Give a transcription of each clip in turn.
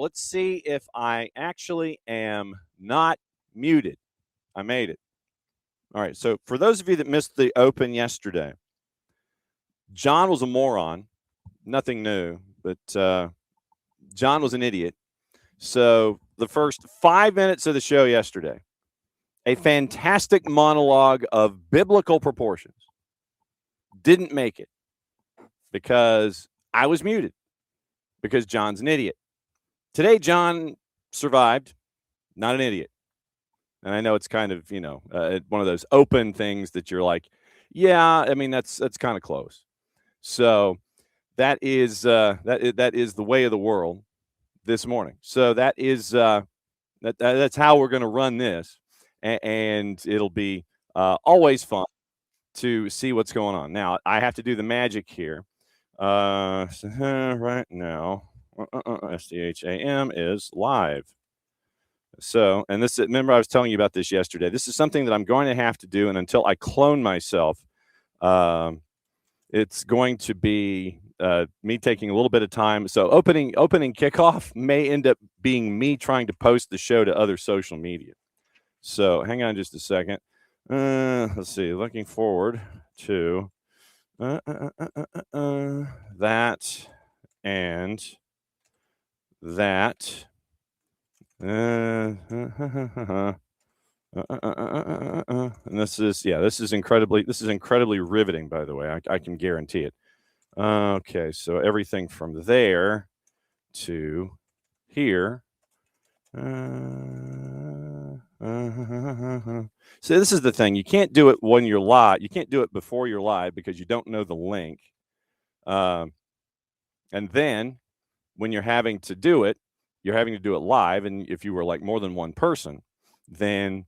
let's see if I actually am not muted. I made it. All right, so for those of you that missed the open yesterday, John was a moron. Nothing new, but John was an idiot. So the first 5 minutes of the show yesterday, a fantastic monologue of biblical proportions, didn't make it because I was muted, because John's an idiot. Today, John survived, not an idiot. And I know it's kind of, one of those open things that you're like, yeah, I mean, that's kind of close. So that is that is the way of the world this morning. So that is that's how we're going to run this, and it'll be always fun to see what's going on. Now I have to do the magic here. Right now, SDH AM is live. So, and this, remember I was telling you about this yesterday. This is something that I'm going to have to do, and until I clone myself, it's going to be me taking a little bit of time. So opening kickoff may end up being me trying to post the show to other social media. So hang on just a second. Let's see. Looking forward to that and that. And this is incredibly riveting, by the way. I can guarantee it. Okay, so everything from there to here. So this is the thing. You can't do it when you're live. You can't do it before you're live because you don't know the link. And then when you're having to do it, you're having to do it live. And if you were like more than one person, then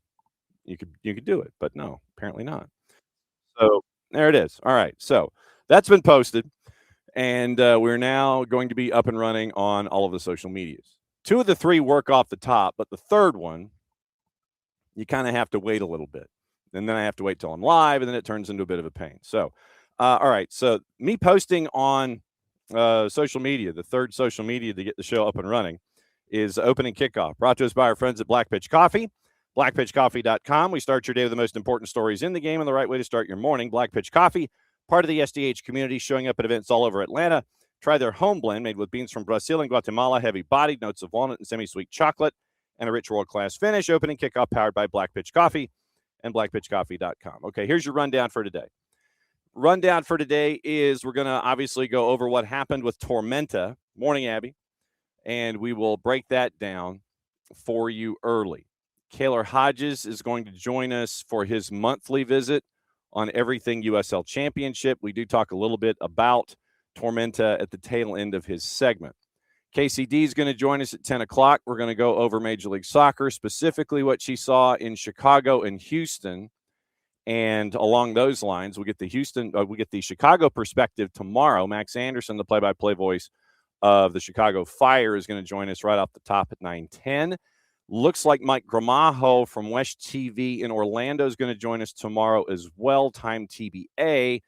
you could do it. But no, apparently not. So there it is. All right. So that's been posted. And we're now going to be up and running on all of the social medias. 2 of the 3 work off the top, but the third one, you kind of have to wait a little bit. And then I have to wait till I'm live, and then it turns into a bit of a pain. So, all right. So me posting on social media, the third social media to get the show up and running, is opening kickoff. Brought to us by our friends at Black Pitch Coffee. BlackPitchCoffee.com. We start your day with the most important stories in the game and the right way to start your morning. Black Pitch Coffee, part of the SDH community, showing up at events all over Atlanta. Try their home blend made with beans from Brazil and Guatemala, heavy-bodied, notes of walnut and semi-sweet chocolate, and a rich world-class finish. Opening kickoff powered by Black Pitch Coffee and BlackPitchCoffee.com. Okay, here's your rundown for today. Rundown for today is we're going to obviously go over what happened with Tormenta. Morning, Abby. And we will break that down for you early. Kaylor Hodges is going to join us for his monthly visit on everything USL Championship. We do talk a little bit about Tormenta at the tail end of his segment. Kacey D is going to join us at 10 o'clock. We're going to go over Major League Soccer, specifically what she saw in Chicago and Houston. And along those lines, we get the Chicago perspective tomorrow. Max Anderson, the play-by-play voice of the Chicago Fire, is going to join us right off the top at 9:10. Looks like Mike Gramajo from West TV in Orlando is going to join us tomorrow as well, time TBA.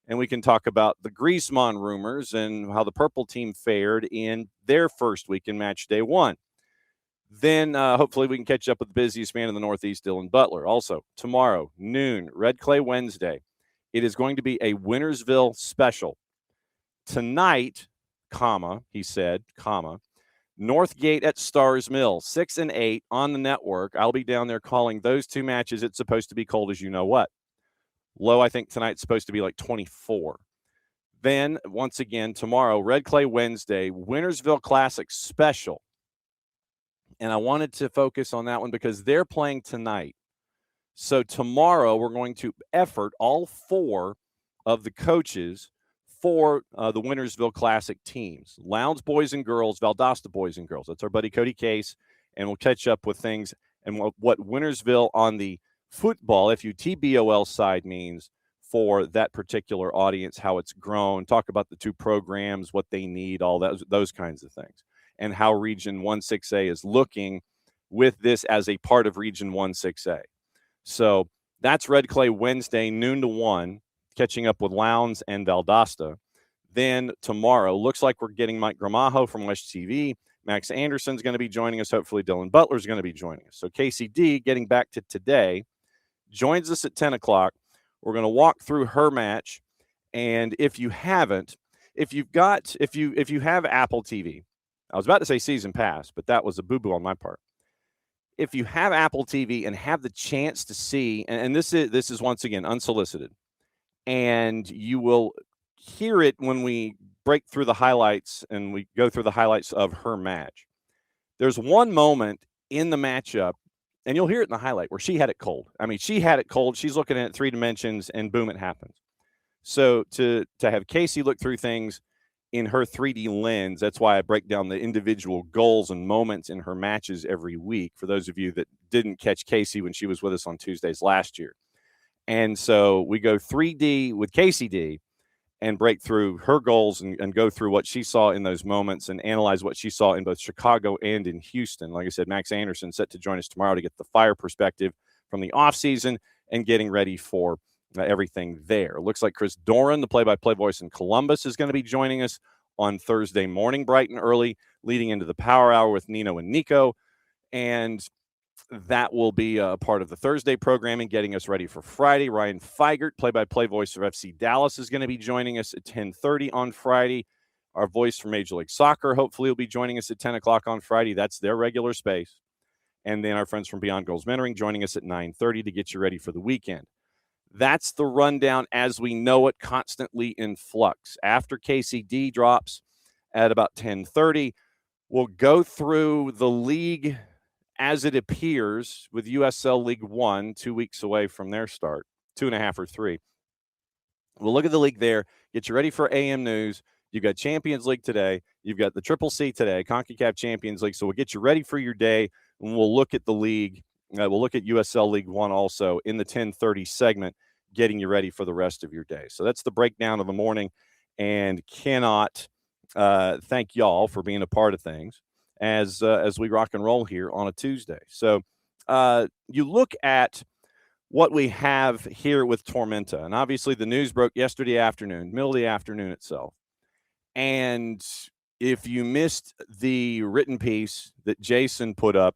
And we can talk about the Griezmann rumors and how the Purple team fared in their first week in match day 1. Then hopefully we can catch up with the busiest man in the Northeast, Dylan Butler. Also, tomorrow, noon, Red Clay Wednesday. It is going to be a Wintersville special. Tonight, he said, Northgate at Stars Mill, 6 and 8 on the network. I'll be down there calling those 2 matches. It's supposed to be cold as you know what. Low, I think tonight's supposed to be like 24. Then, once again, tomorrow, Red Clay Wednesday, Wintersville Classic special. And I wanted to focus on that one because they're playing tonight. So tomorrow we're going to effort all 4 of the coaches for the Wintersville Classic teams. Lowndes boys and girls, Valdosta boys and girls. That's our buddy Cody Case. And we'll catch up with things and what Wintersville on the football, FUTBOL side means for that particular audience, how it's grown, talk about the 2 programs, what they need, all those kinds of things, and how Region 1-6A is looking with this as a part of Region 1-6A. So that's Red Clay Wednesday, noon to 1, catching up with Lowndes and Valdosta. Then tomorrow, looks like we're getting Mike Gramajo from West TV, Max Anderson's going to be joining us. Hopefully Dylan Butler's going to be joining us. So Kacey D, getting back to today, joins us at 10 o'clock. We're going to walk through her match. And if you haven't, if you have Apple TV, I was about to say season pass, but that was a boo-boo on my part. If you have Apple TV and have the chance to see, and this is once again unsolicited, and you will hear it when we break through the highlights and we go through the highlights of her match. There's one moment in the matchup, and you'll hear it in the highlight, where she had it cold. I mean, she had it cold. She's looking at it 3 dimensions, and boom, it happens. So to have Kacey look through things in her 3D lens, that's why I break down the individual goals and moments in her matches every week, for those of you that didn't catch Kacey when she was with us on Tuesdays last year. And so we go 3D with Kacey D and break through her goals and go through what she saw in those moments and analyze what she saw in both Chicago and in Houston. Like I said, Max Anderson set to join us tomorrow to get the Fire perspective from the offseason and getting ready for everything there. It looks like Chris Doran, the play-by-play voice in Columbus, is going to be joining us on Thursday morning, bright and early, leading into the Power Hour with Nino and Nico. And that will be a part of the Thursday programming, getting us ready for Friday. Ryan Feigert, play-by-play voice of FC Dallas, is going to be joining us at 10:30 on Friday. Our voice from Major League Soccer hopefully will be joining us at 10 o'clock on Friday. That's their regular space. And then our friends from Beyond Goals Mentoring joining us at 9:30 to get you ready for the weekend. That's the rundown as we know it, constantly in flux. After Kacey D drops at about 10:30, we'll go through the league as it appears with USL League One, 2 weeks away from their start, 2.5 or 3. We'll look at the league there, get you ready for AM news. You've got Champions League today. You've got the Triple C today, CONCACAF Champions League. So we'll get you ready for your day, and we'll look at the league. We'll look at USL League One also in the 10:30 segment, getting you ready for the rest of your day. So that's the breakdown of the morning, and cannot thank y'all for being a part of things as we rock and roll here on a Tuesday. So you look at what we have here with Tormenta, and obviously the news broke yesterday afternoon, middle of the afternoon itself. And if you missed the written piece that Jason put up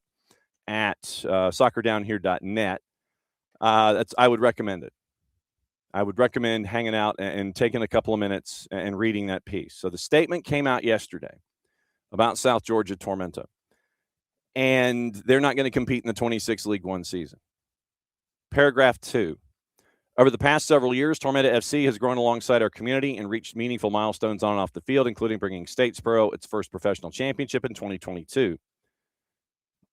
at soccerdownhere.net, I would recommend it. I would recommend hanging out and taking a couple of minutes and reading that piece. So the statement came out yesterday about South Georgia Tormenta, and they're not going to compete in the 26 League One season. Paragraph 2. Over the past several years, Tormenta FC has grown alongside our community and reached meaningful milestones on and off the field, including bringing Statesboro its first professional championship in 2022.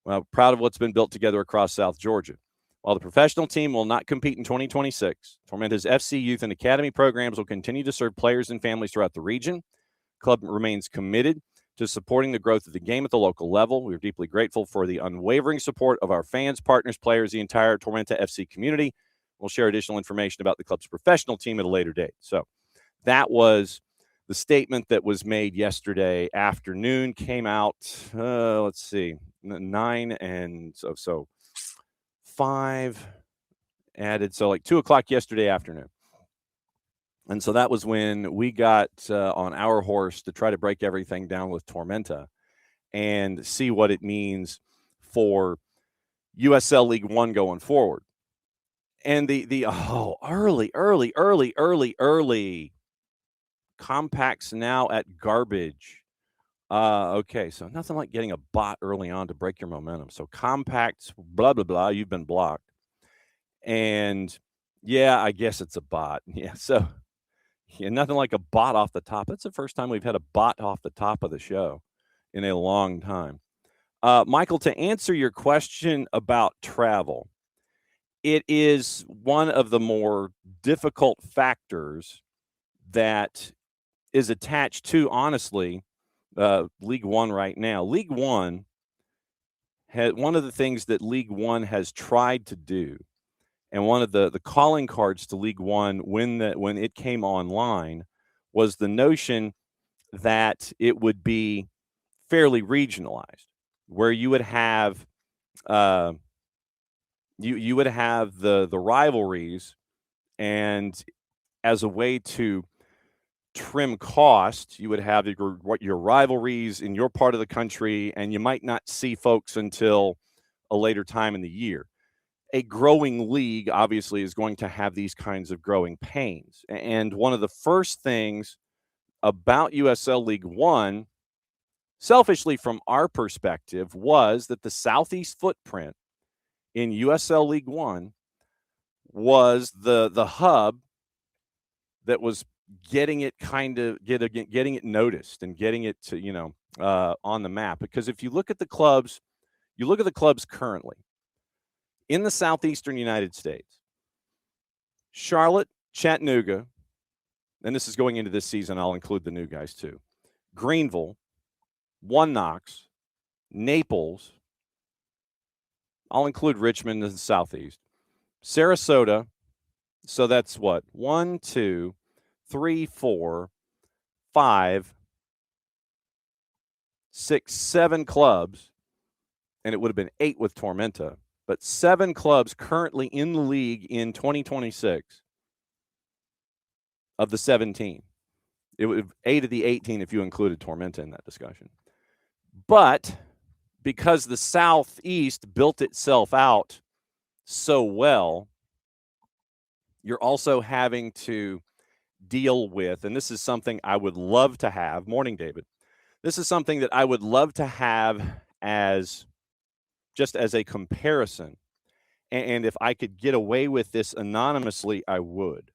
Well, proud of what's been built together across South Georgia. While the professional team will not compete in 2026, Tormenta's FC youth and academy programs will continue to serve players and families throughout the region. The club remains committed to supporting the growth of the game at the local level. We are deeply grateful for the unwavering support of our fans, partners, players, the entire Tormenta FC community. We'll share additional information about the club's professional team at a later date. So that was the statement that was made yesterday afternoon, came out, 9 and so 5 added, so like 2 o'clock yesterday afternoon. And so that was when we got on our horse to try to break everything down with Tormenta and see what it means for USL League One going forward. And the early compacts now at garbage. Okay, so nothing like getting a bot early on to break your momentum. So compacts, blah, blah, blah, you've been blocked. And yeah, I guess it's a bot. Yeah, so yeah, nothing like a bot off the top. That's the first time we've had a bot off the top of the show in a long time. Michael, to answer your question about travel, it is one of the more difficult factors that is attached to, honestly, League One right now. League One one of the things that League One has tried to do, and one of the calling cards to League One when it came online, was the notion that it would be fairly regionalized, where you would have you would have the rivalries, and as a way to trim cost. You would have your rivalries in your part of the country, and you might not see folks until a later time in the year. A growing league, obviously, is going to have these kinds of growing pains. And one of the first things about USL League One, selfishly from our perspective, was that the Southeast footprint in USL League One was the hub that was getting it getting it noticed and getting it to, on the map. Because if you look at the clubs, currently in the southeastern United States: Charlotte, Chattanooga, and this is going into this season, I'll include the new guys too: Greenville, One Knox, Naples, I'll include Richmond in the southeast, Sarasota. So that's what? 1, 2, 3, 4, 5, 6, 7 clubs, and it would have been 8 with Tormenta, but 7 clubs currently in the league in 2026 of the 17. It would have 8 of the 18 if you included Tormenta in that discussion. But because the Southeast built itself out so well, you're also having to deal with, and this is something I would love to have. Morning, David. This is something that I would love to have as just as a comparison. And if I could get away with this anonymously, I would.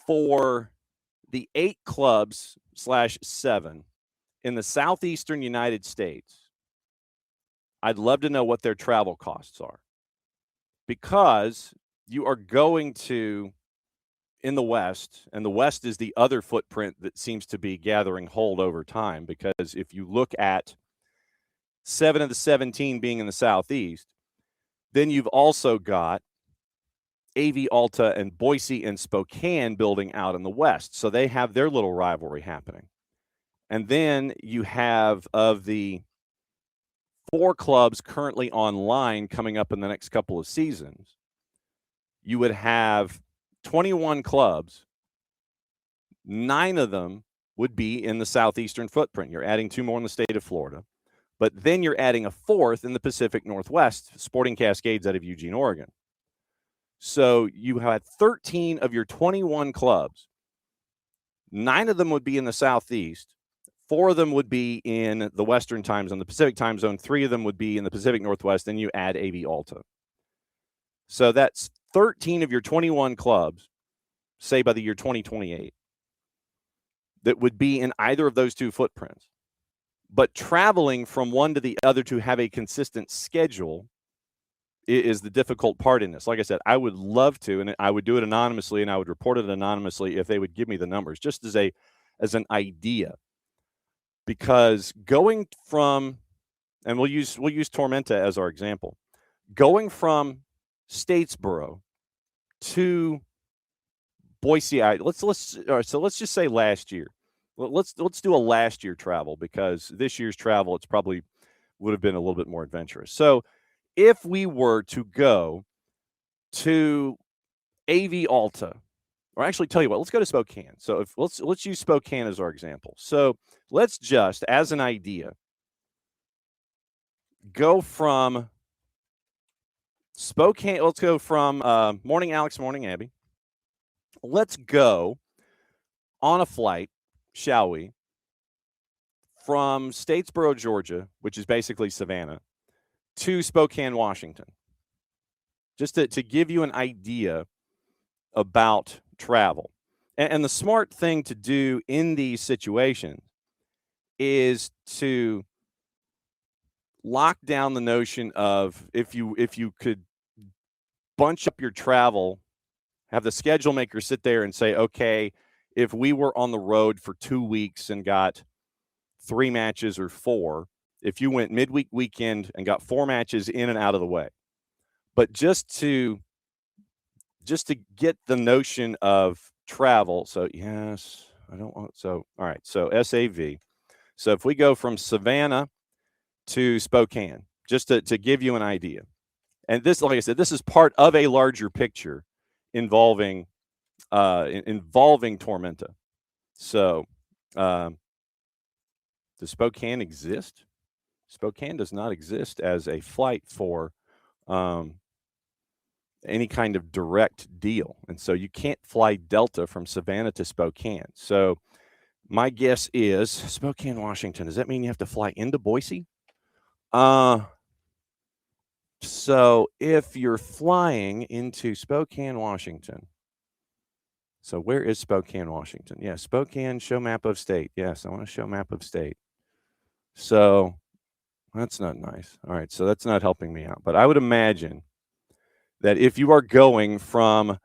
For the 8 clubs /7 in the southeastern United States, I'd love to know what their travel costs are. Because you are going to, in the West, and the West is the other footprint that seems to be gathering hold over time, because if you look at 7 of the 17 being in the Southeast, then you've also got AV Alta and Boise and Spokane building out in the West. So they have their little rivalry happening. And then you have, of the 4 clubs currently online coming up in the next couple of seasons, you would have 21 clubs. 9 of them would be in the southeastern footprint. You're adding 2 more in the state of Florida. But then you're adding a 4th in the Pacific Northwest, Sporting Cascades out of Eugene, Oregon. So you had 13 of your 21 clubs. 9 of them would be in the Southeast. 4 of them would be in the Western time zone, the Pacific time zone. 3 of them would be in the Pacific Northwest. Then you add AV Alta. So that's 13 of your 21 clubs, say by the year 2028, that would be in either of those 2 footprints. But traveling from one to the other to have a consistent schedule is the difficult part in this. Like I said, I would love to, and I would do it anonymously, and I would report it anonymously if they would give me the numbers, just as an idea. Because going from, and we'll use Tormenta as our example, going from Statesboro to Boise, let's just say last year. Let's do a last year travel, because this year's travel, it's probably would have been a little bit more adventurous. So if we were to go to AV Alta, or actually tell you what, let's go to Spokane. So let's use Spokane as our example. So let's just, as an idea, go from Spokane. Let's go from morning, Alex. Morning, Abby. Let's go on a flight, shall we, from Statesboro, Georgia, which is basically Savannah, to Spokane, Washington. Just to give you an idea about travel. And the smart thing to do in these situations is to lock down the notion of, if you could bunch up your travel, have the schedule maker sit there and say, okay, if we were on the road for 2 weeks and got 3 matches or 4, if you went midweek weekend and got 4 matches in and out of the way. But just to get the notion of travel. So yes, I don't want, so all right, so SAV. So if we go from Savannah to Spokane, just to give you an idea. And this, like I said, this is part of a larger picture involving Tormenta. So, does Spokane exist? Spokane does not exist as a flight for any kind of direct deal. And so you can't fly Delta from Savannah to Spokane. So my guess is Spokane, Washington. Does that mean you have to fly into Boise? So if you're flying into Spokane, Washington, so where is Spokane, Washington? Yeah, Spokane, show map of state. Yes, I want to show map of state. So that's not nice. All right, so that's not helping me out. But I would imagine that if you are going from,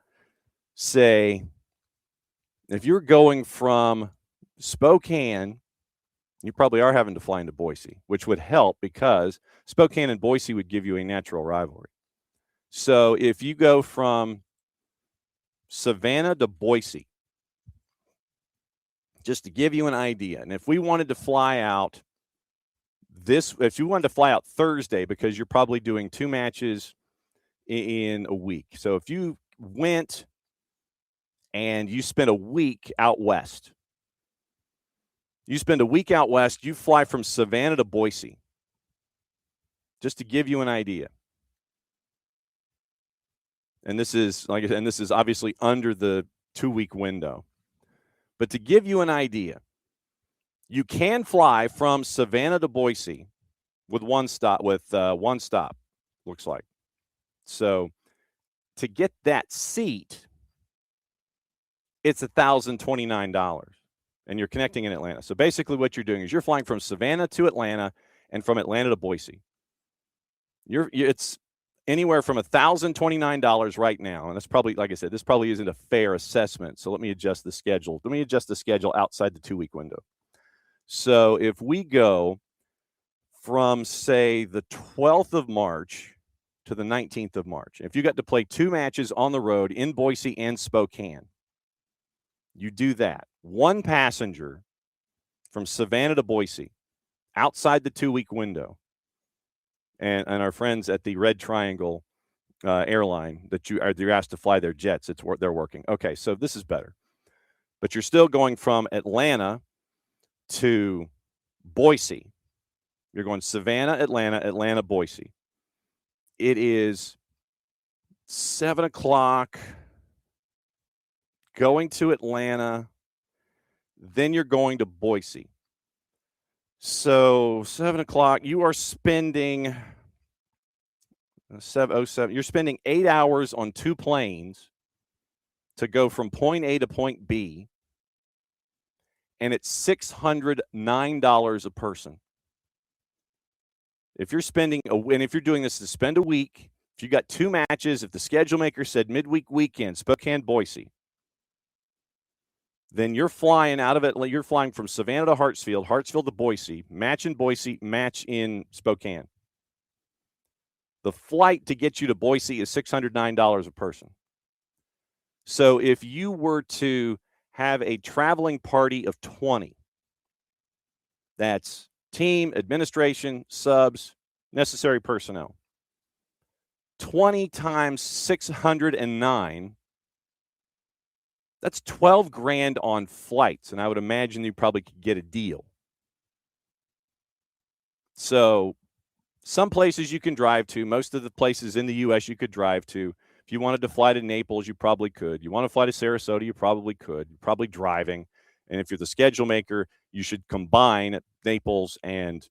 say, if you're going from Spokane, you probably are having to fly into Boise, which would help because Spokane and Boise would give you a natural rivalry. So if you go from Savannah to Boise, just to give you an idea, and if we wanted to fly out if you wanted to fly out Thursday, because you're probably doing 2 matches in a week. So if you went and you spent a week out west, you fly from Savannah to Boise, just to give you an idea. And this is, like I said, and this is obviously under the 2-week window. But to give you an idea, you can fly from Savannah to Boise with one stop, looks like. So to get that seat, it's $1,029, and you're connecting in Atlanta. So basically what you're doing is you're flying from Savannah to Atlanta and from Atlanta to Boise. It's anywhere from $1,029 right now. And that's probably, like I said, this probably isn't a fair assessment. So let me adjust the schedule. Let me adjust the schedule outside the 2-week window. So if we go from, say, the 12th of March to the 19th of March, if you got to play 2 matches on the road in Boise and Spokane, you do that. 1 passenger from Savannah to Boise outside the 2-week window. And our friends at the Red Triangle airline that you're asked to fly their jets, they're working. Okay, so this is better. But you're still going from Atlanta to Boise. You're going Savannah, Atlanta, Boise. It is 7 o'clock going to Atlanta. Then you're going to Boise. So 7 o'clock, you are spending 7:07. You're spending 8 hours on 2 planes to go from point A to point B, and it's $609 a person. If you're doing this to spend a week, if you got 2 matches, if the schedule maker said midweek weekend, Spokane, Boise, then you're flying out of it. You're flying from Savannah to Hartsfield to Boise, match in Boise, match in Spokane. The flight to get you to Boise is $609 a person. So if you were to have a traveling party of 20, that's team, administration, subs, necessary personnel. 20 times 609, that's $12,000 on flights, and I would imagine you probably could get a deal. So some places you can drive to, most of the places in the U.S. you could drive to. If you wanted to fly to Naples, you probably could. You want to fly to Sarasota, you probably could. You're probably driving. And if you're the schedule maker, you should combine Naples and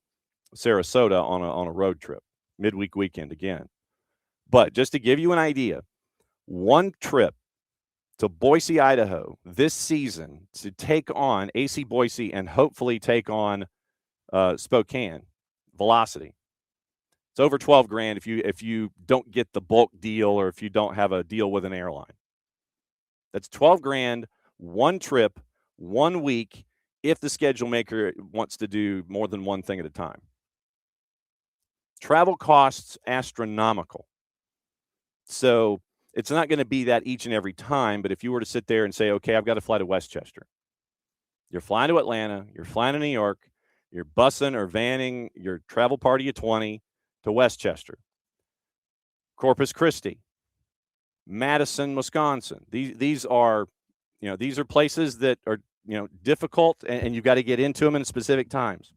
Sarasota on a road trip, midweek weekend again. But just to give you an idea, 1 trip to Boise, Idaho this season to take on AC Boise and hopefully take on Spokane Velocity. It's over $12,000 if you don't get the bulk deal or if you don't have a deal with an airline. That's $12,000, 1 trip, 1 week, if the schedule maker wants to do more than one thing at a time. Travel costs astronomical. So it's not going to be that each and every time, but if you were to sit there and say, okay, I've got to fly to Westchester. You're flying to Atlanta, you're flying to New York, you're bussing or vanning your travel party of 20 to Westchester, Corpus Christi, Madison, Wisconsin. These are places that are difficult, and you've got to get into them in specific times.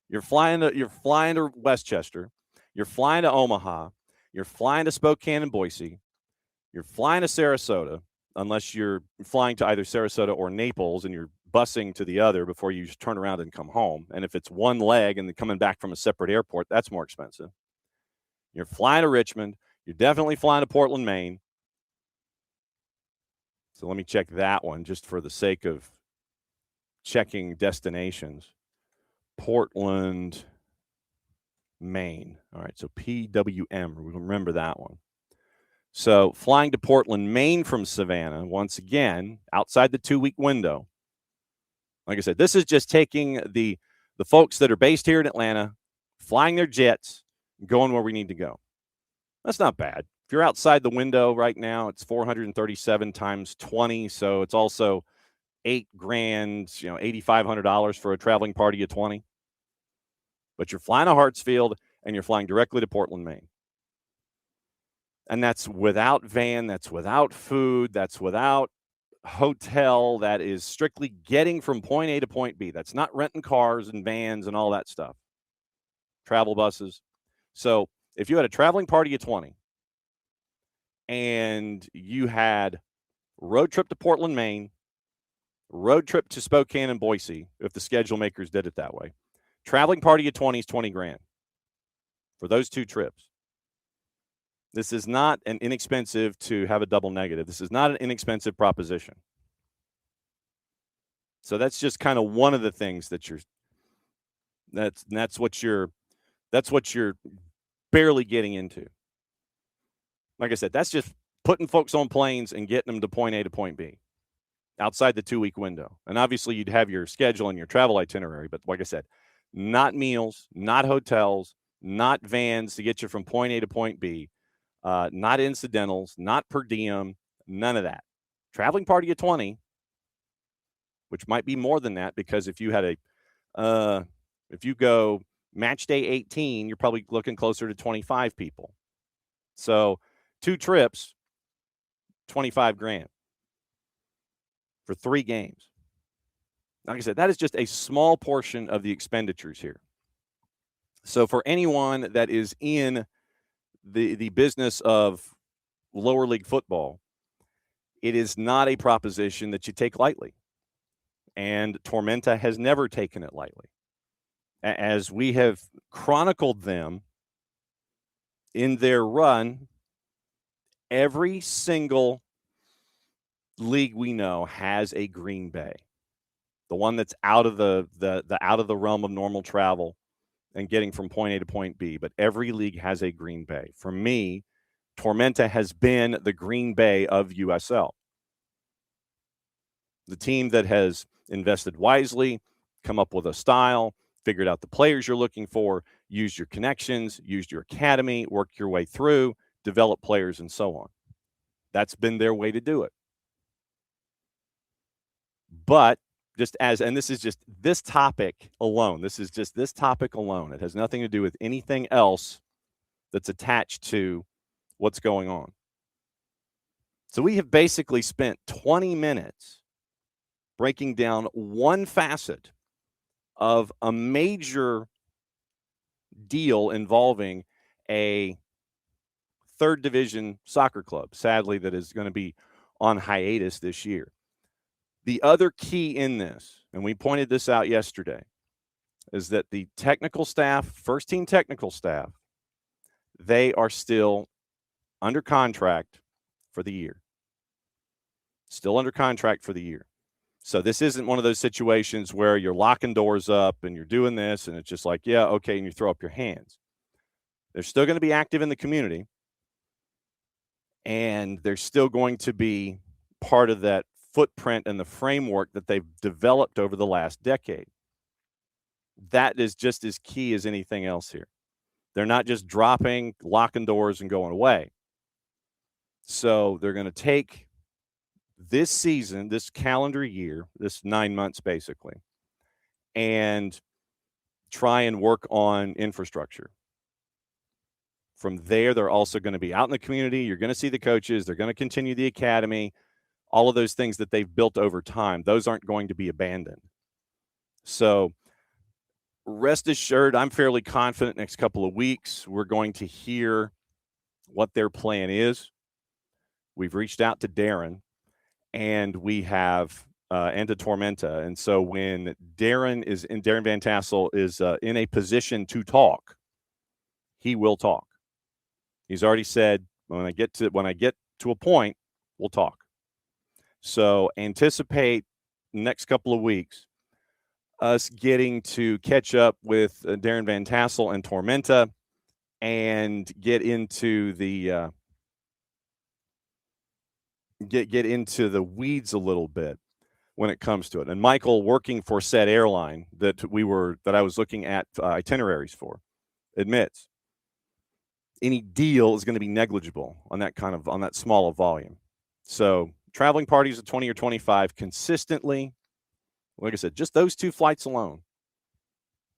You're flying to Westchester. You're flying to Omaha. You're flying to Spokane and Boise. You're flying to Sarasota, unless you're flying to either Sarasota or Naples and you're busing to the other before you turn around and come home. And if it's one leg and then coming back from a separate airport, that's more expensive. You're flying to Richmond. You're definitely flying to Portland, Maine. So let me check that one just for the sake of checking destinations. Portland, Maine. All right, so PWM. Remember that one. So flying to Portland, Maine from Savannah, once again, outside the 2-week window. Like I said, this is just taking the folks that are based here in Atlanta, flying their jets, going where we need to go. That's not bad. If you're outside the window right now, it's $437 times 20, so it's also $8,000, $8,500 for a traveling party of 20. But you're flying to Hartsfield, and you're flying directly to Portland, Maine. And that's without van, that's without food, that's without hotel, that is strictly getting from point A to point B. That's not renting cars and vans and all that stuff. Travel buses. So if you had a traveling party of 20 and you had road trip to Portland, Maine, road trip to Spokane and Boise, if the schedule makers did it that way, traveling party of 20 is $20,000 for those 2 trips. This is not an inexpensive to have a double negative. This is not an inexpensive proposition. So that's just kind of one of the things that that's what you're barely getting into. Like I said, that's just putting folks on planes and getting them to point A to point B outside the 2-week window. And obviously you'd have your schedule and your travel itinerary, but like I said, not meals, not hotels, not vans to get you from point A to point B. Not incidentals, not per diem, none of that. Traveling party of 20, which might be more than that, because if you had if you go match day 18, you're probably looking closer to 25 people. So 2 trips, $25,000 for 3 games. Like I said, that is just a small portion of the expenditures here. So for anyone that is in the business of lower league football, it is not a proposition that you take lightly. And Tormenta has never taken it lightly. As we have chronicled them in their run, every single league we know has a Green Bay. The one that's out of the out of the realm of normal travel and getting from point A to point B. But every league has a Green Bay. For me, Tormenta has been the Green Bay of USL. The team that has invested wisely, come up with a style, figured out the players you're looking for, used your connections, used your academy, worked your way through, develop players, and so on. That's been their way to do it. But and this is just this topic alone. This is just this topic alone. It has nothing to do with anything else that's attached to what's going on. So we have basically spent 20 minutes breaking down one facet of a major deal involving a 3rd division soccer club, sadly, that is going to be on hiatus this year. The other key in this, and we pointed this out yesterday, is that the technical staff, first team technical staff, they are still under contract for the year. Still under contract for the year. So this isn't one of those situations where you're locking doors up and you're doing this and it's just like, yeah, okay, and you throw up your hands. They're still going to be active in the community, and they're still going to be part of that footprint and the framework that they've developed over the last decade. That is just as key as anything else here. They're not just dropping, locking doors, and going away. So they're going to take this season, this calendar year, this 9 months basically, and try and work on infrastructure. From there, they're also going to be out in the community. You're going to see the coaches. They're going to continue the academy. all of those things that they've built over time, those aren't going to be abandoned. So rest assured, I'm fairly confident next couple of weeks we're going to hear what their plan is. We've reached out to Darren, and we have and to Tormenta. And so when Darren Van Tassel is in a position to talk, he will talk. He's already said, when I get to a point, we'll talk. So anticipate next couple of weeks us getting to catch up with Darren Van Tassel and Tormenta and get into the get into the weeds a little bit when it comes to it. And Michael, working for said airline that I was looking at itineraries for, admits any deal is going to be negligible on that small of volume. So traveling parties of 20 or 25 consistently, like I said, just those 2 flights alone,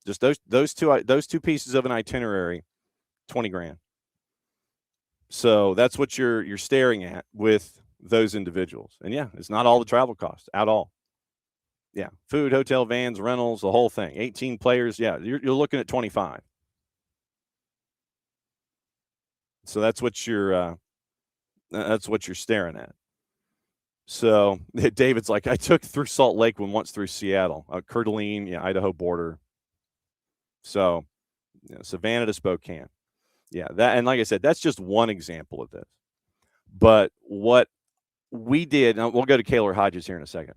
just those two pieces of an itinerary, $20,000. So that's what you're staring at with those individuals. And yeah, it's not all the travel costs at all. Yeah, food, hotel, vans, rentals, the whole thing. 18 players, yeah, you're looking at 25. So that's what you're staring at. So David's like, I took through Salt Lake once through Seattle, Coeur d'Alene, yeah, Idaho border. So Savannah to Spokane. Yeah, that, and like I said, that's just one example of this. But what we did, and we'll go to Kaylor Hodges here in a second.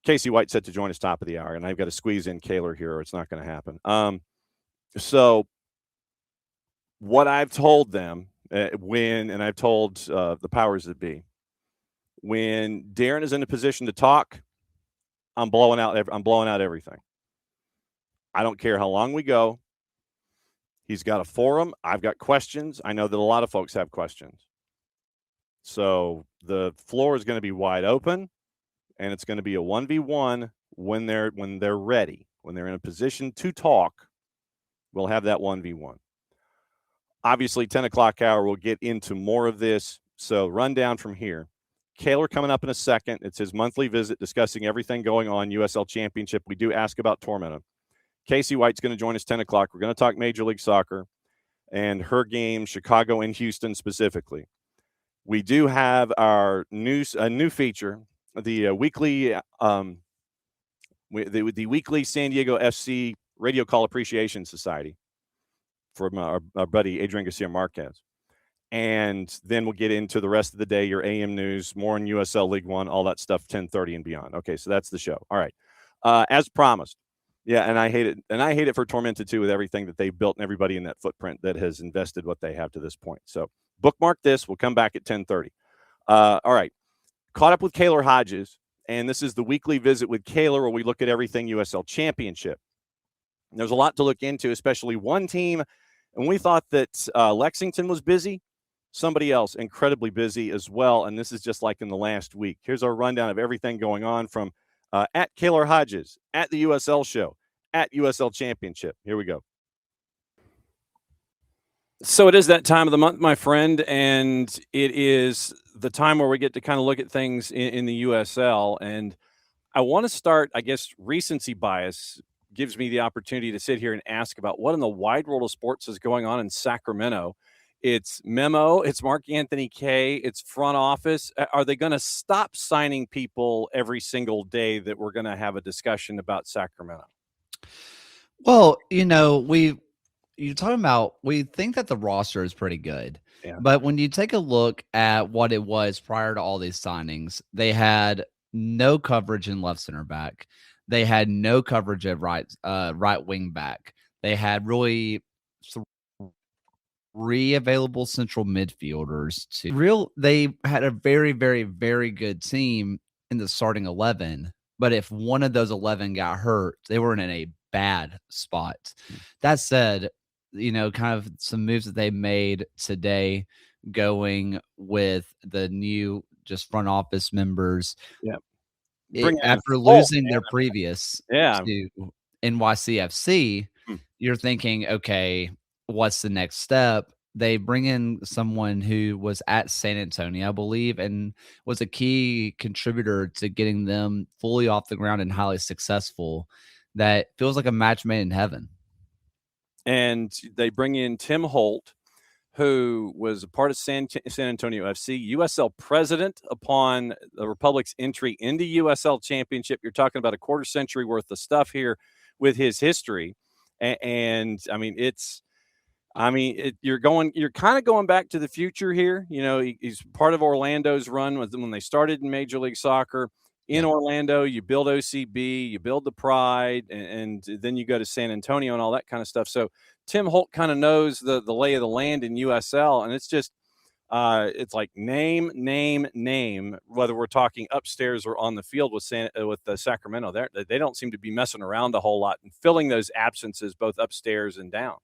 Kacey White set to join us top of the hour, and I've got to squeeze in Kaylor here or it's not going to happen. So what I've told them and I've told the powers that be, when Darren is in a position to talk, I'm blowing out everything. I don't care how long we go. He's got a forum. I've got questions. I know that a lot of folks have questions. So the floor is going to be wide open, and it's going to be a 1v1 when they're ready. When they're in a position to talk, we'll have that 1v1. Obviously, 10 o'clock hour, we'll get into more of this. So rundown from here. Kaylor coming up in a second. It's his monthly visit discussing everything going on, USL Championship. We do ask about Tormenta. Kacey White's going to join us 10 o'clock. We're going to talk Major League Soccer and her game, Chicago and Houston specifically. We do have our new feature, the weekly weekly San Diego FC Radio Call Appreciation Society from our buddy Adrian Garcia Marquez. And then we'll get into the rest of the day, your AM news, more on USL League One, all that stuff, 10:30 and beyond. Okay, so that's the show. All right. As promised. Yeah, and I hate it. And I hate it for Tormenta, too, with everything that they've built and everybody in that footprint that has invested what they have to this point. So bookmark this. We'll come back at 10:30. All right. Caught up with Kaylor Hodges, and this is the weekly visit with Kaylor where we look at everything USL Championship. And there's a lot to look into, especially one team. And we thought that Lexington was busy. Somebody else incredibly busy as well. And this is just like in the last week. Here's our rundown of everything going on from at Kaylor Hodges, at the USL show, at USL Championship. Here we go. So it is that time of the month, my friend, and it is the time where we get to kind of look at things in the USL. And I want to start, I guess, recency bias gives me the opportunity to sit here and ask about what in the wide world of sports is going on in Sacramento. It's Memo, it's Mark Anthony Kaye, it's front office. Are they going to stop signing people every single day that we're going to have a discussion about Sacramento? Well, you're talking about, we think that the roster is pretty good. Yeah. But when you take a look at what it was prior to all these signings, they had no coverage in left center back. They had no coverage at right wing back. They had really three available central midfielders. They had a very, very, very good team in the starting 11. But if one of those 11 got hurt, they were in a bad spot. That said, kind of some moves that they made today, going with the new just front office members. Yeah. After losing their previous to NYCFC, you're thinking, okay, what's the next step? they bring in someone who was at San Antonio, I believe, and was a key contributor to getting them fully off the ground and highly successful. That feels like a match made in heaven. And they bring in Tim Holt, who was a part of San Antonio FC, USL president upon the Republic's entry into USL Championship. You're talking about a quarter century worth of stuff here with his history. And I mean, you're kind of going back to the future here. You know, he's part of Orlando's run when they started in Major League Soccer. In Orlando, you build OCB, you build the Pride, and then you go to San Antonio and all that kind of stuff. So Tim Holt kind of knows the lay of the land in USL, and it's just it's like name, whether we're talking upstairs or on the field with Sacramento. They don't seem to be messing around a whole lot and filling those absences both upstairs and down.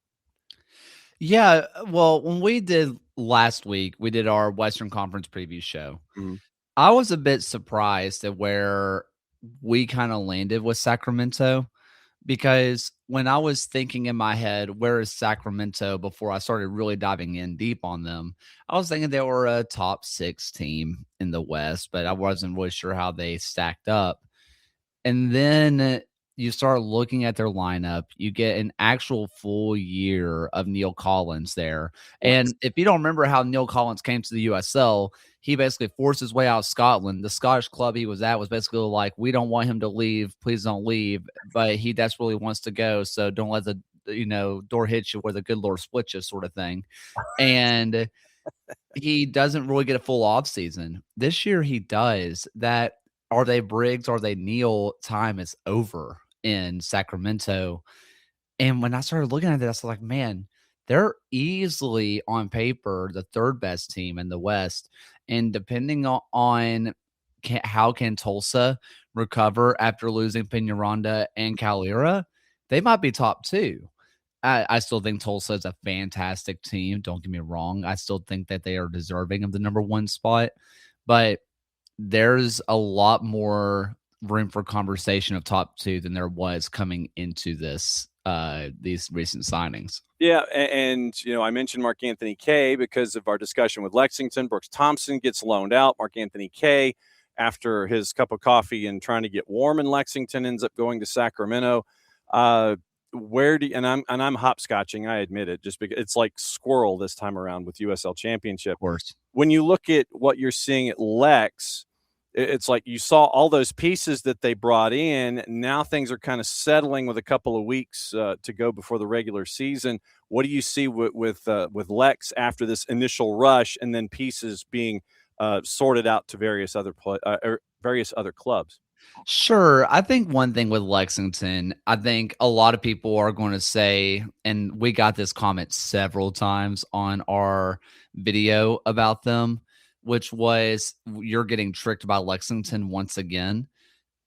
Yeah, well, when we did last week, we did our Western Conference preview show. Mm-hmm. I was a bit surprised at where we kind of landed with Sacramento, because when I was thinking in my head, where is Sacramento before I started really diving in deep on them, I was thinking they were a top 6 team in the West, but I wasn't really sure how they stacked up. And then you start looking at their lineup, you get an actual full year of Neil Collins there. And if you don't remember how Neil Collins came to the USL, he basically forced his way out of Scotland. The Scottish club he was at was basically like, we don't want him to leave. Please don't leave. But he desperately wants to go. So don't let the door hit you where the good Lord splits you, sort of thing. And he doesn't really get a full off season. This year he does. That are they Briggs? Are they Neil? Time is over in Sacramento. And when I started looking at this, I was like, man, they're easily on paper the 3rd best team in the West. And depending on how can Tulsa recover after losing Peñaranda and Kaylor, they might be top 2. I still think Tulsa is a fantastic team. Don't get me wrong. I still think that they are deserving of the number 1 spot. But there's a lot more room for conversation of top 2 than there was coming into this these recent signings. Yeah, and I mentioned Mark Anthony Kaye because of our discussion with Lexington. Brooks Thompson gets loaned out. Mark Anthony Kaye, after his cup of coffee and trying to get warm in Lexington, ends up going to Sacramento. I'm hopscotching, I admit it, just because it's like squirrel this time around with USL Championship. Of course. When you look at what you're seeing at Lex, it's like you saw all those pieces that they brought in. Now things are kind of settling with a couple of weeks to go before the regular season. What do you see with Lex after this initial rush, and then pieces being sorted out to various other clubs? Sure. I think one thing with Lexington, I think a lot of people are going to say, and we got this comment several times on our video about them, which was, you're getting tricked by Lexington once again,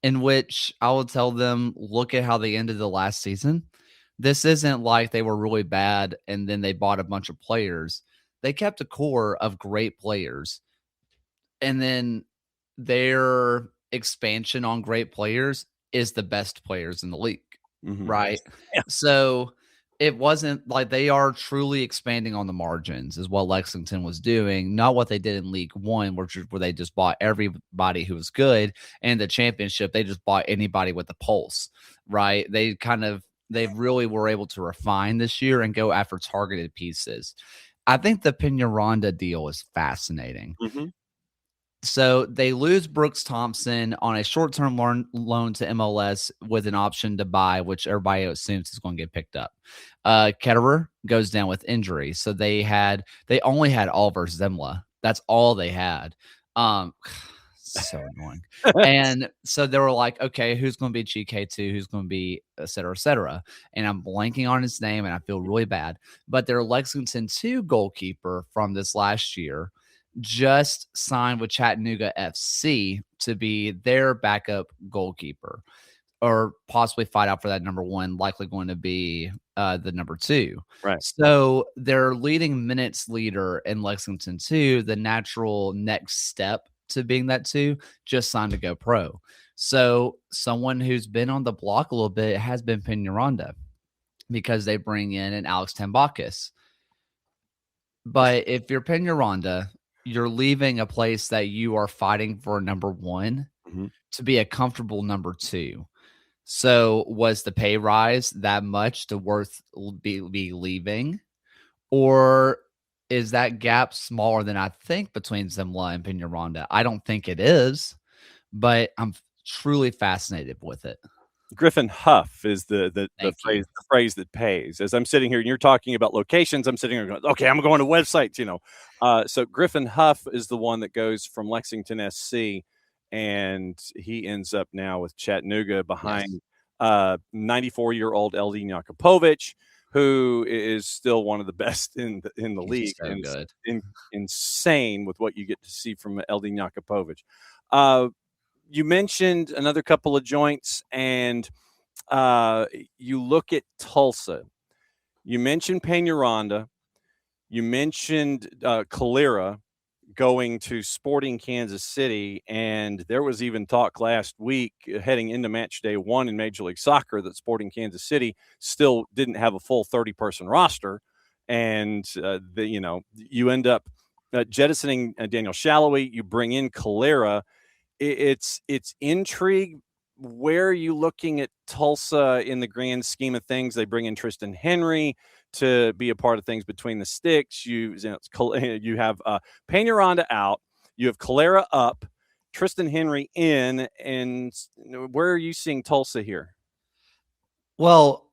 in which I will tell them, look at how they ended the last season. This isn't like they were really bad and then they bought a bunch of players. They kept a core of great players. And then their expansion on great players is the best players in the league, right? Yeah. So it wasn't like they are truly expanding on the margins is what Lexington was doing, not what they did in League One, where they just bought everybody who was good, and the championship, they just bought anybody with the pulse, right? They really were able to refine this year and go after targeted pieces. I think the Peñaranda deal is fascinating. Mm-hmm. So they lose Brooks Thompson on a short-term loan to MLS with an option to buy, which everybody assumes is going to get picked up. Ketterer goes down with injury. So they only had Oliver Zemla. That's all they had. So annoying. And so they were like, okay, who's going to be GK2? Who's going to be et cetera, et cetera. And I'm blanking on his name and I feel really bad. But their Lexington 2 goalkeeper from this last year just signed with Chattanooga FC to be their backup goalkeeper, or possibly fight out for that number 1, likely going to be the number 2. Right. So their leading minutes leader in Lexington 2, the natural next step to being that 2, just signed to go pro. So someone who's been on the block a little bit has been Peñaranda, because they bring in an Alex Tambakis. But if you're Peñaranda, you're leaving a place that you are fighting for number 1 Mhm. to be a comfortable number 2. So, was the pay rise that much to worth be leaving? Or is that gap smaller than I think between Zimla and Peñaranda? I don't think it is, but I'm truly fascinated with it. Griffin Huff is the Thank you. phrase that pays. As I'm sitting here and you're talking about locations, I'm sitting here going, okay, I'm going to websites, you know. So Griffin Huff is the one that goes from Lexington SC, and he ends up now with Chattanooga Yes. behind 94-year-old LD Jakupovic, who is still one of the best in the He's league, so and good. insane with what you get to see from LD Jakupovic. You mentioned another couple of joints, and you look at Tulsa. You mentioned Peñaranda. You mentioned Kaylor going to Sporting Kansas City, and there was even talk last week heading into match day 1 in Major League Soccer that Sporting Kansas City still didn't have a full 30-person roster, and you end up jettisoning Daniel Shallowy. You bring in Kaylor. It's intrigue. Where are you looking at Tulsa in the grand scheme of things? They bring in Tristan Henry to be a part of things between the sticks. You have Peñaranda out. You have Kaylor up. Tristan Henry in. And where are you seeing Tulsa here? Well,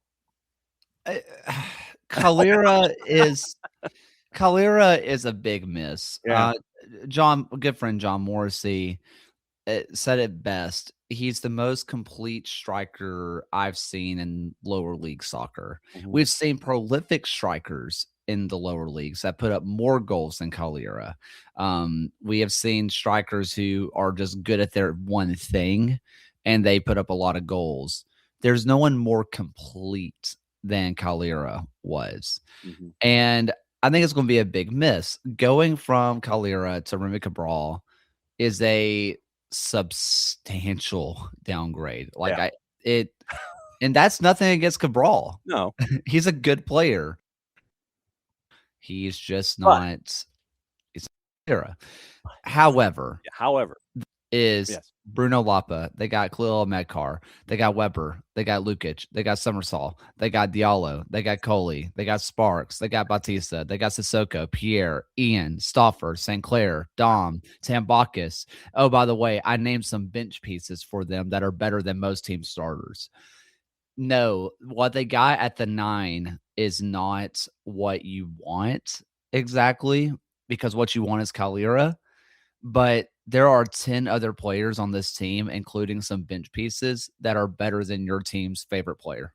I Kalira is Kalira is a big miss. Yeah. Good friend John Morrissey said it best. He's the most complete striker I've seen in lower league soccer. Mhm. We've seen prolific strikers in the lower leagues that put up more goals than Kalira. We have seen strikers who are just good at their one thing and they put up a lot of goals. There's no one more complete than Kalira was. Mhm. And I think it's going to be a big miss. Going from Kalira to Remy Cabral is a substantial downgrade. Like Yeah. and that's nothing against Cabral. No. He's a good player. He's just But not it's era. However, however, is yes. Bruno Lapa. They got Khalil Medkar. They got Weber. They got Lukic. They got Summersall. They got Diallo. They got Coley. They got Sparks. They got Batista. They got Sissoko, Pierre, Ian, Stauffer, St. Clair, Dom, Tambakis. Oh, by the way, I named some bench pieces for them that are better than most team starters. No, what they got at the 9 is not what you want exactly, because what you want is Kalira, but there are 10 other players on this team, including some bench pieces, that are better than your team's favorite player.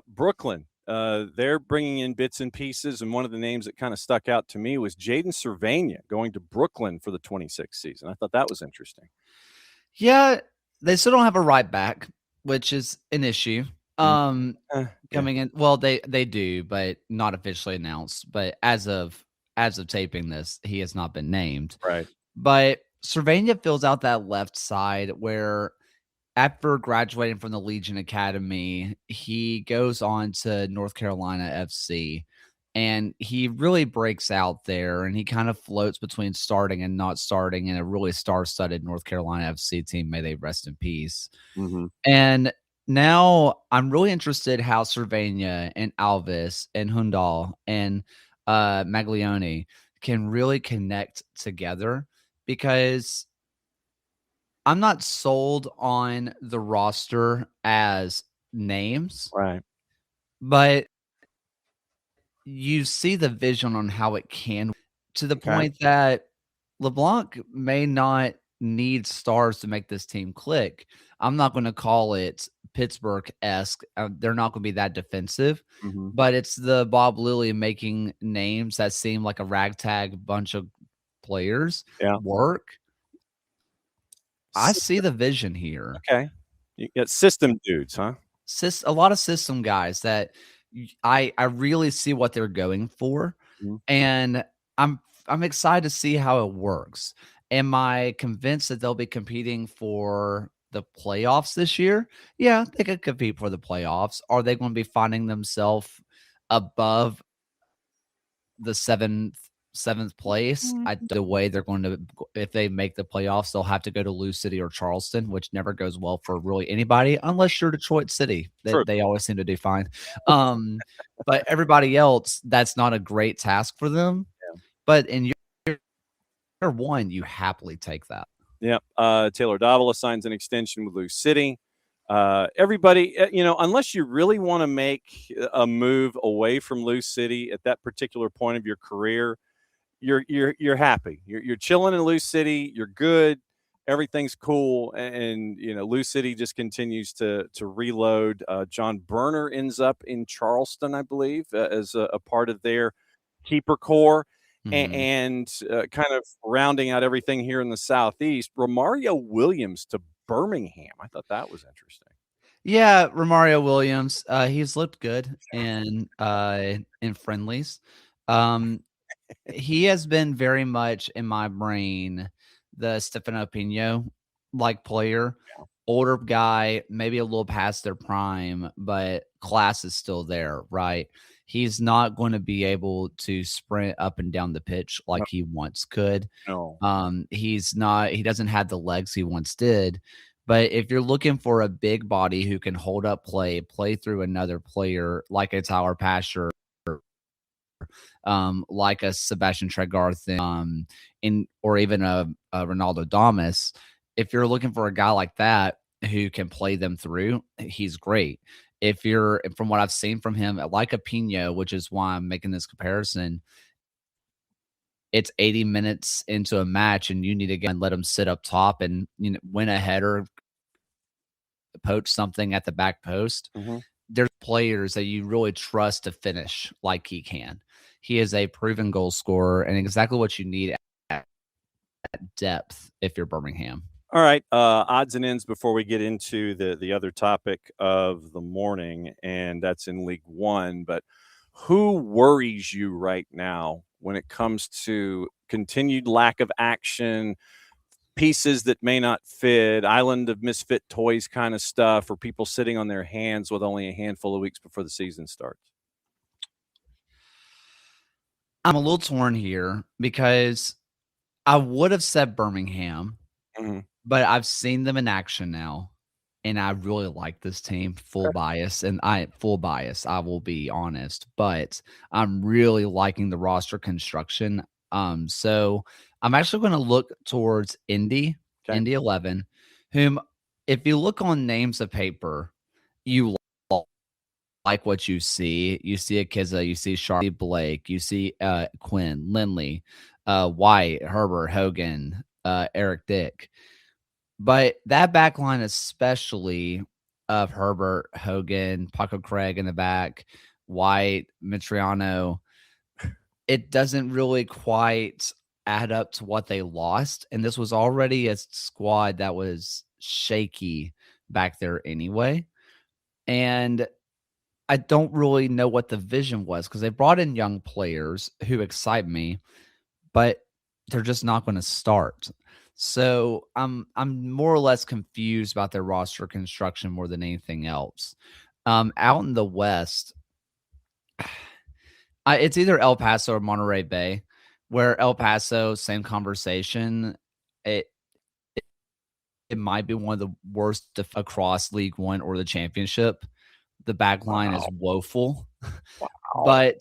Brooklyn, they're bringing in bits and pieces, and one of the names that kind of stuck out to me was Jaden Cervania going to Brooklyn for the 26th season. I thought that was interesting. Yeah, they still don't have a right back, which is an issue. Yeah. Coming in, well, they do, but not officially announced. But as of taping this, he has not been named. Right. But Cervania fills out that left side where after graduating from the Legion Academy, he goes on to North Carolina FC and he really breaks out there and he kind of floats between starting and not starting in a really star-studded North Carolina FC team. May they rest in peace. Mm-hmm. And now I'm really interested how Cervania and Alves and Hundal and Maglione can really connect together because I'm not sold on the roster as names, Right. but you see the vision on how it can to the Okay. point that LeBlanc may not need stars to make this team click. I'm not going to call it Pittsburgh-esque. They're not going to be that defensive, Mm-hmm. but it's the Bob Lilly making names that seem like a ragtag bunch of players work. I see the vision here. Okay. You get system dudes, huh? A lot of system guys that I really see what they're going for, Mhm. and I'm excited to see how it works. Am I convinced that they'll be competing for the playoffs this year? Yeah, they could compete for the playoffs. Are they going to be finding themselves above the seventh place. The way they're going to, if they make the playoffs, they'll have to go to Lou City or Charleston, which never goes well for really anybody unless you're Detroit City. They always seem to do fine. But everybody else, that's not a great task for them. Yeah. But in year one, you happily take that. Yep. Taylor Davila signs an extension with Lou City. Everybody, unless you really want to make a move away from Lou City at that particular point of your career, you're happy. You're chilling in Lou City. You're good. Everything's cool, and Lou City just continues to reload. John Berner ends up in Charleston, I believe, as a part of their keeper core. And kind of rounding out everything here in the Southeast, Romario Williams to Birmingham. I thought that was interesting. Yeah, Romario Williams. He's looked good in friendlies. He has been very much in my brain the Stefano Pino like player. Yeah. Older guy, maybe a little past their prime, but class is still there, right? He's not going to be able to sprint up and down the pitch like he once could. No. He doesn't have the legs he once did. But if you're looking for a big body who can hold up play through another player like a Tyler Pasher, like a Sebastian Tregarth, or even a Ronaldo Damas, if you're looking for a guy like that who can play them through, he's great. If you're, from what I've seen from him, like a Pino, which is why I'm making this comparison, it's 80 minutes into a match and you need to get and let him sit up top and win a header, poach something at the back post. There's players that you really trust to finish like he can. He is a proven goal scorer and exactly what you need at depth if you're Birmingham. All right, odds and ends before we get into the other topic of the morning, and that's in League One. But who worries you right now when it comes to continued lack of action, pieces that may not fit, island of misfit toys kind of stuff, or people sitting on their hands with only a handful of weeks before the season starts? I'm a little torn here because I would have said Birmingham, but I've seen them in action now, and I really like this team. Full bias, I will be honest, but I'm really liking the roster construction. So I'm actually going to look towards Indy 11, whom, if you look on names of paper, you like what you see. You see Akiza, you see Sharpie Blake, you see Quinn, Lindley, White, Herbert, Hogan, Eric Dick. But that back line, especially of Herbert, Hogan, Paco Craig in the back, White, Mitriano, it doesn't really quite add up to what they lost. And this was already a squad that was shaky back there anyway. And I don't really know what the vision was because they brought in young players who excite me, but they're just not going to start. So I'm more or less confused about their roster construction more than anything else. Out in the West, it's either El Paso or Monterey Bay, where El Paso, same conversation. It might be one of the worst across League One or the championship. The back line is woeful. But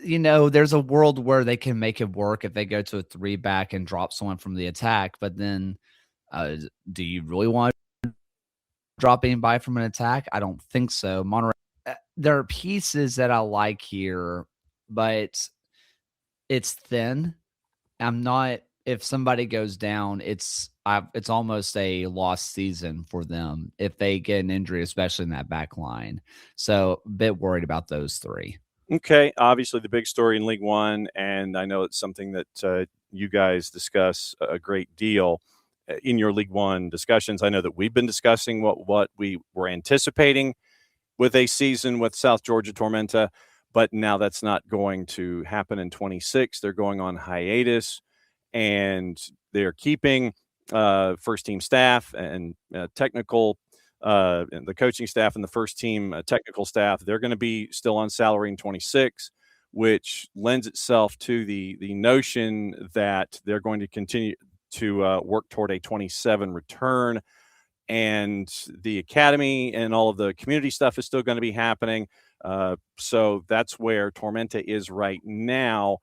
there's a world where they can make it work if they go to a 3-back and drop someone from the attack. But then do you really want to drop anybody from an attack? I don't think so. Monterey, there are pieces that I like here, but it's thin. If somebody goes down, it's almost a lost season for them if they get an injury, especially in that back line. So a bit worried about those three. Okay, obviously the big story in League One, and I know it's something that you guys discuss a great deal in your League One discussions. I know that we've been discussing what we were anticipating with a season with South Georgia Tormenta, but now that's not going to happen in 26. They're going on hiatus, and they're keeping first team staff and technical and the coaching staff and the first team technical staff. They're going to be still on salary in 26. which lends itself to the notion that they're going to continue to work toward a 27 return, and the academy and all of the community stuff is still going to be happening. So that's where Tormenta is right now.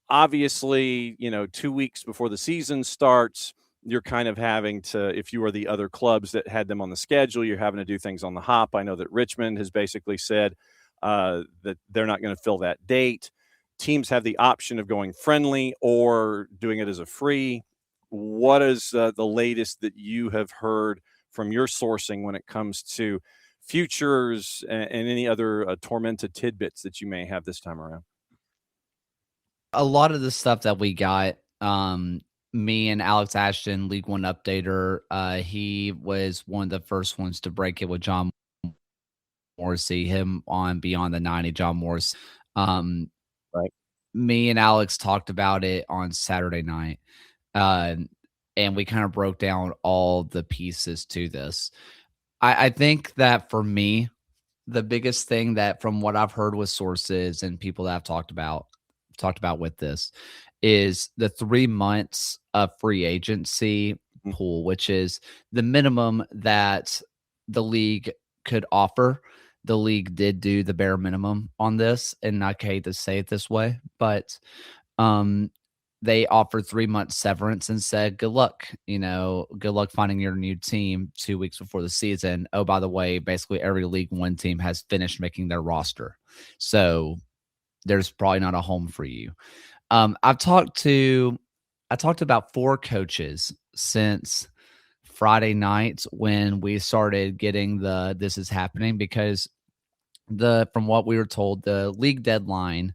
Obviously, 2 weeks before the season starts, you're kind of having to, if you are the other clubs that had them on the schedule, you're having to do things on the hop. I know that Richmond has basically said that they're not going to fill that date. Teams have the option of going friendly or doing it as a free. What is the latest that you have heard from your sourcing when it comes to futures and any other Tormenta tidbits that you may have this time around? A lot of the stuff that we got, me and Alex Ashton, League One updater, he was one of the first ones to break it with John Morrissey, him on Beyond the 90, John Morris. Right. Me and Alex talked about it on Saturday night, and we kind of broke down all the pieces to this. I think that for me, the biggest thing that from what I've heard with sources and people that I've talked about with this is the 3 months of free agency pool, which is the minimum that the league could offer. The league did do the bare minimum on this, and I hate to say it this way, but they offered 3 months severance and said, good luck, good luck finding your new team 2 weeks before the season. Oh, by the way, basically every League One team has finished making their roster. So there's probably not a home for you. I talked to about 4 coaches since Friday night when we started getting this is happening, because from what we were told, the league deadline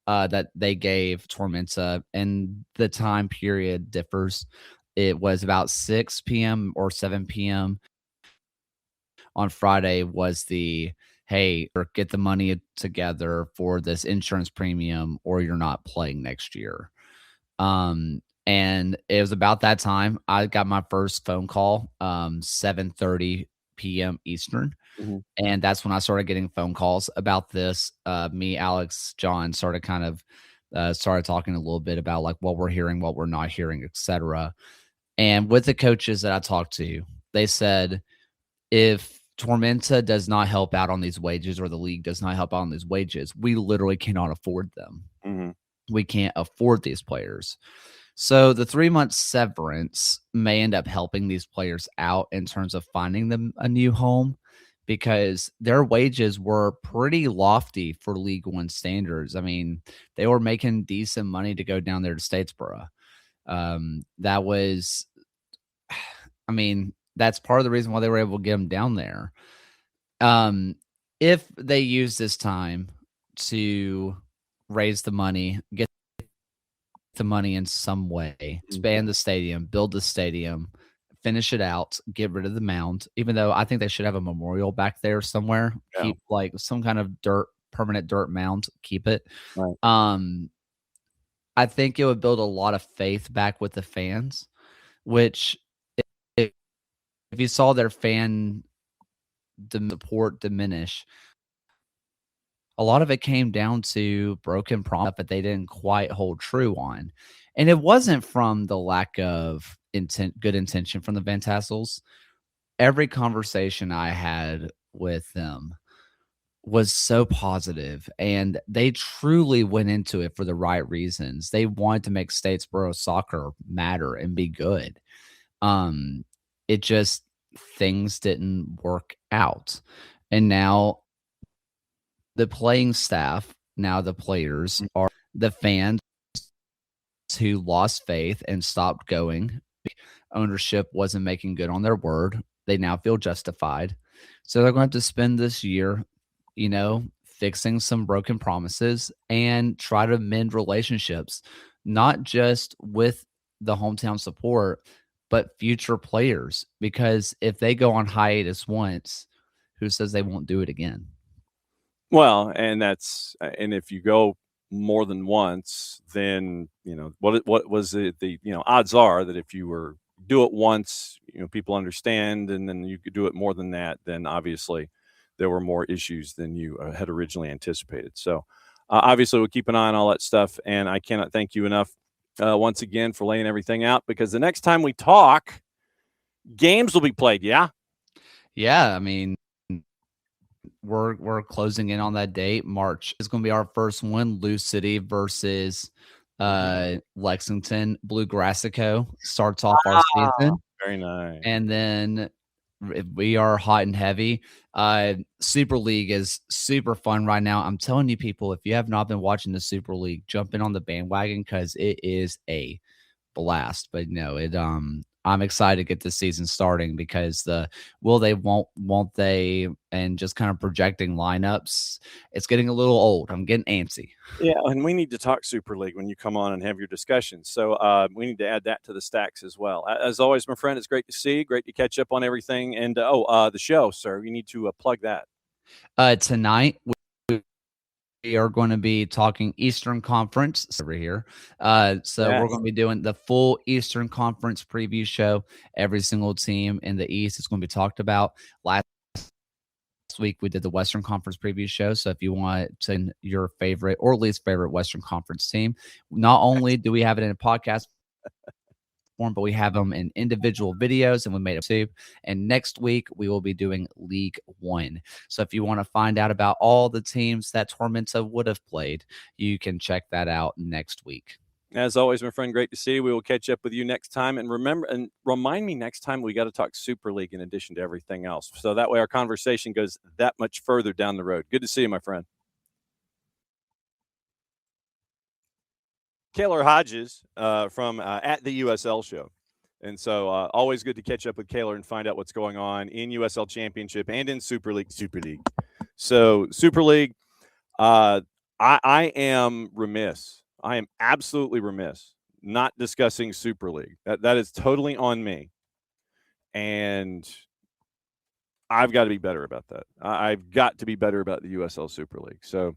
that they gave Tormenta and the time period differs. It was about 6 p.m. or 7 p.m. on Friday was the, hey, or get the money together for this insurance premium or you're not playing next year. And it was about that time I got my first phone call, 7:30 p.m. Eastern. Mm-hmm. And that's when I started getting phone calls about this. Me, Alex, John started kind of started talking a little bit about like what we're hearing, what we're not hearing, etc. And with the coaches that I talked to, they said, if Tormenta does not help out on these wages or the league does not help out on these wages, we literally cannot afford them. Mm-hmm. We can't afford these players. So the 3 month severance may end up helping these players out in terms of finding them a new home, because their wages were pretty lofty for League One standards. I mean, they were making decent money to go down there to Statesboro. That was, I mean, that's part of the reason why they were able to get them down there. If they use this time to raise the money, get the money in some way, expand the stadium, build the stadium, finish it out, get rid of the mound, even though I think they should have a memorial back there somewhere. Yeah. Keep like some kind of permanent dirt mound, keep it. Right. I think it would build a lot of faith back with the fans, which if you saw their fan support diminish, a lot of it came down to broken promise that they didn't quite hold true on. And it wasn't from the lack of good intention from the Van Tassels. Every conversation I had with them was so positive, and they truly went into it for the right reasons. They wanted to make Statesboro soccer matter and be good. It just, things didn't work out. And now the playing staff, now the players, are the fans who lost faith and stopped going. Ownership wasn't making good on their word. They now feel justified. So they're going to have to spend this year, fixing some broken promises and try to mend relationships, not just with the hometown support, but future players. Because if they go on hiatus once, who says they won't do it again? Well, and if you go more than once, then what was it? The odds are that if you do it once, people understand, and then you could do it more than that, then obviously there were more issues than you had originally anticipated. So obviously, we'll keep an eye on all that stuff. And I cannot thank you enough once again for laying everything out, because the next time we talk, games will be played. Yeah. Yeah. I mean, we're closing in on that date. March is going to be our first one. Lou City versus Lexington. Blue Grassico starts off our season. Very nice. And then we are hot and heavy. Super League is super fun right now. I'm telling you, people, if you have not been watching the Super League, jump in on the bandwagon because it is a blast. But no, I'm excited to get this season starting because will they, won't they, and just kind of projecting lineups, it's getting a little old. I'm getting antsy. Yeah, and we need to talk Super League when you come on and have your discussions. So we need to add that to the stacks as well. As always, my friend, it's great to see you. Great to catch up on everything. And the show, sir, you need to plug that. Tonight we are going to be talking Eastern Conference over here. So we're going to be doing the full Eastern Conference preview show. Every single team in the East is going to be talked about. Last week we did the Western Conference preview show. So if you want to your favorite or least favorite Western Conference team, not only do we have it in a podcast form, but we have them in individual videos, and we made it too. And next week we will be doing League One. So if you want to find out about all the teams that Tormenta would have played, you can check that out next week. As always, my friend, great to see you. We will catch up with you next time. And remember, and remind me next time, we got to talk Super League in addition to everything else. So that way our conversation goes that much further down the road. Good to see you, my friend. Kaylor Hodges from at the USL show. And so always good to catch up with Kaylor and find out what's going on in USL Championship and in Super League. So Super League, I am remiss. I am absolutely remiss not discussing Super League. That is totally on me. And I've got to be better about that. I've got to be better about the USL Super League. So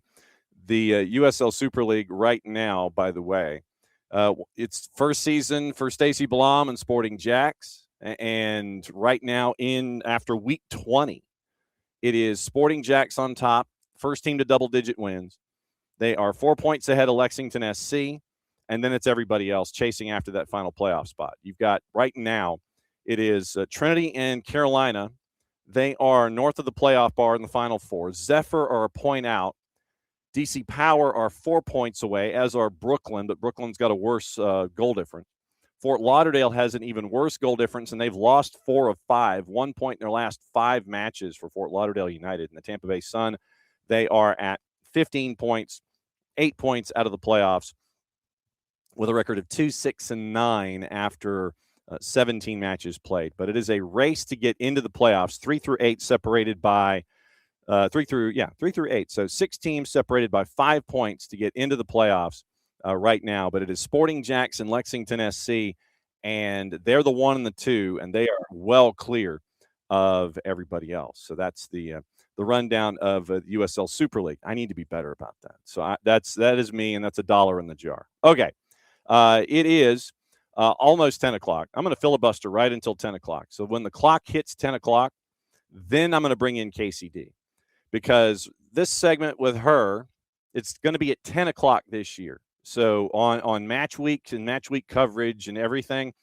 the USL Super League right now, by the way, it's first season for Stacey Blom and Sporting Jacks. And right now after week 20, it is Sporting Jacks on top, first team to double-digit wins. They are 4 points ahead of Lexington SC, and then it's everybody else chasing after that final playoff spot. You've got right now, it is Trinity and Carolina. They are north of the playoff bar in the Final Four. Zephyr are a point out. DC Power are 4 points away, as are Brooklyn, but Brooklyn's got a worse goal difference. Fort Lauderdale has an even worse goal difference, and they've lost 4 of 5, 1 point in their last 5 matches for Fort Lauderdale United. And the Tampa Bay Sun, they are at 15 points, 8 points out of the playoffs with a record of 2-6-9 after 17 matches played. But it is a race to get into the playoffs, 3 through 8 separated by 3 through 8. So 6 teams separated by 5 points to get into the playoffs right now. But it is Sporting Jacks and Lexington SC, and they're the 1 and the 2, and they are well clear of everybody else. So that's the rundown of USL Super League. I need to be better about that. So that is me, and that's $1 in the jar. Okay, it is almost 10 o'clock. I'm going to filibuster right until 10 o'clock. So when the clock hits 10 o'clock, then I'm going to bring in Kacey D, because this segment with her, it's going to be at 10 o'clock this year. So on match weeks and match week coverage and everything,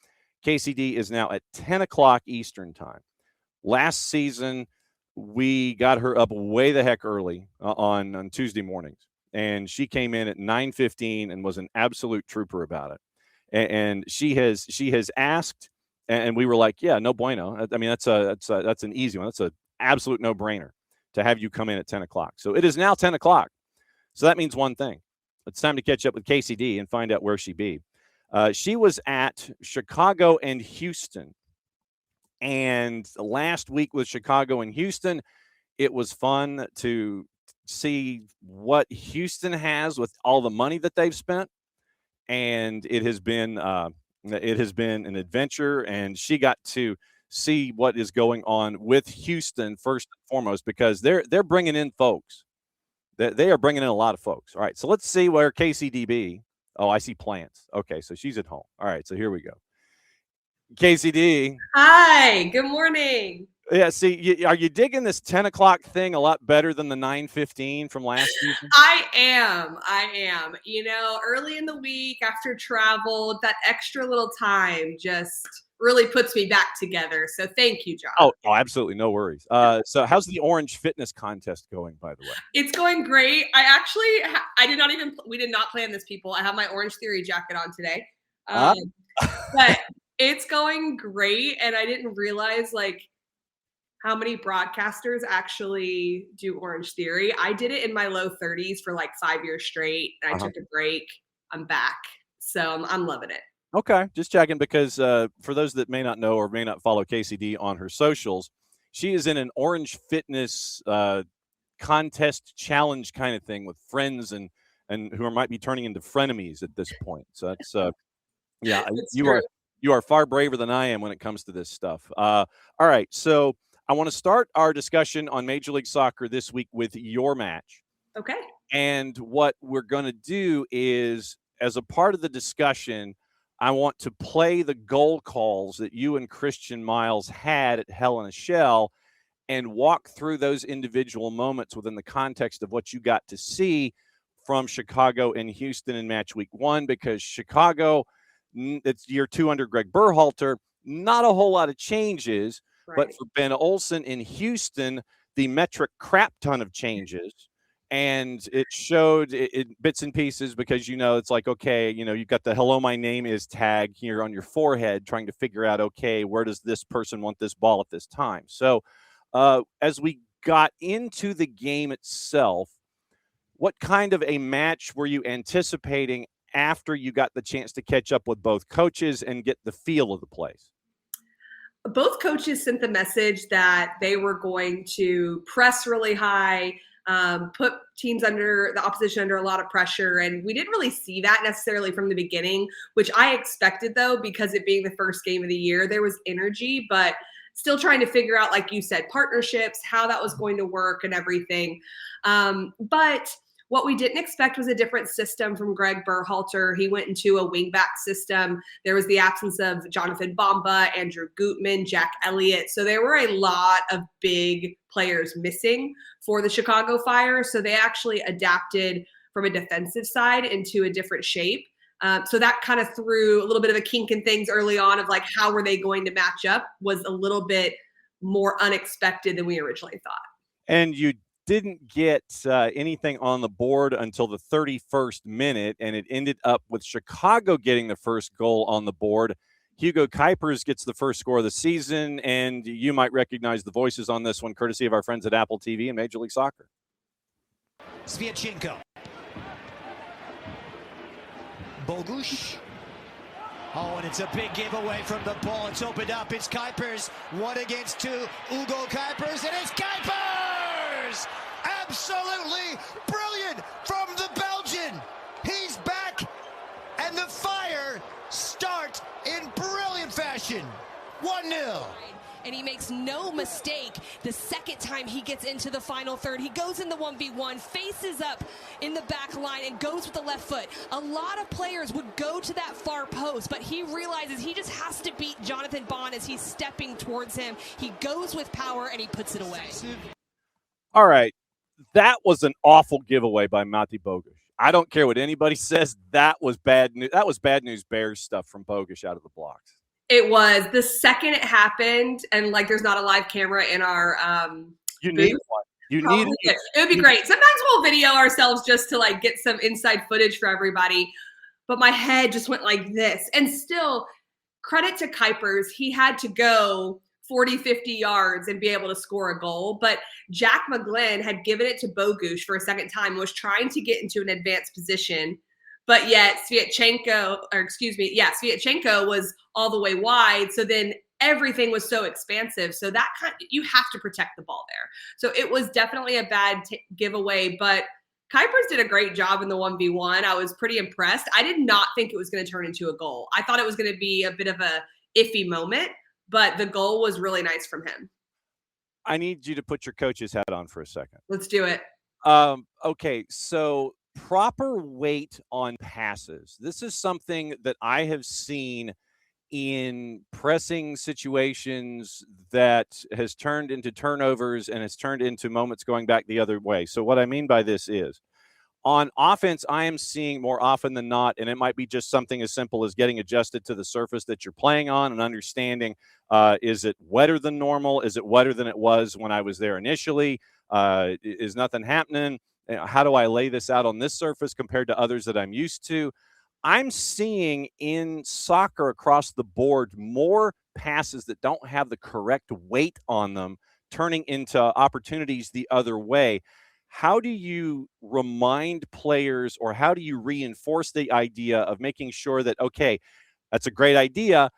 Kacey D is now at 10 o'clock Eastern time. Last season, we got her up way the heck early on Tuesday mornings, and she came in at 9:15 and was an absolute trooper about it. And she has asked, and we were like, yeah, no bueno. I mean, that's an easy one. That's an absolute no-brainer to have you come in at 10 o'clock. So it is now 10 o'clock. So that means one thing. It's time to catch up with Kacey D and find out where she be. She was at Chicago and Houston. And last week with Chicago and Houston, it was fun to see what Houston has with all the money that they've spent. And it has been an adventure, and she got to see what is going on with Houston first and foremost, because they're bringing in folks. They are bringing in a lot of folks. All right, so let's see where Kacey D be. Oh, I see plants. Okay, so she's at home. All right, so here we go. Kacey D. Hi, good morning. Yeah, see, are you digging this 10 o'clock thing a lot better than the 9:15 from last season? I am. Early in the week after travel, that extra little time just really puts me back together. So thank you, John. Oh, absolutely. No worries. So how's the Orange Fitness Contest going, by the way? It's going great. We did not plan this, people. I have my Orange Theory jacket on today. But it's going great. And I didn't realize how many broadcasters actually do Orange Theory. I did it in my low 30s for 5 years straight. And I took a break. I'm back. So I'm loving it. Okay, just checking because for those that may not know or may not follow KCD on her socials, she is in an Orange Fitness contest challenge kind of thing with friends and who might be turning into frenemies at this point. So that's yeah, you are far braver than I am when it comes to this stuff. All right, so I want to start our discussion on Major League Soccer this week with your match. Okay. And what we're going to do is, as a part of the discussion, I want to play the goal calls that you and Christian Miles had at Hell in a Shell and walk through those individual moments within the context of what you got to see from Chicago and Houston in match week 1, because Chicago, it's year 2 under Greg Berhalter, not a whole lot of changes, right. But for Ben Olsen in Houston, the metric crap ton of changes. And it showed it bits and pieces because, it's like, okay, you've got the hello, my name is tag here on your forehead trying to figure out, okay, where does this person want this ball at this time? So as we got into the game itself, what kind of a match were you anticipating after you got the chance to catch up with both coaches and get the feel of the place? Both coaches sent the message that they were going to press really high, put teams under the opposition under a lot of pressure. And we didn't really see that necessarily from the beginning, which I expected though, because it being the first game of the year, there was energy, but still trying to figure out, like you said, partnerships, how that was going to work and everything. But what we didn't expect was a different system from Greg Berhalter. He went into a wingback system. There was the absence of Jonathan Bamba, Andrew Gutman, Jack Elliott. So there were a lot of big players missing for the Chicago Fire. So they actually adapted from a defensive side into a different shape. So that kind of threw a little bit of a kink in things early on of how were they going to match up was a little bit more unexpected than we originally thought. And you didn't get anything on the board until the 31st minute, and it ended up with Chicago getting the first goal on the board. Hugo Kuipers gets the first score of the season, and you might recognize the voices on this one, courtesy of our friends at Apple TV and Major League Soccer. Sviatchenko. Bogusz. Oh, and it's a big giveaway from the ball. It's opened up. It's Kuipers. 1 against 2. Hugo Kuipers, and it's Kuipers! Absolutely brilliant from the Belgian. He's back, and the Fire start in brilliant fashion. 1-0. And he makes no mistake the second time he gets into the final third. He goes in the 1v1, faces up in the back line, and goes with the left foot. A lot of players would go to that far post, but he realizes he just has to beat Jonathan Bond as he's stepping towards him. He goes with power, and he puts it away. All right. That was an awful giveaway by Mate Bogusz. I don't care what anybody says. That was bad news. That was bad news Bears stuff from Bogusz out of the blocks. It was. The second it happened, and there's not a live camera in our you need one. You need it. It would be great. Sometimes we'll video ourselves just to get some inside footage for everybody. But my head just went like this. And still, credit to Kuipers. He had to go 40, 50 yards and be able to score a goal. But Jack McGlynn had given it to Bogusz for a second time and was trying to get into an advanced position. But yet Sviatchenko was all the way wide. So then everything was so expansive. So that you have to protect the ball there. So it was definitely a bad giveaway, but Kuipers did a great job in the 1v1. I was pretty impressed. I did not think it was going to turn into a goal. I thought it was going to be a bit of a iffy moment, but the goal was really nice from him. I need you to put your coach's hat on for a second. Let's do it. Okay, so proper weight on passes. This is something that I have seen in pressing situations that has turned into turnovers and has turned into moments going back the other way. So what I mean by this is, on offense, I am seeing more often than not, and it might be just something as simple as getting adjusted to the surface that you're playing on and understanding, is it wetter than normal? Is it wetter than it was when I was there initially? Is nothing happening? How do I lay this out on this surface compared to others that I'm used to? I'm seeing in soccer across the board more passes that don't have the correct weight on them turning into opportunities the other way. How do you remind players, or how do you reinforce the idea of making sure that, okay, that's a great idea,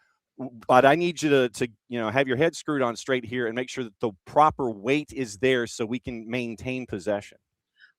but I need you to have your head screwed on straight here and make sure that the proper weight is there so we can maintain possession?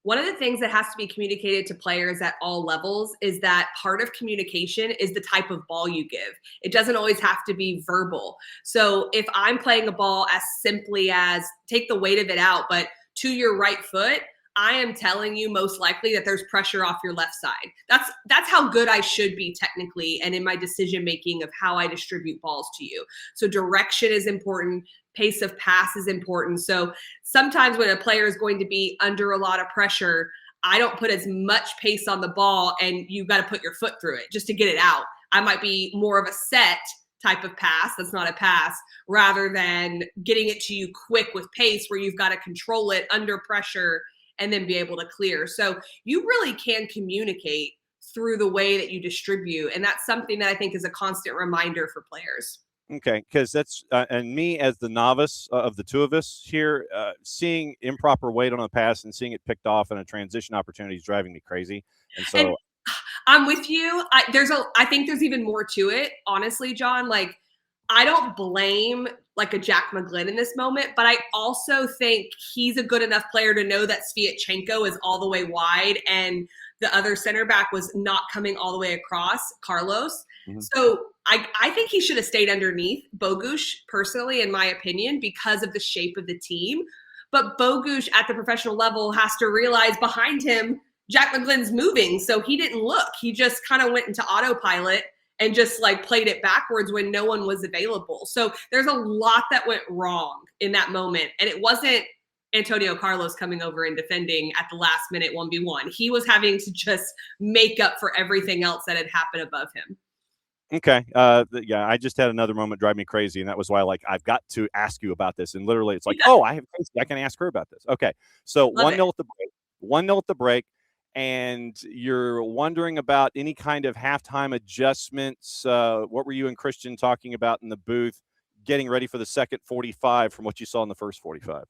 One of the things that has to be communicated to players at all levels is that part of communication is the type of ball you give. It doesn't always have to be verbal. So if I'm playing a ball as simply as take the weight of it out, but to your right foot, I am telling you most likely that there's pressure off your left side. That's how good I should be technically and in my decision making of how I distribute balls to you. So direction is important. Pace of pass is important. So sometimes when a player is going to be under a lot of pressure, I don't put as much pace on the ball and you've got to put your foot through it just to get it out. I might be more of a set type of pass that's not a pass, rather than getting it to you quick with pace where you've got to control it under pressure and then be able to clear. So you really can communicate through the way that you distribute. And that's something that I think is a constant reminder for players. Okay, because that's and me as the novice of the two of us here, seeing improper weight on a pass and seeing it picked off in a transition opportunity is driving me crazy. And so I'm with you. I think there's even more to it, honestly, John. Like, I don't blame like a Jack McGlynn in this moment, but I also think he's a good enough player to know that Sviatchenko is all the way wide and the other center back was not coming all the way across, Carlos. Mm-hmm. So I think he should have stayed underneath Bogusz, personally, in my opinion, because of the shape of the team. But Bogusz at the professional level has to realize behind him, Jack McGlynn's moving. So he didn't look. He just kind of went into autopilot and just like played it backwards when no one was available. So there's a lot that went wrong in that moment. And it wasn't Antonio Carlos coming over and defending at the last minute 1v1. He was having to just make up for everything else that had happened above him. Okay. Yeah, I just had another moment drive me crazy, and that was why, I've got to ask you about this. And literally, it's like, oh, I have Kacey. I can ask her about this. Okay. So 1-0 at the break. 1-0 at the break, and you're wondering about any kind of halftime adjustments. What were you and Christian talking about in the booth, getting ready for the second 45 from what you saw in the first 45?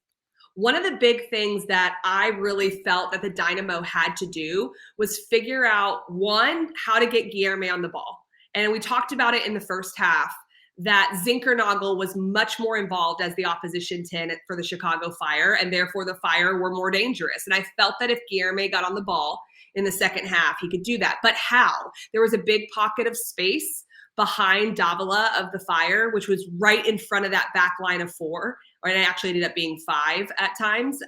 One of the big things that I really felt that the Dynamo had to do was figure out, one, how to get Guilherme on the ball. And we talked about it in the first half, that Zinkernagel was much more involved as the opposition 10 for the Chicago Fire, and therefore the Fire were more dangerous. And I felt that if Guilherme got on the ball in the second half, he could do that. But how? There was a big pocket of space behind Davila of the Fire, which was right in front of that back line of 4, or it actually ended up being 5 at times.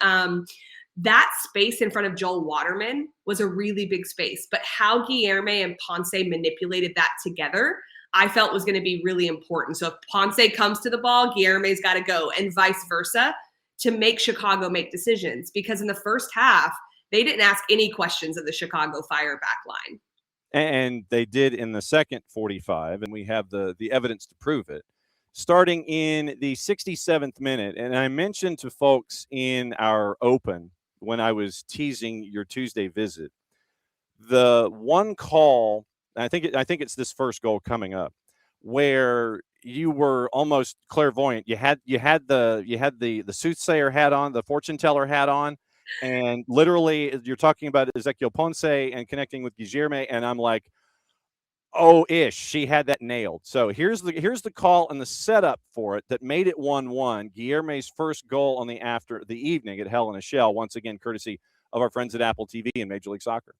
That space in front of Joel Waterman was a really big space, but how Guilherme and Ponce manipulated that together, I felt was going to be really important. So if Ponce comes to the ball, Guilherme's got to go, and vice versa, to make Chicago make decisions. Because in the first half, they didn't ask any questions of the Chicago Fire back line. And they did in the second 45, and we have the evidence to prove it. Starting in the 67th minute, and I mentioned to folks in our open when I was teasing your Tuesday visit, the one call, I think it's this first goal coming up, where you were almost clairvoyant. You had the soothsayer hat on, the fortune teller hat on, and literally you're talking about Ezequiel Ponce and connecting with Guilherme, and I'm like, she had that nailed. So here's the call and the setup for it that made it 1-1. Guilherme's first goal on the evening at Hell in a Shell, once again courtesy of our friends at AppleTV and Major League Soccer.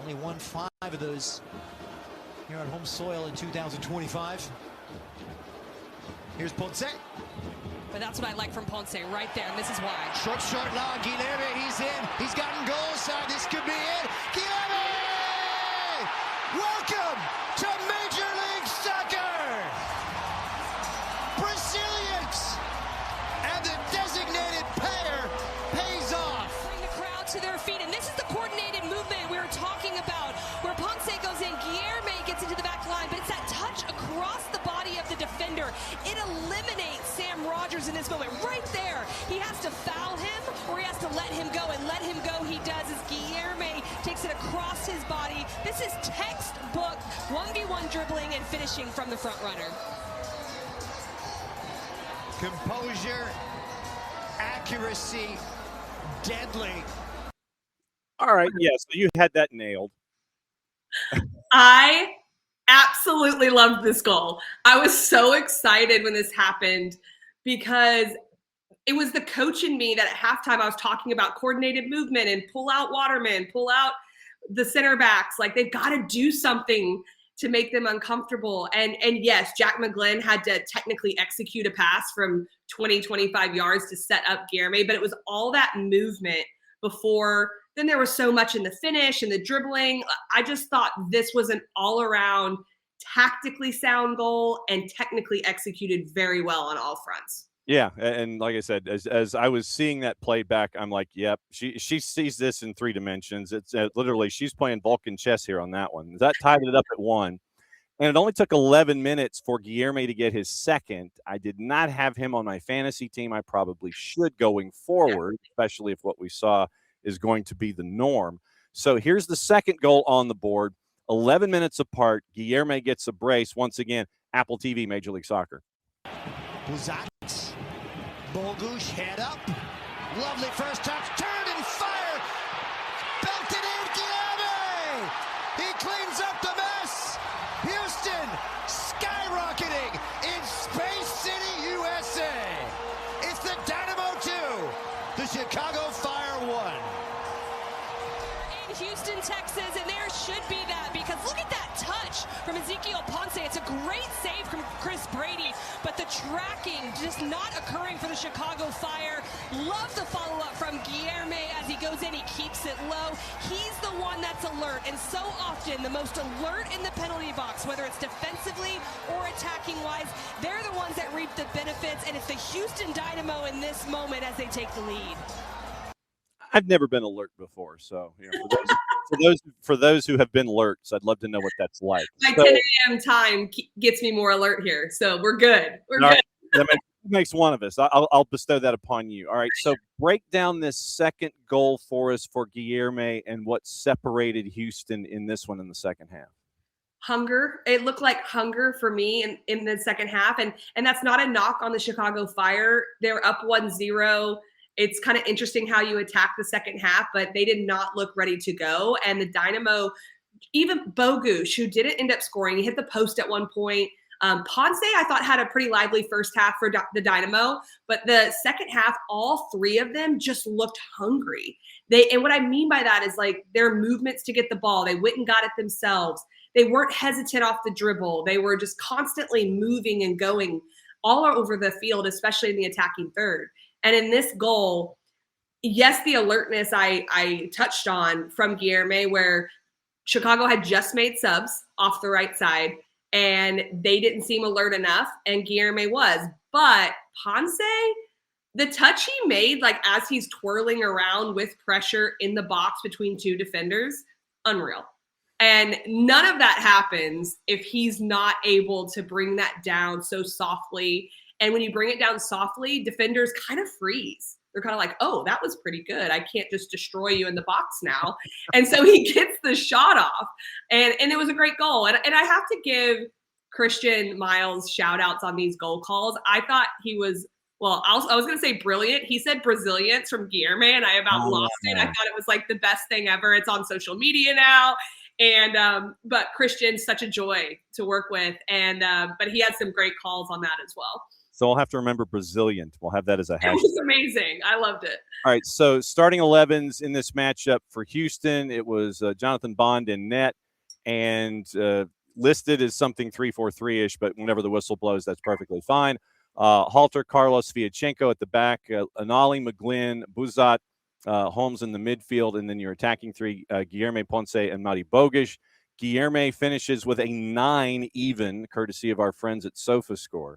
Only won 5 of those here on home soil in 2025. Here's Ponce. But that's what I like from Ponce right there, and this is why. Short line, Guilherme, he's in. He's gotten goal side. This could be it. Guilherme! Welcome to Major League Soccer! in this moment. Right there, he has to foul him or he has to let him go, and let him go he does as Guilherme takes it across his body. This is textbook 1v1 dribbling and finishing from the front runner. Composure, accuracy, deadly. All right, yeah, so you had that nailed. I absolutely loved this goal. I was so excited when this happened because it was the coach in me that at halftime I was talking about coordinated movement and pull out Waterman, pull out the center backs. Like, they've got to do something to make them uncomfortable. And yes, Jack McGlynn had to technically execute a pass from 20, 25 yards to set up Guilherme, but it was all that movement before. Then there was so much in the finish and the dribbling. I just thought this was an all-around tactically sound goal and technically executed very well on all fronts. Yeah, and like I said, as I was seeing that played back, I'm like, yep, she sees this in 3 dimensions. It's literally, she's playing Vulcan chess here on that one. That tied it up at 1. And it only took 11 minutes for Guilherme to get his second. I did not have him on my fantasy team. I probably should going forward, especially if what we saw is going to be the norm. So here's the second goal on the board. 11 minutes apart. Guilherme gets a brace. Once again, Apple TV, Major League Soccer. Bogusz, Bogusz, head up. Lovely first touch. Turn and fire. Belted in, Guilherme. He cleans up the mess. Houston skyrocketing in Space City, USA. It's the Dynamo 2, the Chicago Fire 1. In Houston, Texas, and there should be that, because look at that touch from Ezekiel Ponce. It's a great save from Chris Brady, but the tracking just not occurring for the Chicago Fire. Love the follow-up from Guilherme as he goes in. He keeps it low. He's the one that's alert, and so often the most alert in the penalty box, whether it's defensively or attacking-wise, they're the ones that reap the benefits, and it's the Houston Dynamo in this moment as they take the lead. I've never been alert before, so for those who have been alerts, I'd love to know what that's like. My 10 a.m. time gets me more alert here, so we're good. We're good. That makes one of us. I'll bestow that upon you. All right, so break down this second goal for us for Guilherme and what separated Houston in this one in the second half. Hunger. It looked like hunger for me in the second half, and that's not a knock on the Chicago Fire. They're up 1-0. It's kind of interesting how you attack the second half, but they did not look ready to go. And the Dynamo, even Bogusz, who didn't end up scoring, he hit the post at one point. Ponce, I thought, had a pretty lively first half for the Dynamo, but the second half, all 3 of them just looked hungry. And what I mean by that is, like, their movements to get the ball, they went and got it themselves. They weren't hesitant off the dribble. They were just constantly moving and going all over the field, especially in the attacking third. And in this goal, yes, the alertness I touched on from Guilherme, where Chicago had just made subs off the right side, and they didn't seem alert enough, and Guilherme was. But Ponce, the touch he made, like, as he's twirling around with pressure in the box between 2 defenders, unreal. And none of that happens if he's not able to bring that down so softly. And when you bring it down softly, defenders kind of freeze. They're kind of like, oh, that was pretty good. I can't just destroy you in the box now. And so he gets the shot off. And it was a great goal. And I have to give Christian Miles shout outs on these goal calls. I thought he was, well, I was going to say brilliant. He said Brazilians from Guilherme, and I about lost it. I thought it was like the best thing ever. It's on social media now. And but Christian's such a joy to work with. And but he had some great calls on that as well. So I'll have to remember Brazilian. We'll have that as a hashtag. It was amazing. I loved it. All right, so starting 11s in this matchup for Houston, it was Jonathan Bond in net, and listed as something 3-4-3-ish, but whenever the whistle blows, that's perfectly fine. Halter, Carlos, Viachenko at the back, Anali, McGlynn, Buzat, Holmes in the midfield, and then your attacking 3, Guilherme, Ponce, and Mati Bogusz. Guilherme finishes with a 9 even, courtesy of our friends at SofaScore.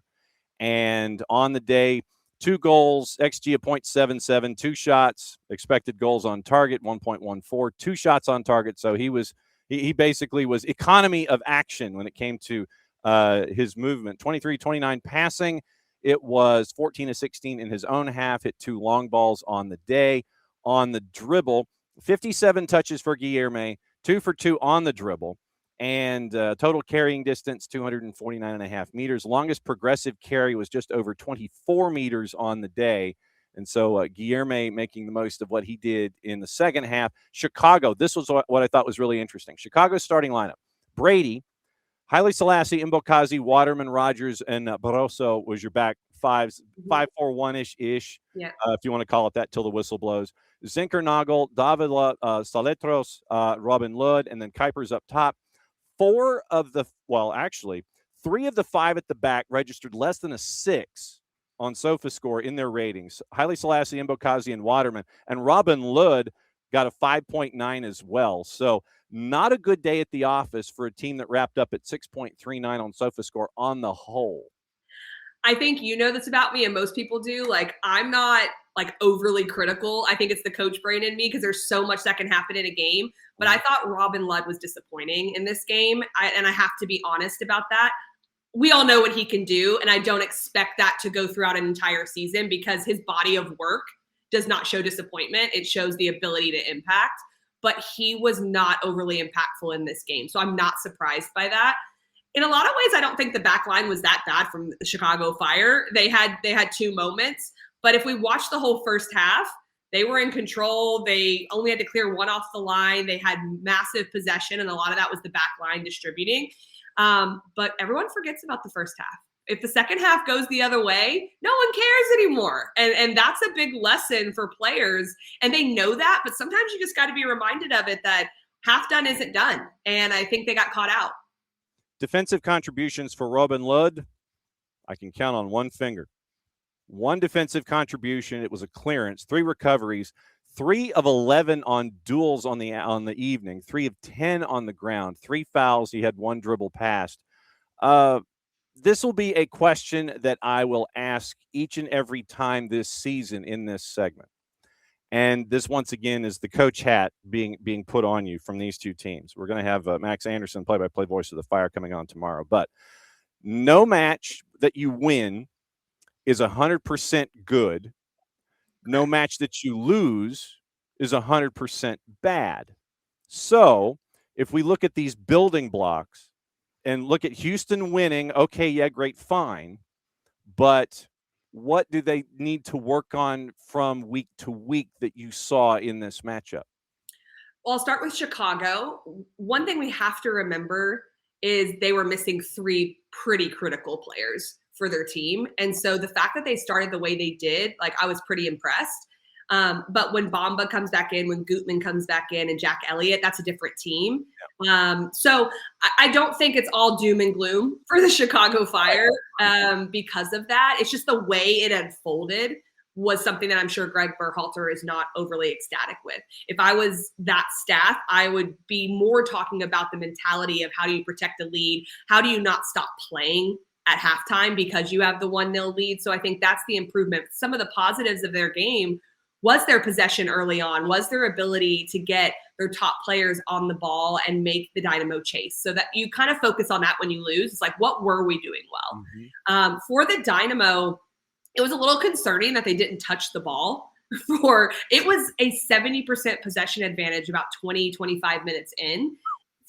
And on the day, 2 goals, XG of 0.77, 2 shots, expected goals on target, 1.14, 2 shots on target. So he basically was economy of action when it came to his movement. 23-29 passing, It was 14 of 16 in his own half, hit 2 long balls on the day. On the dribble, 57 touches for Guilherme, 2 for 2 on the dribble, and total carrying distance, 249.5 meters. Longest progressive carry was just over 24 meters on the day. And so Guilherme making the most of what he did in the second half. Chicago, this was what I thought was really interesting. Chicago's starting lineup: Brady, Haile Selassie, Mbokazi, Waterman, Rogers, and Barroso was your back fives, 5-4-1-ish, Yeah. if you want to call it that, till the whistle blows. Zinkernagel, Davila, Saletros, Robin Lod, and then Kuipers up top. 3 of the 5 at the back registered less than a 6 on SofaScore in their ratings. Haile Selassie, Mbokazi, and Waterman. And Robin Lod got a 5.9 as well. So not a good day at the office for a team that wrapped up at 6.39 on SofaScore on the whole. I think you know this about me, and most people do. Like, I'm not like overly critical. I think it's the coach brain in me because there's so much that can happen in a game. But I thought Robin Lod was disappointing in this game, and I have to be honest about that. We all know what he can do, and I don't expect that to go throughout an entire season because his body of work does not show disappointment. It shows the ability to impact, but he was not overly impactful in this game. So I'm not surprised by that. In a lot of ways, I don't think the back line was that bad from the Chicago Fire. They had 2 moments, but if we watch the whole first half, they were in control. They only had to clear 1 off the line. They had massive possession, and a lot of that was the back line distributing. But everyone forgets about the first half. If the second half goes the other way, no one cares anymore. And that's a big lesson for players. And they know that, but sometimes you just got to be reminded of it, that half done isn't done. And I think they got caught out. Defensive contributions for Robin Lod, I can count on one finger. 1 defensive contribution. It was a clearance, 3 recoveries, 3 of 11 on duels on the evening, 3 of 10 on the ground, 3 fouls. He had 1 dribble passed. This will be a question that I will ask each and every time this season in this segment. And this, once again, is the coach hat being put on you from these 2 teams. We're going to have Max Anderson, play-by-play voice of the Fire, coming on tomorrow. But no match that you win is 100% good. No match that you lose is 100% bad. So if we look at these building blocks and look at Houston winning, okay, yeah, great, fine. But what do they need to work on from week to week that you saw in this matchup? Well, I'll start with Chicago. One thing we have to remember is they were missing 3 pretty critical players for their team. And so the fact that they started the way they did, like, I was pretty impressed. But when Bamba comes back in, when Gutman comes back in, and Jack Elliott, that's a different team. So I don't think it's all doom and gloom for the Chicago Fire because of that. It's just the way it unfolded was something that I'm sure Greg Berhalter is not overly ecstatic with. If I was that staff, I would be more talking about the mentality of how do you protect the lead? How do you not stop playing at halftime because you have the 1-0 lead? So I think that's the improvement. Some of the positives of their game was their possession early on, was their ability to get their top players on the ball and make the Dynamo chase. So that you kind of focus on that when you lose. It's like, what were we doing well? Mm-hmm. For the Dynamo, it was a little concerning that they didn't touch the ball. It was a 70% possession advantage about 20, 25 minutes in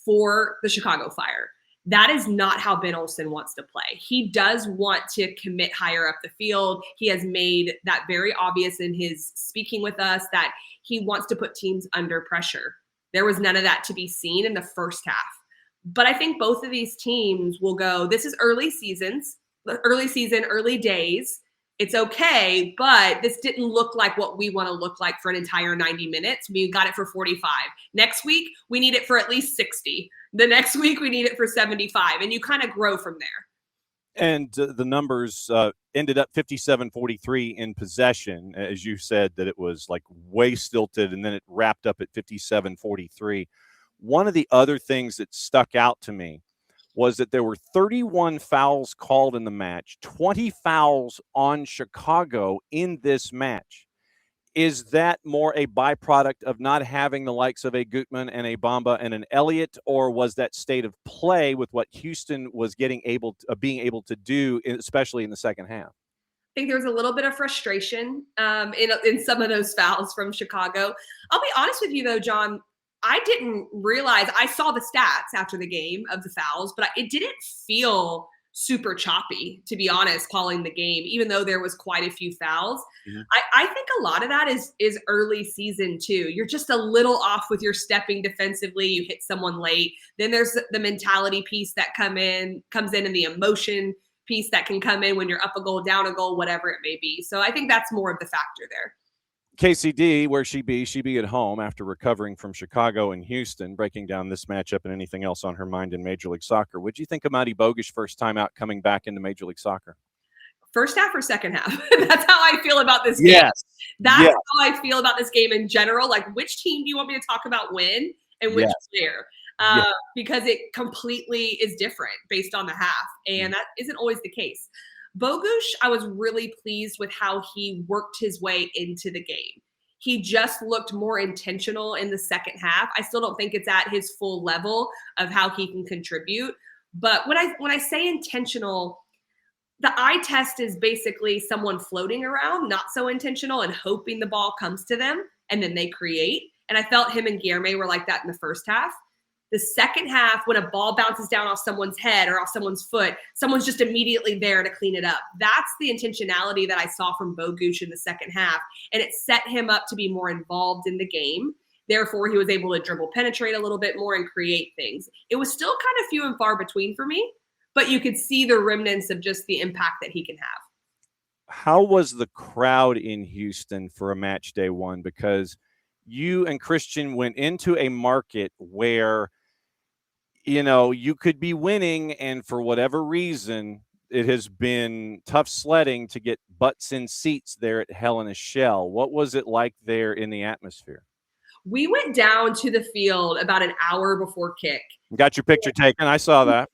for the Chicago Fire. That is not how Ben Olsen wants to play. He does want to commit higher up the field. He has made that very obvious in his speaking with us that he wants to put teams under pressure. There was none of that to be seen in the first half. But I think both of these teams will go, this is early season, early days. It's okay, but this didn't look like what we want to look like for an entire 90 minutes. We got it for 45. Next week, we need it for at least 60. The next week, we need it for 75. And you kind of grow from there. And the numbers ended up 57-43 in possession. As you said, that it was like way stilted, and then it wrapped up at 57-43. One of the other things that stuck out to me was that there were 31 fouls called in the match, 20 fouls on Chicago in this match. Is that more a byproduct of not having the likes of a Gutman and a Bamba and an Elliott, or was that state of play with what Houston was being able to do, especially in the second half? think there was a little bit of frustration in some of those fouls from Chicago. I'll be honest with you, though, John. I didn't realize – I saw the stats after the game of the fouls, but it didn't feel super choppy, to be honest, calling the game, even though there was quite a few fouls. Mm-hmm. I think a lot of that is early season, too. You're just a little off with your stepping defensively. You hit someone late. Then there's the mentality piece that comes in and the emotion piece that can come in when you're up a goal, down a goal, whatever it may be. So I think that's more of the factor there. KCD, where she be at home after recovering from Chicago and Houston, breaking down this matchup and anything else on her mind in Major League Soccer. What'd you think of Mady Bogusz first time out coming back into Major League Soccer? First half or second half? That's how I feel about this game. Yes. That's how I feel about this game in general. Like, which team do you want me to talk about when and which player? Because it completely is different based on the half, and that isn't always the case. Bogusz, I was really pleased with how he worked his way into the game. He just looked more intentional in the second half. I still don't think it's at his full level of how he can contribute. But when I say intentional, the eye test is basically someone floating around, not so intentional, and hoping the ball comes to them, and then they create. And I felt him and Guilherme were like that in the first half. The second half, when a ball bounces down off someone's head or off someone's foot, someone's just immediately there to clean it up. That's the intentionality that I saw from Bogusz in the second half, and it set him up to be more involved in the game. Therefore, he was able to dribble penetrate a little bit more and create things. It was still kind of few and far between for me, but you could see the remnants of just the impact that he can have. How was the crowd in Houston for a match day one? Because you and Christian went into a market where – you could be winning, and for whatever reason, it has been tough sledding to get butts in seats there at Hell in a Shell. What was it like there in the atmosphere? We went down to the field about an hour before kick. Got your picture taken. I saw that.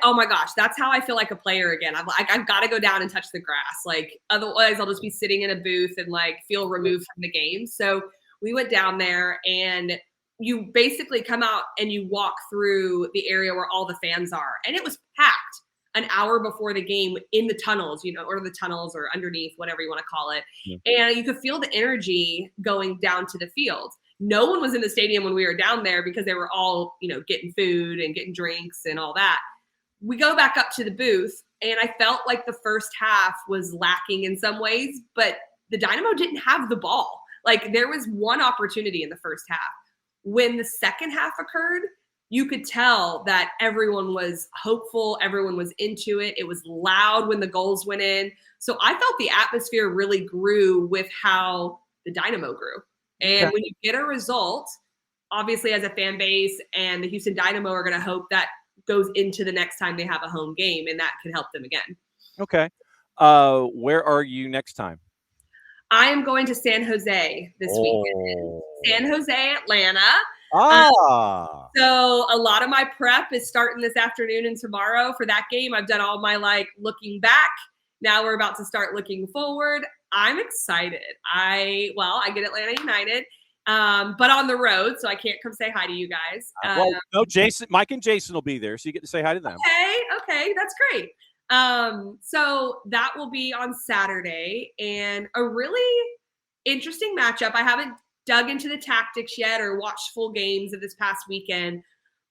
Oh my gosh, that's how I feel like a player again. I've got to go down and touch the grass. Like, otherwise I'll just be sitting in a booth and like feel removed from the game. So we went down there, and you basically come out and you walk through the area where all the fans are. And it was packed an hour before the game in the tunnels, or the tunnels or underneath, whatever you want to call it. Yeah. And you could feel the energy going down to the field. No one was in the stadium when we were down there because they were all, getting food and getting drinks and all that. We go back up to the booth, and I felt like the first half was lacking in some ways, but the Dynamo didn't have the ball. Like, there was one opportunity in the first half. When the second half occurred, you could tell that everyone was hopeful. Everyone was into it. It was loud when the goals went in. So I felt the atmosphere really grew with how the Dynamo grew. And when you get a result, obviously as a fan base and the Houston Dynamo are going to hope that goes into the next time they have a home game, and that can help them again. Okay. Where are you next time? I am going to San Jose this weekend. San Jose, Atlanta. So a lot of my prep is starting this afternoon and tomorrow for that game. I've done all my looking back. Now we're about to start looking forward. I'm excited. I get Atlanta United, but on the road, so I can't come say hi to you guys. No, Mike and Jason will be there, so you get to say hi to them. Okay, that's great. So that will be on Saturday, and a really interesting matchup. I haven't dug into the tactics yet or watched full games of this past weekend,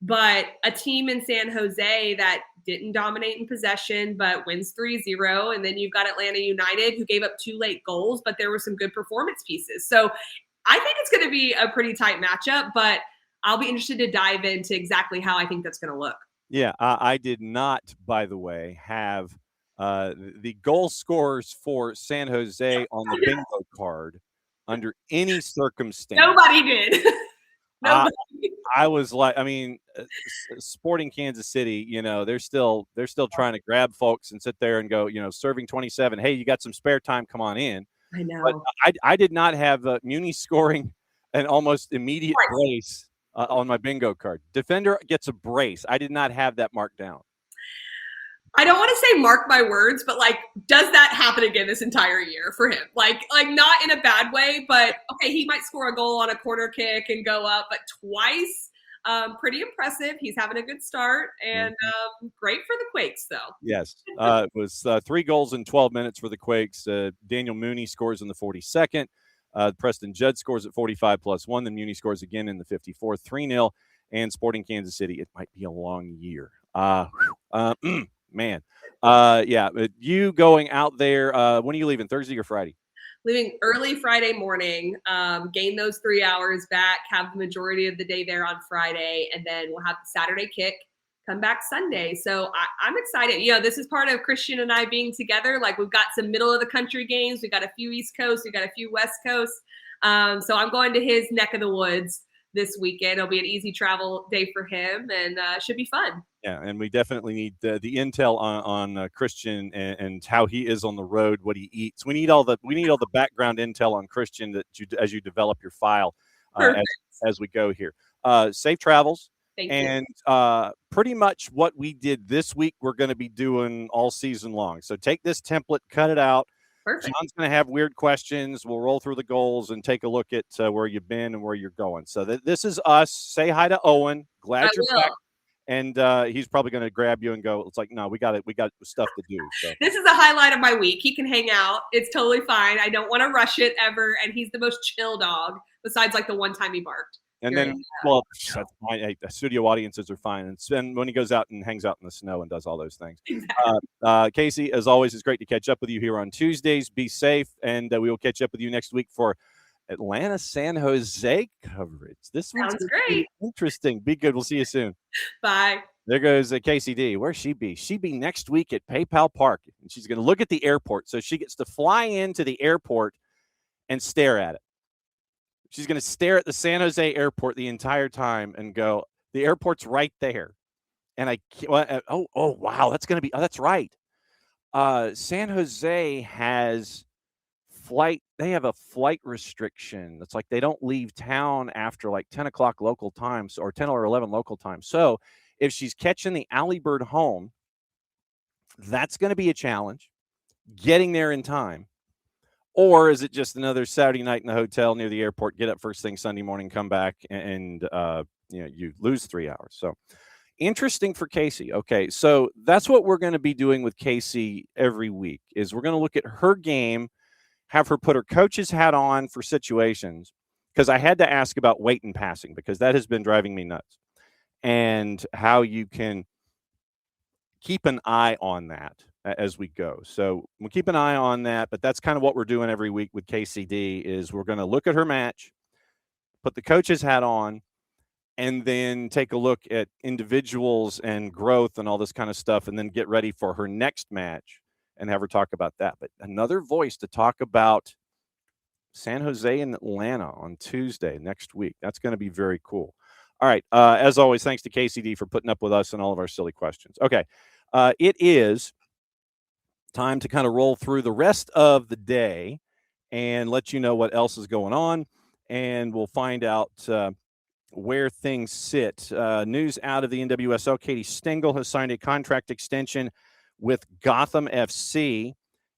but a team in San Jose that didn't dominate in possession, but wins 3-0. And then you've got Atlanta United, who gave up 2 late goals, but there were some good performance pieces. So I think it's going to be a pretty tight matchup, but I'll be interested to dive into exactly how I think that's going to look. Yeah, I did not, by the way, have the goal scorers for San Jose on the bingo card under any circumstance. Nobody did. Nobody. I was like, Sporting Kansas City, they're still trying to grab folks and sit there and go, serving 27. Hey, you got some spare time? Come on in. I know. But I did not have Muni scoring an almost immediate brace on my bingo card. Defender gets a brace. I did not have that marked down. I don't want to say mark my words, but does that happen again this entire year for him? Like not in a bad way, but okay, he might score a goal on a corner kick and go up, but twice Pretty impressive. He's having a good start, and great for the Quakes, though. Yes. It was 3 goals in 12 minutes for the Quakes. Daniel Mooney scores in the 42nd. Preston Judd scores at 45 plus 1. Then Mooney scores again in the 54th, 3-0. And Sporting Kansas City, it might be a long year. Man. Yeah. You going out there, when are you leaving, Thursday or Friday? Leaving early Friday morning, gain those 3 hours back, have the majority of the day there on Friday, and then we'll have the Saturday kick, come back Sunday. So I'm excited. This is part of Christian and I being together. Like, we've got some middle of the country games. We've got a few East Coast. We've got a few West Coast. So I'm going to his neck of the woods this weekend. It'll be an easy travel day for him, and should be fun. Yeah, and we definitely need the intel on Christian and how he is on the road, what he eats. We need all the background intel on Christian as you develop your file as we go here. Safe travels. Thank you. And pretty much what we did this week, we're going to be doing all season long. So take this template, cut it out. Perfect. John's going to have weird questions. We'll roll through the goals and take a look at where you've been and where you're going. So this is us. Say hi to Owen. Glad you're back. And he's probably going to grab you and go, it's like, no, we got stuff to do. So. This is the highlight of my week. He can hang out. It's totally fine. I don't want to rush it ever. And he's the most chill dog, besides like the one time he barked. And then, that's fine. Hey, the studio audiences are fine. And when he goes out and hangs out in the snow and does all those things. Exactly. Kacey, as always, it's great to catch up with you here on Tuesdays. Be safe. And we will catch up with you next week for Atlanta San Jose coverage. This sounds great. Interesting. Be good. We'll see you soon. Bye. There goes Kacey D. Where's she be? She be next week at PayPal Park, and she's going to look at the airport. So she gets to fly into the airport and stare at it. She's going to stare at the San Jose airport the entire time and go, the airport's right there. And wow, that's going to be, that's right. San Jose has they have a flight restriction. It's like they don't leave town after like 10 o'clock local time, or 10 or 11 local time. So if she's catching the Alley Bird home, that's going to be a challenge, getting there in time. Or is it just another Saturday night in the hotel near the airport, get up first thing Sunday morning, come back, and you lose 3 hours. So interesting for Kacey. Okay, so that's what we're going to be doing with Kacey every week, is we're going to look at her game, have her put her coach's hat on for situations, because I had to ask about weight and passing, because that has been driving me nuts, and how you can keep an eye on that as we go. So we'll keep an eye on that, but that's kind of what we're doing every week with KCD, is we're going to look at her match, put the coach's hat on, and then take a look at individuals and growth and all this kind of stuff, and then get ready for her next match and have her talk about that. But another voice to talk about San Jose and Atlanta on Tuesday next week. That's going to be very cool. All right. As always, thanks to KCD for putting up with us and all of our silly questions. Okay. It is time to kind of roll through the rest of the day and let you know what else is going on. And we'll find out where things sit. News out of the NWSL. Katie Stengel has signed a contract extension with Gotham FC.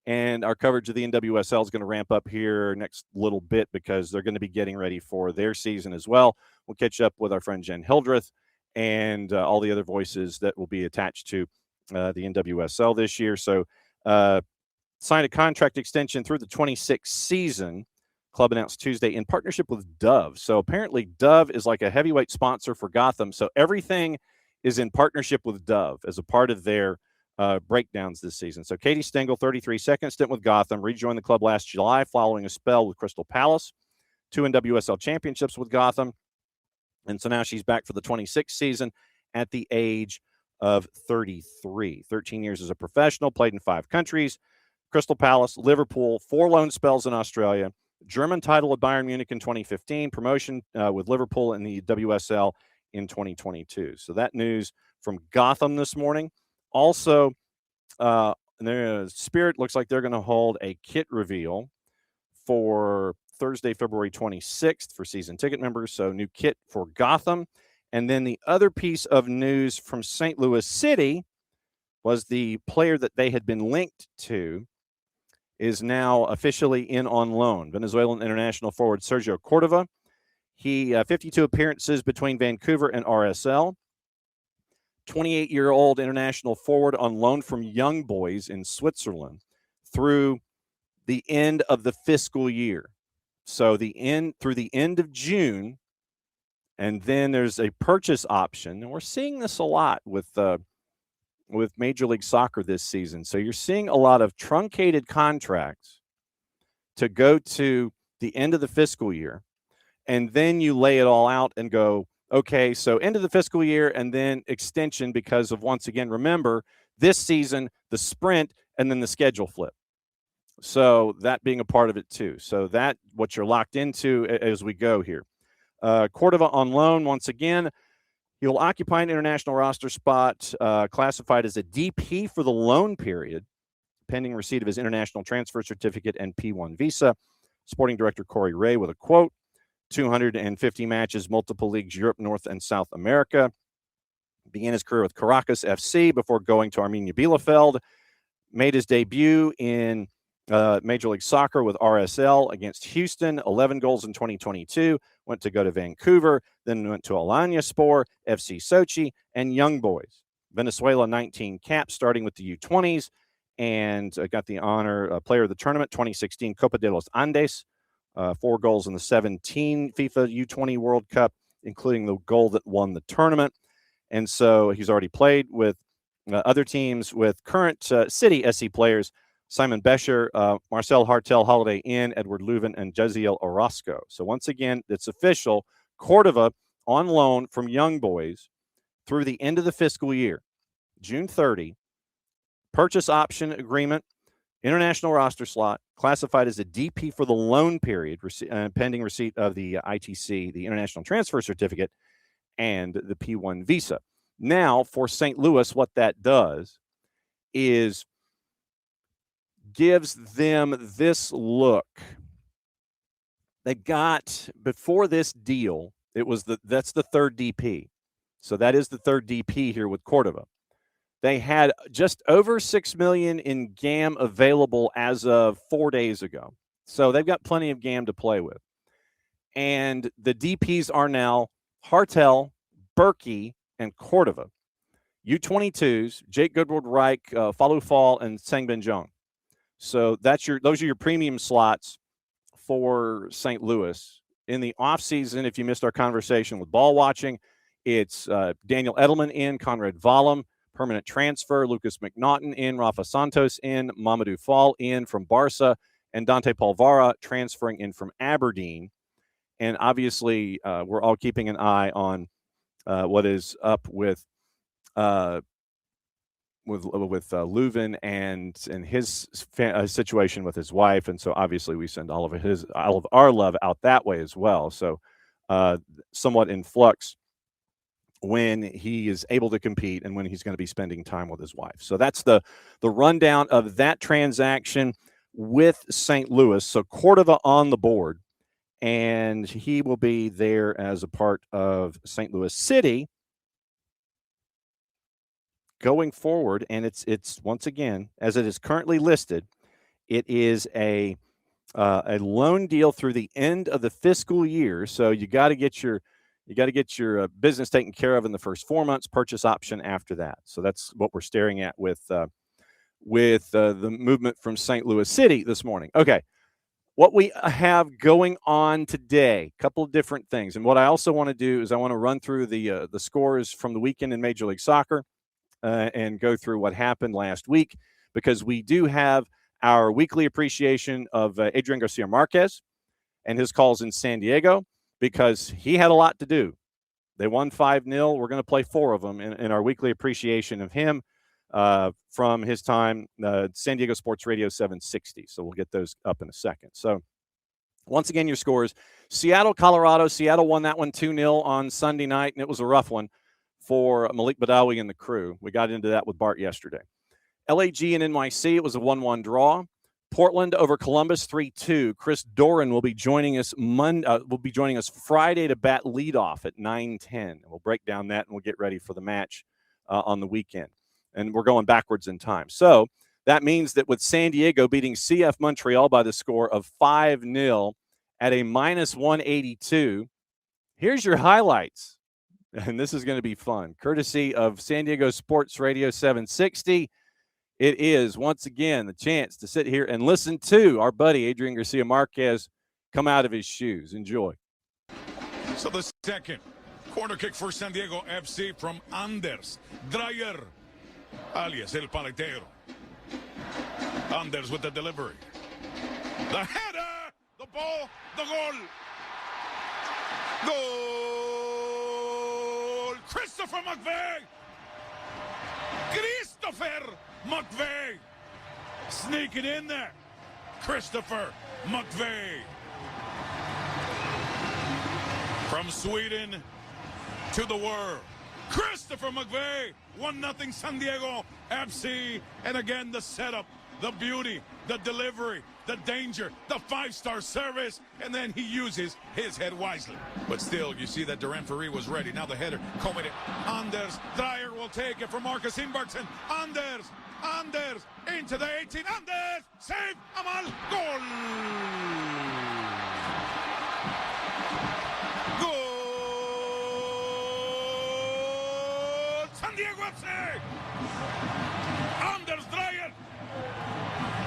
And our coverage of the NWSL is going to ramp up here next little bit, because they're going to be getting ready for their season as well. We'll catch up with our friend Jen Hildreth and all the other voices that will be attached to the NWSL this year. So signed a contract extension through the 26th season. Club announced Tuesday in partnership with Dove. So apparently Dove is like a heavyweight sponsor for Gotham. So everything is in partnership with Dove as a part of their breakdowns this season. So Katie Stengel, 33, second stint with Gotham, rejoined the club last July following a spell with Crystal Palace, 2 NWSL championships with Gotham. And so now she's back for the 26th season at the age of 33. 13 years as a professional, played in 5 countries, Crystal Palace, Liverpool, 4 loan spells in Australia, German title at Bayern Munich in 2015, promotion with Liverpool in the WSL in 2022. So that news from Gotham this morning. Also, Spirit looks like they're going to hold a kit reveal for Thursday, February 26th for season ticket members. So new kit for Gotham. And then the other piece of news from St. Louis City was the player that they had been linked to is now officially in on loan. Venezuelan international forward Sergio Cordova. He 52 appearances between Vancouver and RSL. 28-year-old international forward on loan from Young Boys in Switzerland through the end of the fiscal year. So through the end of June, and then there's a purchase option. And we're seeing this a lot with Major League Soccer this season. So you're seeing a lot of truncated contracts to go to the end of the fiscal year. And then you lay it all out and go, okay, so end of the fiscal year and then extension because of, once again, remember, this season, the sprint, and then the schedule flip. So that being a part of it too. So that what you're locked into as we go here. Cordova on loan, once again, he'll occupy an international roster spot classified as a DP for the loan period, pending receipt of his international transfer certificate and P1 visa. Sporting director Corey Ray with a quote, 250 matches, multiple leagues, Europe, North and South America. Began his career with Caracas FC before going to Arminia Bielefeld. Made his debut in Major League Soccer with RSL against Houston, 11 goals in 2022. Went to go to Vancouver, then went to Alanyaspor, FC Sochi, and Young Boys. Venezuela 19 caps, starting with the U20s, and got the honor player of the tournament, 2016 Copa de los Andes. 4 goals in the 17 FIFA U20 World Cup, including the goal that won the tournament. And so he's already played with other teams with current City SC players, Simon Becher, Marcel Hartel, Holiday Inn, Edward Leuven, and Jeziel Orozco. So once again, it's official. Cordova on loan from Young Boys through the end of the fiscal year, June 30. Purchase option agreement, international roster slot, classified as a DP for the loan period, pending receipt of the ITC, the International Transfer Certificate, and the P1 visa. Now, for St. Louis, what that does is gives them this look. They got, before this deal, that's the third DP. So that is the third DP here with Cordova. They had just over $6 million in GAM available as of 4 days ago. So they've got plenty of GAM to play with. And the DPs are now Hartel, Berkey, and Cordova. U22s, Jake Goodward-Reich, Fallu Fall, and Sangbin Jong. So those are your premium slots for St. Louis. In the offseason, if you missed our conversation with ball watching, it's Daniel Edelman in, Conrad Vollum, permanent transfer, Lucas McNaughton in, Rafa Santos in, Mamadou Fall in from Barca, and Dante Polvara transferring in from Aberdeen. And obviously, we're all keeping an eye on what is up with Leuven and his situation with his wife, and so obviously we send all of our love out that way as well. So somewhat in flux when he is able to compete and when he's going to be spending time with his wife. So that's the rundown of that transaction with St. Louis. So Cordova on the board, and he will be there as a part of St. Louis City going forward. And it's once again, as it is currently listed, it is a loan deal through the end of the fiscal year. So you got to get your business taken care of in the first 4 months, purchase option after that. So that's what we're staring at with the movement from St. Louis City this morning. Okay, what we have going on today, a couple of different things. And what I also want to do is I want to run through the scores from the weekend in Major League Soccer and go through what happened last week, because we do have our weekly appreciation of Adrian Garcia Marquez and his calls in San Diego, because he had a lot to do. They won 5-0. We're going to play 4 of them in our weekly appreciation of him from his time, San Diego Sports Radio 760. So we'll get those up in a second. So once again, your scores. Seattle, Colorado. Seattle won that one 2-0 on Sunday night, and it was a rough one for Malik Badawi and the crew. We got into that with Bart yesterday. LAG and NYC, it was a 1-1 draw. Portland over Columbus 3-2. Chris Doran will be joining us Friday to bat leadoff at 9:10. We'll break down that and we'll get ready for the match on the weekend. And we're going backwards in time. So that means that with San Diego beating CF Montreal by the score of 5-0 at a -182, Here's your highlights. And this is going to be fun. Courtesy of San Diego Sports Radio 760. It is, once again, the chance to sit here and listen to our buddy Adrian Garcia Marquez come out of his shoes. Enjoy. So the second corner kick for San Diego FC from Anders Dreyer, alias El Paletero. Anders with the delivery. The header, the ball, the goal. Goal! Christopher McVeigh! Christopher McVeigh! Sneaking in there. Christopher McVeigh. From Sweden to the world. Christopher McVeigh, 1-0 San Diego FC. And again, the setup, the beauty, the delivery, the danger, the 5-star service, and then he uses his head wisely. But still, you see that Duran Ferri was ready. Now the header coming in. Anders Dreyer will take it from Marcus Ingvartsen. Anders into the 18. Anders, save, Amal, goal! Goal! San Diego FC! Anders Dreyer!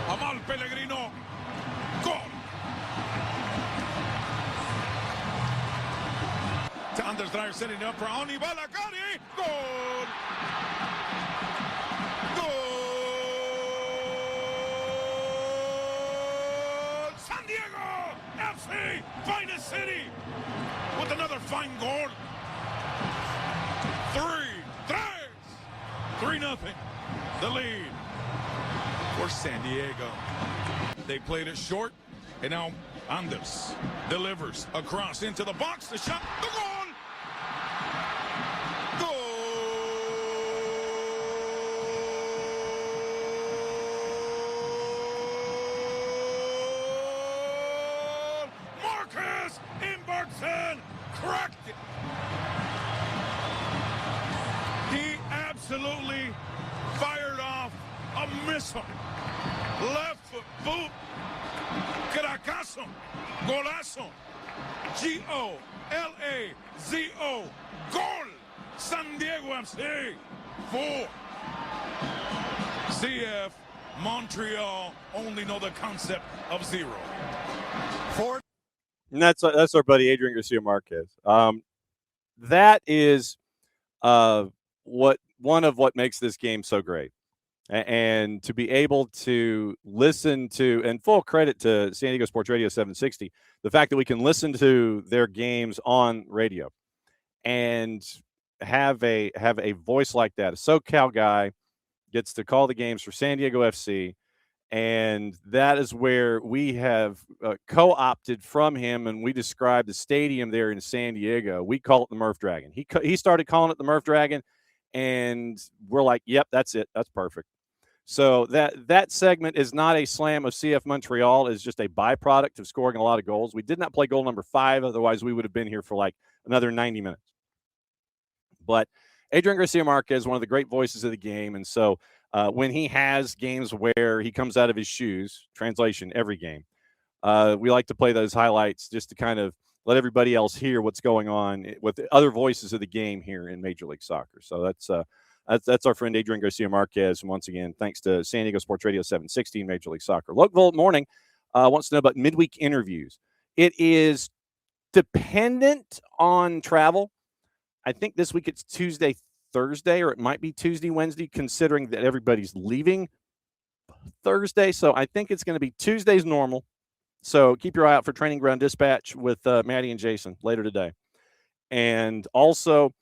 Amal Pellegrino, goal! To Anders Dreyer setting up for Oni Balakari, goal! Goal! San Diego FC, finest city, with another fine goal. 3-0, the lead for San Diego. They played it short, and now Anders delivers across into the box. The shot, the goal! Goal! Marcus Ingvartsen cracked it. He absolutely fired off a missile. Left foot, boot, cracazo, golazo, G-O-L-A-Z-O, goal, San Diego FC, 4. CF, Montreal only know the concept of 0. 4. And that's our buddy Adrian Garcia Marquez. That is what makes this game so great. And to be able to listen to, and full credit to San Diego Sports Radio 760, the fact that we can listen to their games on radio and have a voice like that. A SoCal guy gets to call the games for San Diego FC, and that is where we have co-opted from him, and we describe the stadium there in San Diego. We call it the Murph Dragon. He started calling it the Murph Dragon, and we're like, yep, that's it. That's perfect. So that segment is not a slam of CF Montreal. It's just a byproduct of scoring a lot of goals. We did not play goal number 5. Otherwise, we would have been here for like another 90 minutes. But Adrian Garcia Marquez is one of the great voices of the game. And so when he has games where he comes out of his shoes, translation, every game, we like to play those highlights just to kind of let everybody else hear what's going on with the other voices of the game here in Major League Soccer. So that's our friend Adrian Garcia Marquez. And once again, thanks to San Diego Sports Radio 760 Major League Soccer. Lokeville Morning wants to know about midweek interviews. It is dependent on travel. I think this week it's Tuesday, Thursday, or it might be Tuesday, Wednesday, considering that everybody's leaving Thursday. So I think it's going to be Tuesday's normal. So keep your eye out for Training Ground Dispatch with Maddie and Jason later today. And also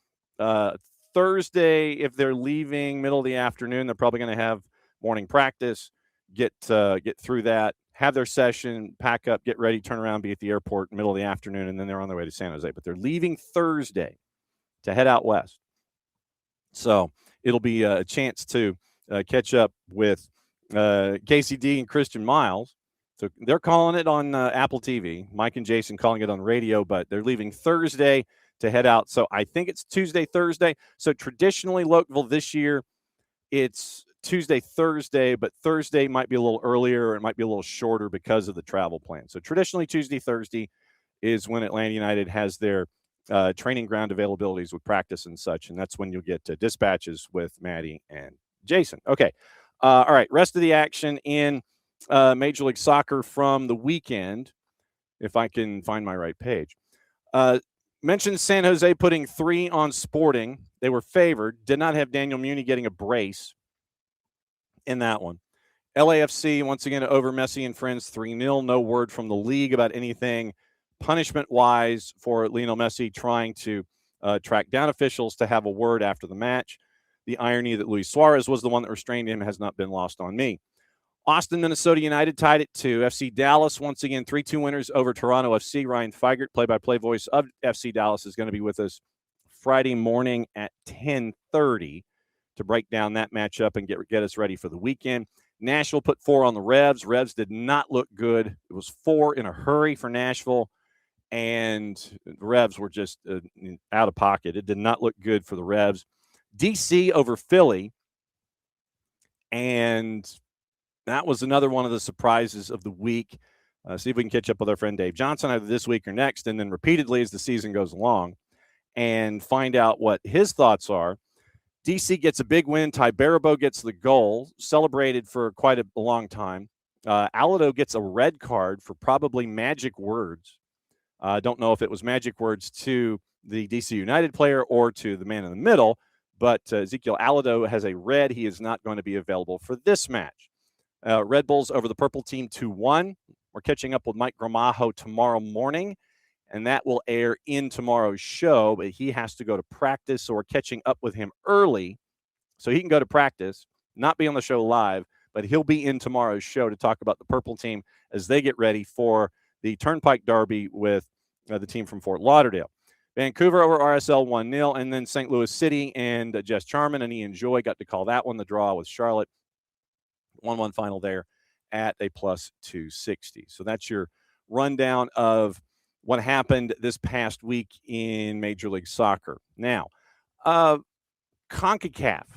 Thursday, if they're leaving middle of the afternoon, they're probably going to have morning practice, get through that, have their session, pack up, get ready, turn around, be at the airport middle of the afternoon, and then they're on their way to San Jose. But they're leaving Thursday to head out west. So it'll be a chance to catch up with Kacey D and Christian Miles. So they're calling it on Apple TV. Mike and Jason calling it on radio, but they're leaving Thursday to head out. So I think it's Tuesday, Thursday. So traditionally, Lokeville this year, it's Tuesday, Thursday, but Thursday might be a little earlier, or it might be a little shorter because of the travel plan. So traditionally, Tuesday, Thursday is when Atlanta United has their training ground availabilities with practice and such, and that's when you'll get dispatches with Maddie and Jason. Okay. All right, rest of the action in Major League Soccer from the weekend, if I can find my right page. Mentioned San Jose putting 3 on Sporting. They were favored. Did not have Daniel Muni getting a brace in that one. LAFC, once again, over Messi and friends, 3-0. No word from the league about anything punishment-wise for Lionel Messi trying to track down officials to have a word after the match. The irony that Luis Suarez was the one that restrained him has not been lost on me. Austin, Minnesota United tied it 2. FC Dallas, once again, 3-2 winners over Toronto FC. Ryan Feigert, play-by-play voice of FC Dallas, is going to be with us Friday morning at 10:30 to break down that matchup and get us ready for the weekend. Nashville put 4 on the Revs. Revs did not look good. It was 4 in a hurry for Nashville, and the Revs were just out of pocket. It did not look good for the Revs. DC over Philly, and that was another one of the surprises of the week. See if we can catch up with our friend Dave Johnson either this week or next, and then repeatedly as the season goes along, and find out what his thoughts are. DC gets a big win. Ty Barabo gets the goal, celebrated for quite a long time. Alado gets a red card for probably magic words. I don't know if it was magic words to the DC United player or to the man in the middle, but Ezekiel Alado has a red. He is not going to be available for this match. Red Bulls over the purple team 2-1. We're catching up with Mike Gramajo tomorrow morning, and that will air in tomorrow's show, but he has to go to practice, so we're catching up with him early so he can go to practice, not be on the show live, but he'll be in tomorrow's show to talk about the purple team as they get ready for the Turnpike Derby with the team from Fort Lauderdale. Vancouver over RSL 1-0, and then St. Louis City and Jess Charman and Ian Joy got to call that one the draw with Charlotte. 1-1 final there at a plus 260. So that's your rundown of what happened this past week in Major League Soccer. Now, CONCACAF,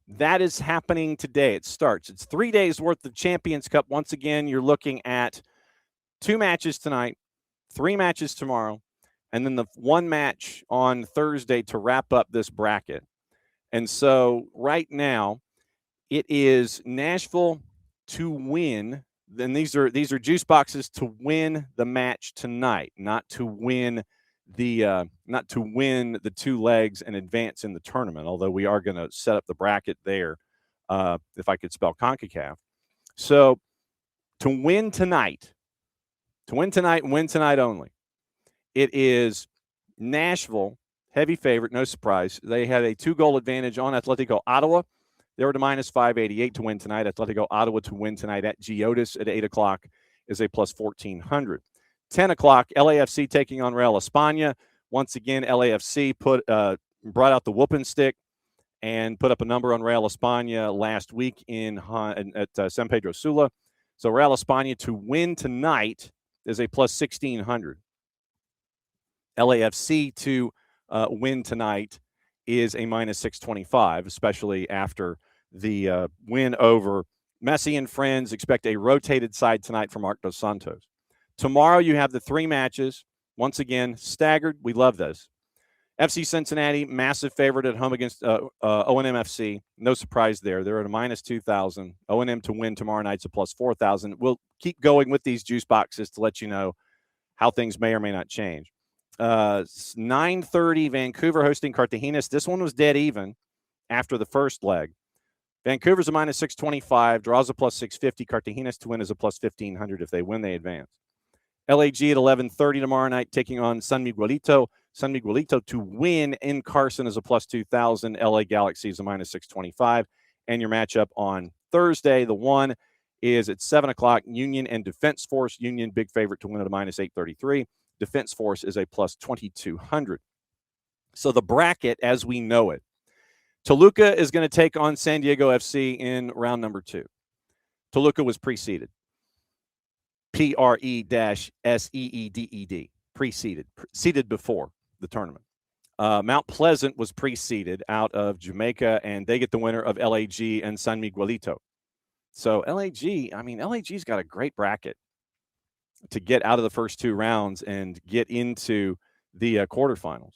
that is happening today. It starts. It's 3 days worth of Champions Cup. Once again, you're looking at 2 matches tonight, 3 matches tomorrow, and then the 1 match on Thursday to wrap up this bracket. And so right now, it is Nashville to win. Then these are juice boxes to win the match tonight, not to win the 2 legs and advance in the tournament. Although we are going to set up the bracket there, if I could spell CONCACAF. So to win tonight, and win tonight only, it is Nashville, heavy favorite, no surprise. They had a 2-goal advantage on Atletico Ottawa. They were to minus 588 to win tonight. Atletico Ottawa to win tonight at Geodis at 8 o'clock is a plus 1,400. 10 o'clock, LAFC taking on Real España. Once again, LAFC brought out the whooping stick and put up a number on Real España last week at San Pedro Sula. So Real España to win tonight is a plus 1,600. LAFC to win tonight is a minus 625, especially after the win over Messi and friends. Expect a rotated side tonight from Marc Dos Santos. Tomorrow you have the 3 matches. Once again, staggered. We love this. FC Cincinnati, massive favorite at home against O&M FC. No surprise there. They're at a minus 2,000. O&M to win tomorrow night's a plus 4,000. We'll keep going with these juice boxes to let you know how things may or may not change. 9:30, Vancouver hosting Cartagenas. This one was dead even after the first leg. Vancouver's a minus 625, draws a plus 650. Cartagenas to win is a plus 1,500. If they win, they advance. LAG at 11:30 tomorrow night taking on San Miguelito. San Miguelito to win in Carson is a plus 2,000. LA Galaxy is a minus 625. And your matchup on Thursday, the one is at 7 o'clock, Union and Defense Force. Union, big favorite to win at a minus 833. Defense Force is a plus 2,200. So the bracket as we know it. Toluca is going to take on San Diego FC in round number 2. Toluca was preceded. Preseeded. Preceded. Seeded before the tournament. Mount Pleasant was preceded out of Jamaica, and they get the winner of LAG and San Miguelito. So LAG's got a great bracket to get out of the first 2 rounds and get into the quarterfinals.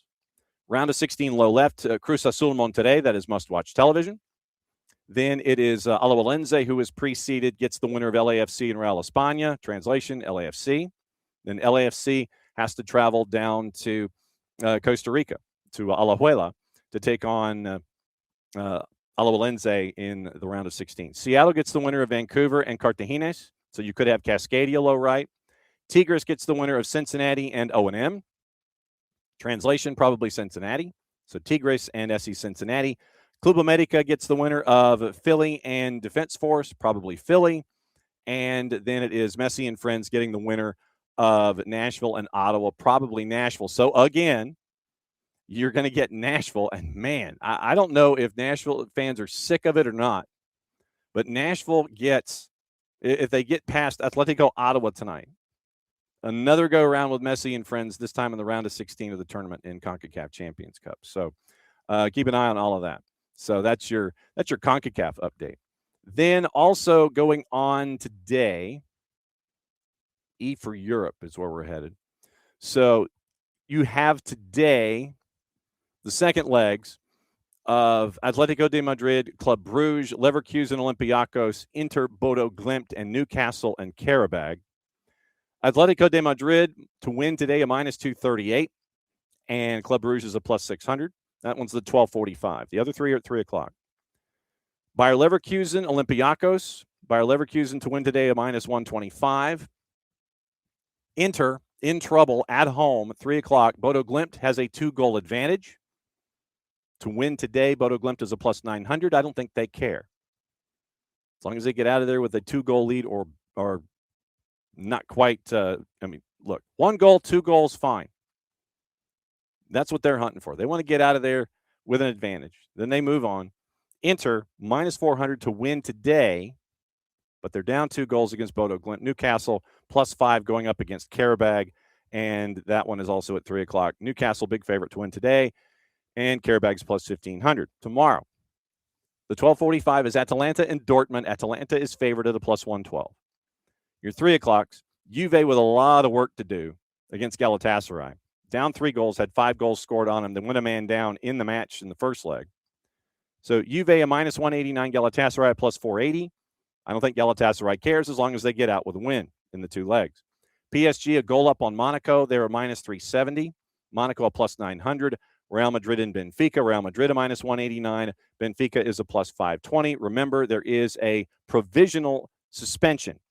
Round of 16 low left, Cruz Azul Monterrey, that is must-watch television. Then it is Alajuelense, who is preceded, gets the winner of LAFC and Real España. Translation, LAFC. Then LAFC has to travel down to Costa Rica, to Alajuela, to take on Alajuelense in the round of 16. Seattle gets the winner of Vancouver and Cartagenes, so you could have Cascadia low right. Tigres gets the winner of Cincinnati and O&M. Translation, probably Cincinnati. So Tigres and SC Cincinnati. Club America gets the winner of Philly and Defense Force, probably Philly. And then it is Messi and Friends getting the winner of Nashville and Ottawa, probably Nashville. So again, you're going to get Nashville. And man, I don't know if Nashville fans are sick of it or not, but Nashville gets, if they get past Atletico Ottawa tonight, another go around with Messi and Friends, this time in the round of 16 of the tournament in CONCACAF Champions Cup. So keep an eye on all of that. So that's your CONCACAF update. Then also going on today, E for Europe is where we're headed. So you have today the second legs of Atletico de Madrid, Club Brugge, Leverkusen, Olympiacos, Inter, Bodo Glimt, and Newcastle and Karabag. Atletico de Madrid to win today a -238, and Club Brugge is a +600. That one's the 12:45. The other three are at 3 o'clock. Bayer Leverkusen, Olympiacos. Bayer Leverkusen to win today a -125. Inter in trouble at home at 3 o'clock. Bodo Glimt has a 2-goal advantage. To win today, Bodo Glimt is a +900. I don't think they care. As long as they get out of there with a 2-goal lead or not quite. Look, 1 goal, 2 goals, fine. That's what they're hunting for. They want to get out of there with an advantage. Then they move on. Inter, -400 to win today, but they're down 2 goals against Bodo Glimt. Newcastle, +5 going up against Karabag, and that one is also at 3 o'clock. Newcastle, big favorite to win today, and Karabag's +1,500. Tomorrow, the 12:45 is Atalanta and Dortmund. Atalanta is favored at a +112. Your 3 o'clocks, Juve with a lot of work to do against Galatasaray. Down 3 goals, had 5 goals scored on them. They went a man down in the match in the first leg. So Juve a -189, Galatasaray a +480. I don't think Galatasaray cares as long as they get out with a win in the 2 legs. PSG a goal up on Monaco. They're a -370. Monaco a +900. Real Madrid and Benfica. Real Madrid a -189. Benfica is a +520. Remember, there is a provisional suspension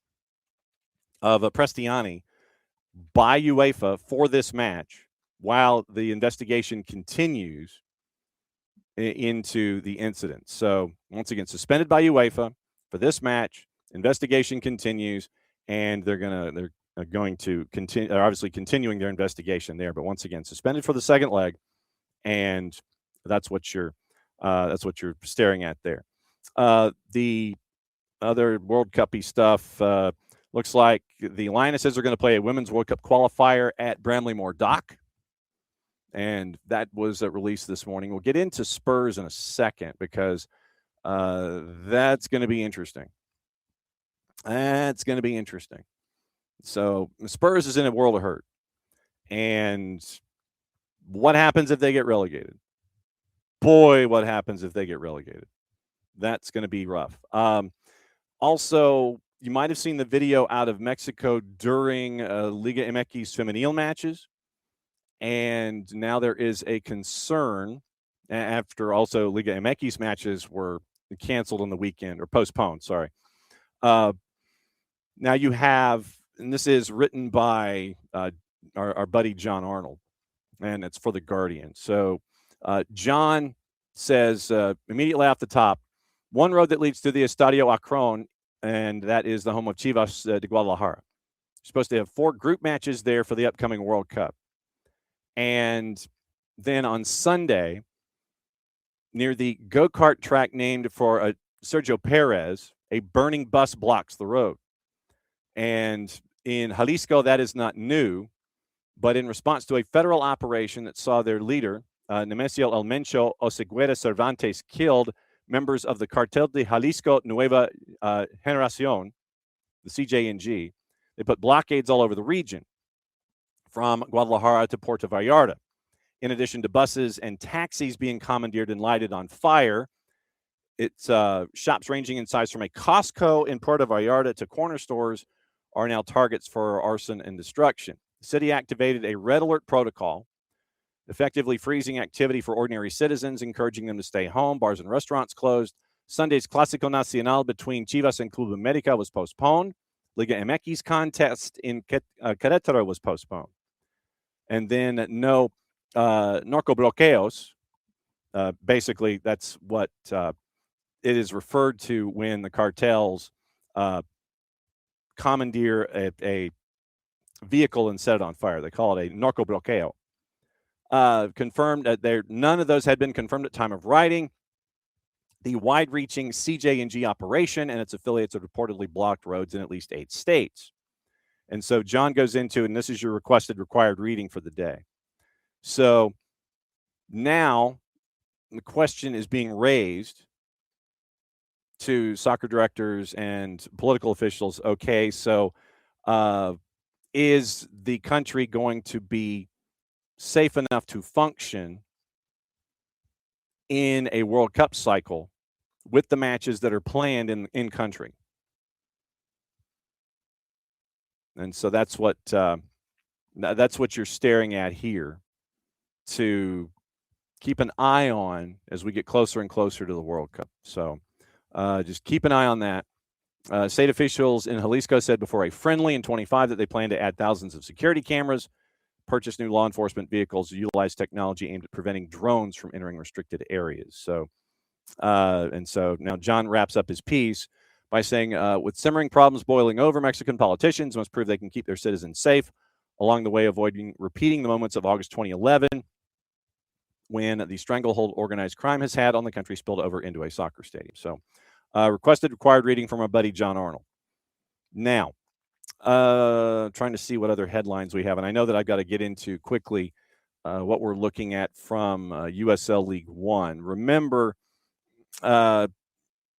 of a Prestiani by UEFA for this match while the investigation continues into the incident. So once again, suspended by UEFA for this match. Investigation continues, and they're going to continue. They're obviously continuing their investigation there. But once again, suspended for the second leg, and that's what you're staring at there. The other World Cup-y stuff. Looks like the Lionesses are going to play a Women's World Cup qualifier at Bramley-Moore Dock. And that was released this morning. We'll get into Spurs in a second because that's going to be interesting. That's going to be interesting. So Spurs is in a world of hurt. And what happens if they get relegated? Boy, what happens if they get relegated? That's going to be rough. Also, you might have seen the video out of Mexico during Liga MX Femenil matches. And now there is a concern after also Liga MX matches were canceled on the weekend or postponed, sorry. Now you have, and this is written by our buddy John Arnold, and it's for The Guardian. So John says immediately off the top, one road that leads to the Estadio Akron, and that is the home of Chivas de Guadalajara. You're supposed to have 4 group matches there for the upcoming World Cup. And then on Sunday, near the go-kart track named for Sergio Perez, a burning bus blocks the road. And in Jalisco, that is not new, but in response to a federal operation that saw their leader, Nemesio El Mencho Oseguera Cervantes, killed members of the Cartel de Jalisco Nueva Generación, the CJNG, they put blockades all over the region. from Guadalajara to Puerto Vallarta. In addition to buses and taxis being commandeered and lighted on fire, it's shops ranging in size from a Costco in Puerto Vallarta to corner stores are now targets for arson and destruction. The city activated a red alert protocol, effectively freezing activity for ordinary citizens, encouraging them to stay home. Bars and restaurants closed. Sunday's Clásico Nacional between Chivas and Club América was postponed. Liga MX contest in Querétaro was postponed. And then no narcobloqueos. Basically, that's what it is referred to when the cartels commandeer a vehicle and set it on fire. They call it a narcobloqueo. Confirmed that none of those had been confirmed at time of writing. The wide-reaching CJ&G operation and its affiliates have reportedly blocked roads in at least 8 states. And so John goes into, and this is your required reading for the day. So now the question is being raised to soccer directors and political officials. Okay, so is the country going to be safe enough to function in a World Cup cycle with the matches that are planned in country? And so that's what you're staring at here to keep an eye on as we get closer and closer to the World Cup. So just keep an eye on that. State officials in Jalisco said before a friendly in 25 that they plan to add thousands of security cameras, purchase new law enforcement vehicles, utilize technology aimed at preventing drones from entering restricted areas. So, and so now John wraps up his piece by saying, with simmering problems boiling over, Mexican politicians must prove they can keep their citizens safe along the way, avoiding repeating the moments of August 2011 when the stranglehold organized crime has had on the country spilled over into a soccer stadium. So, required reading from our buddy John Arnold. Now, trying to see what other headlines we have. And I know that I've got to get into quickly what we're looking at from USL League One. Remember,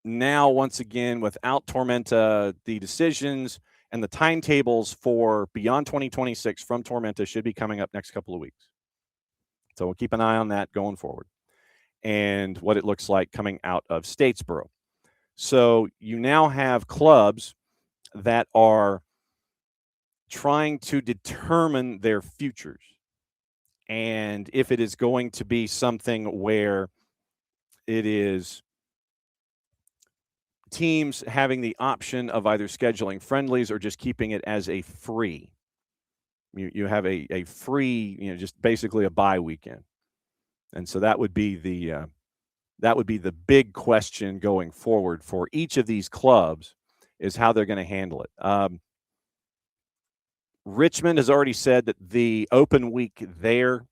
now, once again, without Tormenta, the decisions and the timetables for beyond 2026 from Tormenta should be coming up next couple of weeks. So we'll keep an eye on that going forward and what it looks like coming out of Statesboro. So you now have clubs that are trying to determine their futures. And if it is going to be something where it is teams having the option of either scheduling friendlies or just keeping it as a free. You have a free, just basically a bye weekend. And so that would be the big question going forward for each of these clubs is how they're going to handle it. Richmond has already said that the open week there,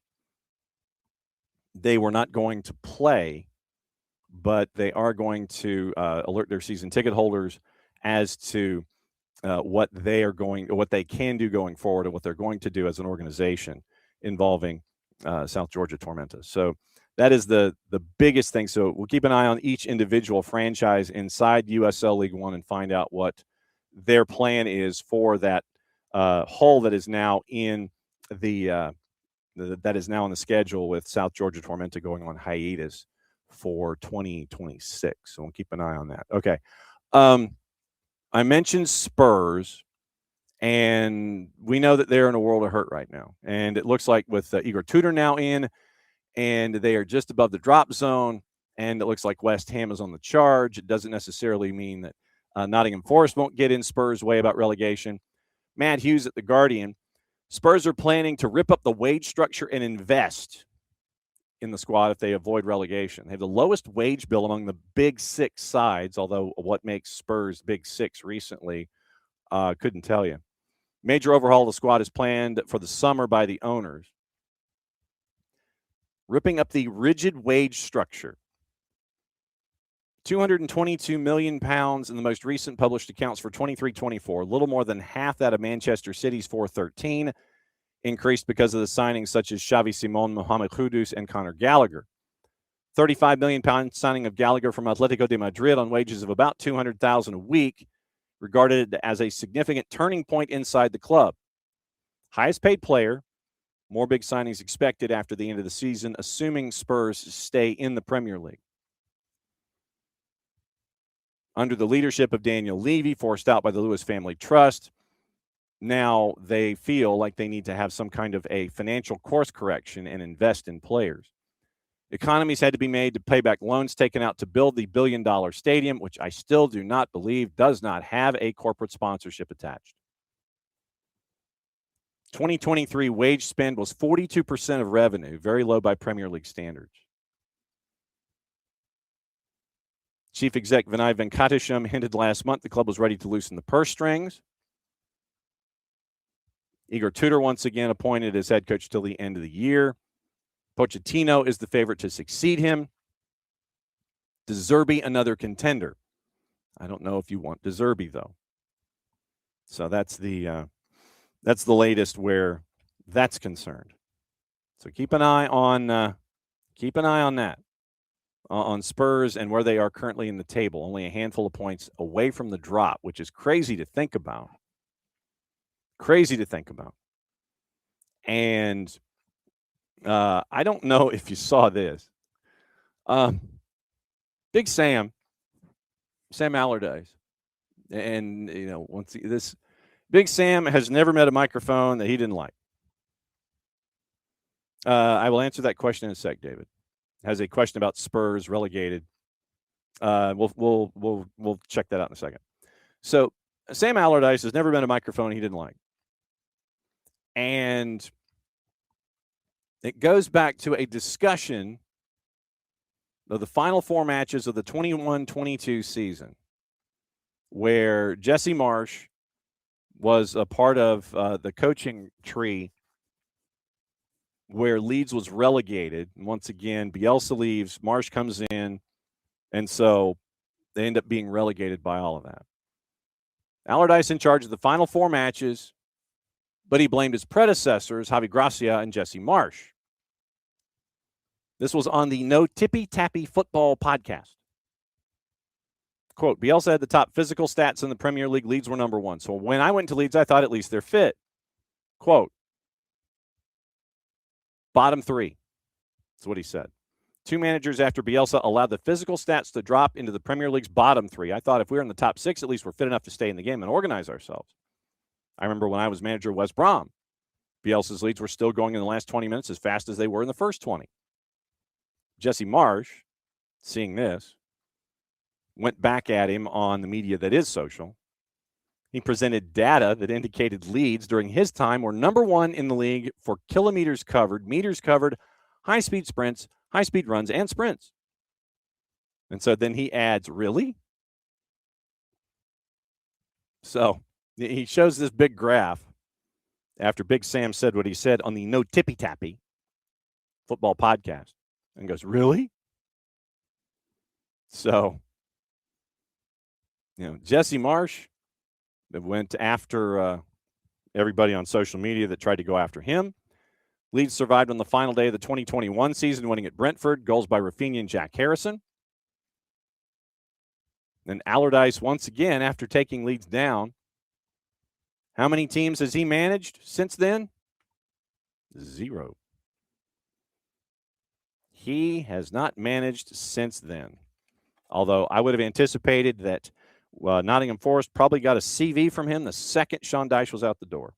they were not going to play, but they are going to alert their season ticket holders as to what they can do going forward and what they're going to do as an organization involving South Georgia Tormenta. So that is the biggest thing. So we'll keep an eye on each individual franchise inside USL League One and find out what their plan is for that hole that is now in that is now on the schedule with South Georgia Tormenta going on hiatus for 2026. So we'll keep an eye on that. Okay. I mentioned Spurs, and we know that they're in a world of hurt right now. And it looks like with Igor Tudor now in, and they are just above the drop zone, and it looks like West Ham is on the charge. It doesn't necessarily mean that Nottingham Forest won't get in Spurs' way about relegation. Matt Hughes at The Guardian, Spurs are planning to rip up the wage structure and invest in the squad if they avoid relegation. They have the lowest wage bill among the big six sides, although what makes Spurs big six recently, couldn't tell you. Major overhaul of the squad is planned for the summer by the owners. Ripping up the rigid wage structure. £222 million in the most recent published accounts for 23-24, a little more than half that of Manchester City's 413, increased because of the signings such as Xavi Simon, Mohamed Kudus, and Conor Gallagher. £35 million signing of Gallagher from Atletico de Madrid on wages of about $200,000 a week, regarded as a significant turning point inside the club. Highest paid player, More big signings expected after the end of the season, assuming Spurs stay in the Premier League. Under the leadership of Daniel Levy, forced out by the Lewis Family Trust, now they feel like they need to have some kind of a financial course correction and invest in players. Economies had to be made to pay back loans taken out to build the billion-dollar stadium, which I still do not believe does not have a corporate sponsorship attached. 2023 wage spend was 42% of revenue, very low by Premier League standards. Chief Exec Vinay Venkatesham hinted last month the club was ready to loosen the purse strings. Igor Tudor once again appointed as head coach till the end of the year. Pochettino is the favorite to succeed him. De Zerbi, another contender. I don't know if you want De Zerbi, though. So that's the latest where that's concerned. So keep an eye on that. On Spurs and where they are currently in the table, only a handful of points away from the drop, which is crazy to think about. And I don't know if you saw this. Big Sam Allardyce, and once this Big Sam has never met a microphone that he didn't like. I will answer that question in a sec. David has a question about Spurs relegated. We'll check that out in a second. So Sam Allardyce has never been a microphone he didn't like. And it goes back to a discussion of the final four matches of the 21-22 season where Jesse Marsh was a part of the coaching tree where Leeds was relegated. And once again, Bielsa leaves, Marsh comes in, and so they end up being relegated by all of that. Allardyce in charge of the final four matches, but he blamed his predecessors, Javi Gracia and Jesse Marsh. This was on the No Tippy Tappy Football podcast. Quote, Bielsa had the top physical stats in the Premier League. Leeds were number one. So when I went to Leeds, I thought at least they're fit. Quote, bottom three. That's what he said. Two managers after Bielsa allowed the physical stats to drop into the Premier League's bottom three. I thought if we were in the top six, at least we're fit enough to stay in the game and organize ourselves. I remember when I was manager of West Brom, Bielsa's Leeds were still going in the last 20 minutes as fast as they were in the first 20. Jesse Marsh, seeing this, went back at him on the media that is social. He presented data that indicated Leeds during his time were number one in the league for kilometers covered, meters covered, high-speed sprints, high-speed runs, and sprints. And so then he adds, really? So he shows this big graph after Big Sam said what he said on the No Tippy Tappy Football podcast and goes, really? So, Jesse Marsh that went after everybody on social media that tried to go after him. Leeds survived on the final day of the 2021 season, winning at Brentford, goals by Rafinha and Jack Harrison. Then Allardyce, once again, after taking Leeds down, how many teams has he managed since then? 0. He has not managed since then. Although I would have anticipated that Nottingham Forest probably got a CV from him the second Sean Dyche was out the door.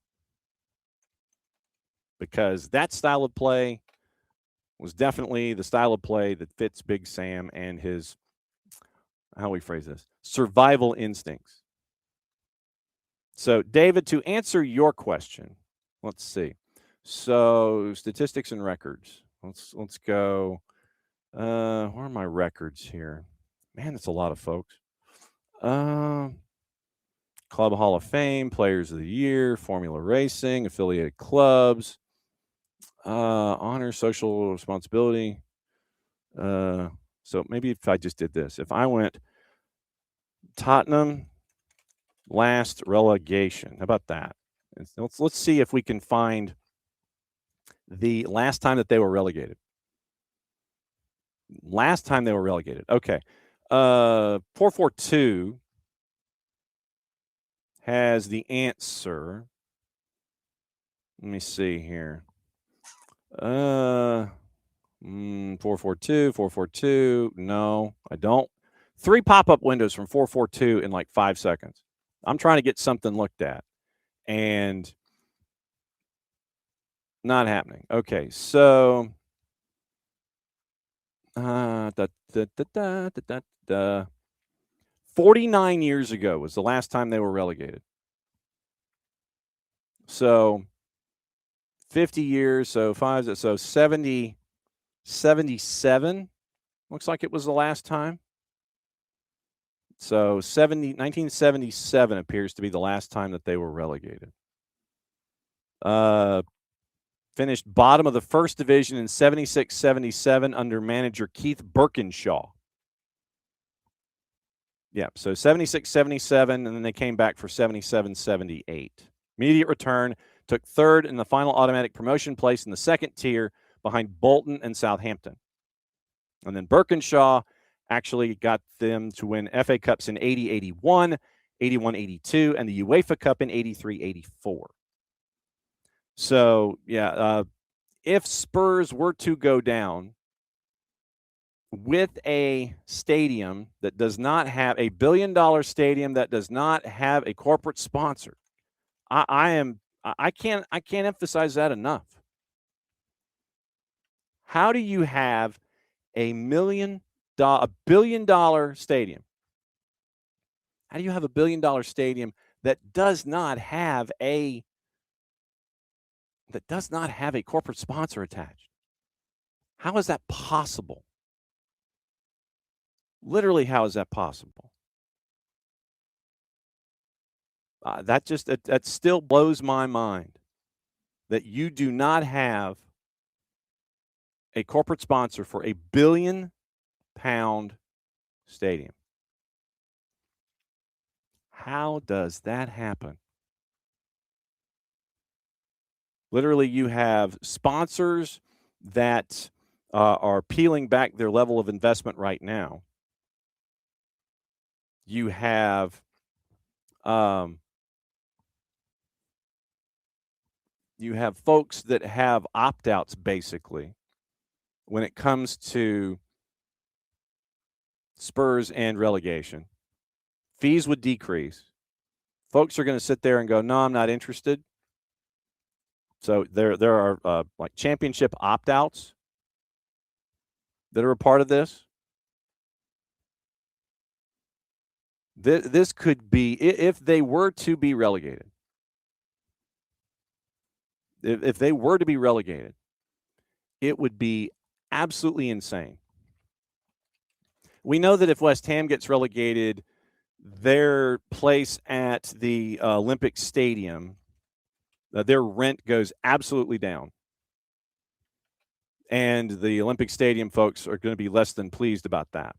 Because that style of play was definitely the style of play that fits Big Sam and his, how do we phrase this, survival instincts. So, David, to answer your question, let's see. So, statistics and records. Let's go. Where are my records here? Man, that's a lot of folks. Club Hall of Fame, Players of the Year, Formula Racing, affiliated clubs, honor, social responsibility. So maybe if I just did this, if I went Tottenham last relegation, how about that? Let's see if we can find the last time that they were relegated. Last time they were relegated. Okay. 442 has the answer. Let me see here. 442, 442. No, I don't. 3 pop-up windows from 442 in like 5 seconds. I'm trying to get something looked at, and not happening. Okay, so 49 years ago was the last time they were relegated. So 50 years, so 77 looks like it was the last time. So 1977 appears to be the last time that they were relegated. Finished bottom of the first division in 76-77 under manager Keith Birkinshaw. Yeah, so 76-77, and then they came back for 77-78. Immediate return, took third in the final automatic promotion place in the second tier behind Bolton and Southampton. And then Birkinshaw actually got them to win FA Cups in 80-81, 81-82, and the UEFA Cup in 83-84. So, yeah, if Spurs were to go down with a stadium that does not have a $1 billion stadium that does not have a corporate sponsor, I can't emphasize that enough. How do you have a $1 billion stadium? How do you have a $1 billion stadium that does not have a corporate sponsor attached? How is that possible? Literally, how is that possible? That still blows my mind that you do not have a corporate sponsor for a £1 billion stadium. How does that happen? Literally, you have sponsors that are peeling back their level of investment right now. You have folks that have opt-outs, basically, when it comes to Spurs and relegation. Fees would decrease. Folks are going to sit there and go, no, I'm not interested. So there are like championship opt-outs that are a part of this. This could be, if they were to be relegated, if they were to be relegated, it would be absolutely insane. We know that if West Ham gets relegated, their place at the Olympic Stadium, their rent goes absolutely down. And the Olympic Stadium folks are going to be less than pleased about that.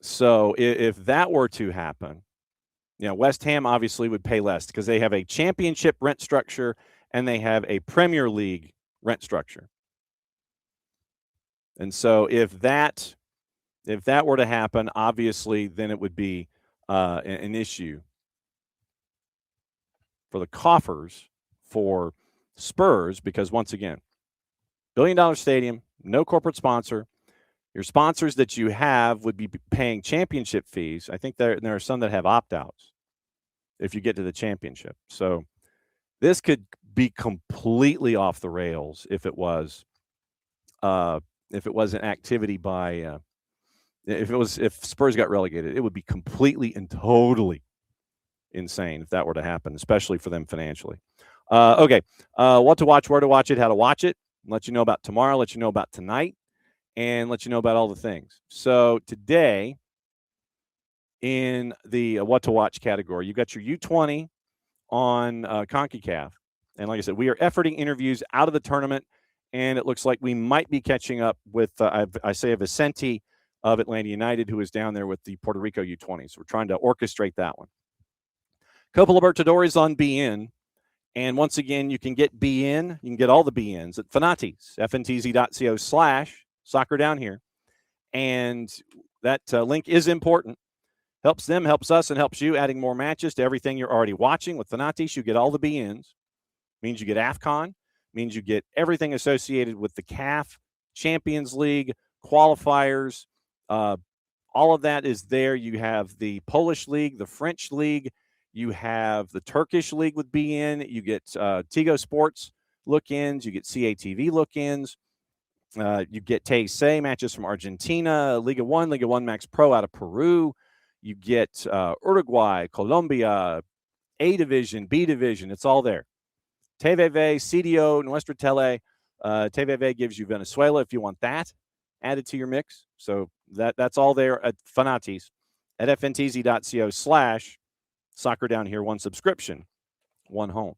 So if that were to happen, West Ham obviously would pay less because they have a championship rent structure and they have a Premier League rent structure. And so if that were to happen, obviously then it would be an issue for the coffers for Spurs because, once again, $1 billion stadium, no corporate sponsor. Your sponsors that you have would be paying championship fees. I think there are some that have opt-outs if you get to the championship. So this could be completely off the rails if it was an activity by if Spurs got relegated. It would be completely and totally insane if that were to happen, especially for them financially. Okay, what to watch, where to watch it, how to watch it. Let you know about tomorrow, let you know about tonight, and let you know about all the things. So today, in the what to watch category, you got your U20 on CONCACAF. And like I said, we are efforting interviews out of the tournament, and it looks like we might be catching up with, Isaiah Vicente of Atlanta United, who is down there with the Puerto Rico U20. So we're trying to orchestrate that one. Couple of Libertadores on BN. And once again, you can get BN. You can get all the BNs at Fanati's, ftz.co/soccer down here. And that link is important. Helps them, helps us, and helps you, adding more matches to everything you're already watching. With Fanati's, you get all the BNs. Means you get AFCON. means you get everything associated with the CAF Champions League qualifiers. All of that is there. You have the Polish League, the French League. You have the Turkish League with BN. You get Tigo Sports look-ins. You get CATV look-ins. You get TSA matches from Argentina, Liga One Max Pro out of Peru. You get Uruguay, Colombia, A Division, B Division. It's all there. TVV, CDO, Nuestra Tele. TVV gives you Venezuela if you want that added to your mix. So that's all there at Fanatis at fntz.co/soccer down here. One subscription, one home.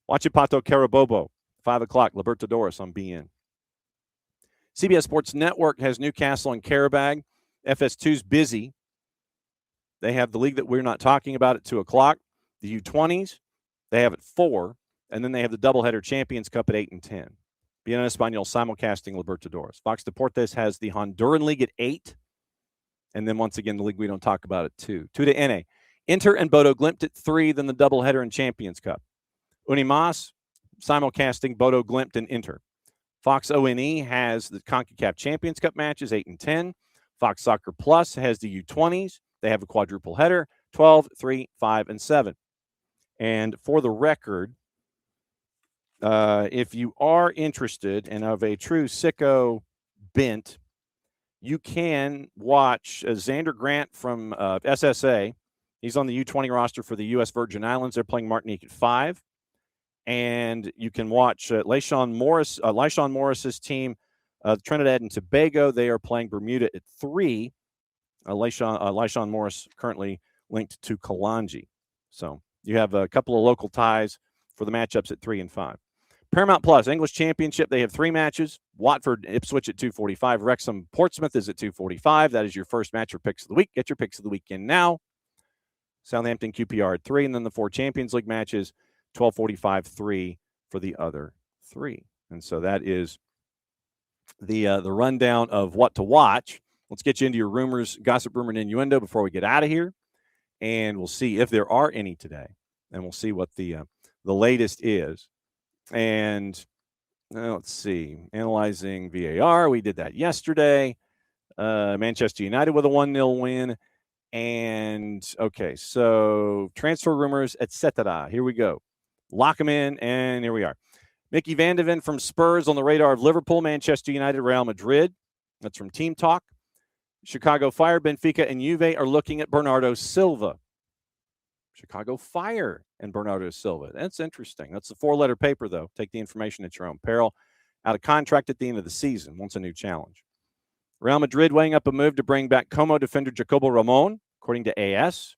Huachipato Carabobo, 5 o'clock, Libertadores on BN. CBS Sports Network has Newcastle and Karabag. FS2's busy. They have the league that we're not talking about at 2 o'clock. The U20s, they have at 4. And then they have the doubleheader Champions Cup at 8 and 10. BN Español simulcasting Libertadores. Fox Deportes has the Honduran League at 8. And then once again, the league we don't talk about at 2. 2 to NA. Inter and Bodo Glimt at 3, then the doubleheader and Champions Cup. Unimas simulcasting Bodo Glimt and Inter. Fox ONE has the CONCACAF Champions Cup matches, 8 and 10. Fox Soccer Plus has the U20s. They have a quadruple header, 12, 3, 5, and 7. And for the record, if you are interested and of a true sicko bent, you can watch Xander Grant from SSA. He's on the U20 roster for the U.S. Virgin Islands. They're playing Martinique at 5. And you can watch Lyshawn Morris's team, Trinidad and Tobago. They are playing Bermuda at 3. Lyshawn Morris currently linked to Kalanji. So you have a couple of local ties for the matchups at 3 and 5. Paramount Plus, English Championship, they have 3 matches. Watford, Ipswich at 2:45. Wrexham, Portsmouth is at 2:45. That is your first match for picks of the week. Get your picks of the weekend now. Southampton, QPR at 3. And then the 4 Champions League matches, 12:45, 3 for the other 3. And so that is the rundown of what to watch. Let's get you into your rumors, gossip, rumor, and innuendo before we get out of here. And we'll see if there are any today. And we'll see what the latest is. And let's see. Analyzing VAR. We did that yesterday. Manchester United with a 1-0 win. And, okay, so transfer rumors, etc. Here we go. Lock them in, and here we are. Mickey Van de Ven from Spurs on the radar of Liverpool, Manchester United, Real Madrid. That's from Team Talk. Chicago Fire, Benfica, and Juve are looking at Bernardo Silva. Chicago Fire and Bernardo Silva. That's interesting. That's a 4-letter paper, though. Take the information at your own peril. Out of contract at the end of the season. Wants a new challenge. Real Madrid weighing up a move to bring back Como defender Jacobo Ramon, according to AS.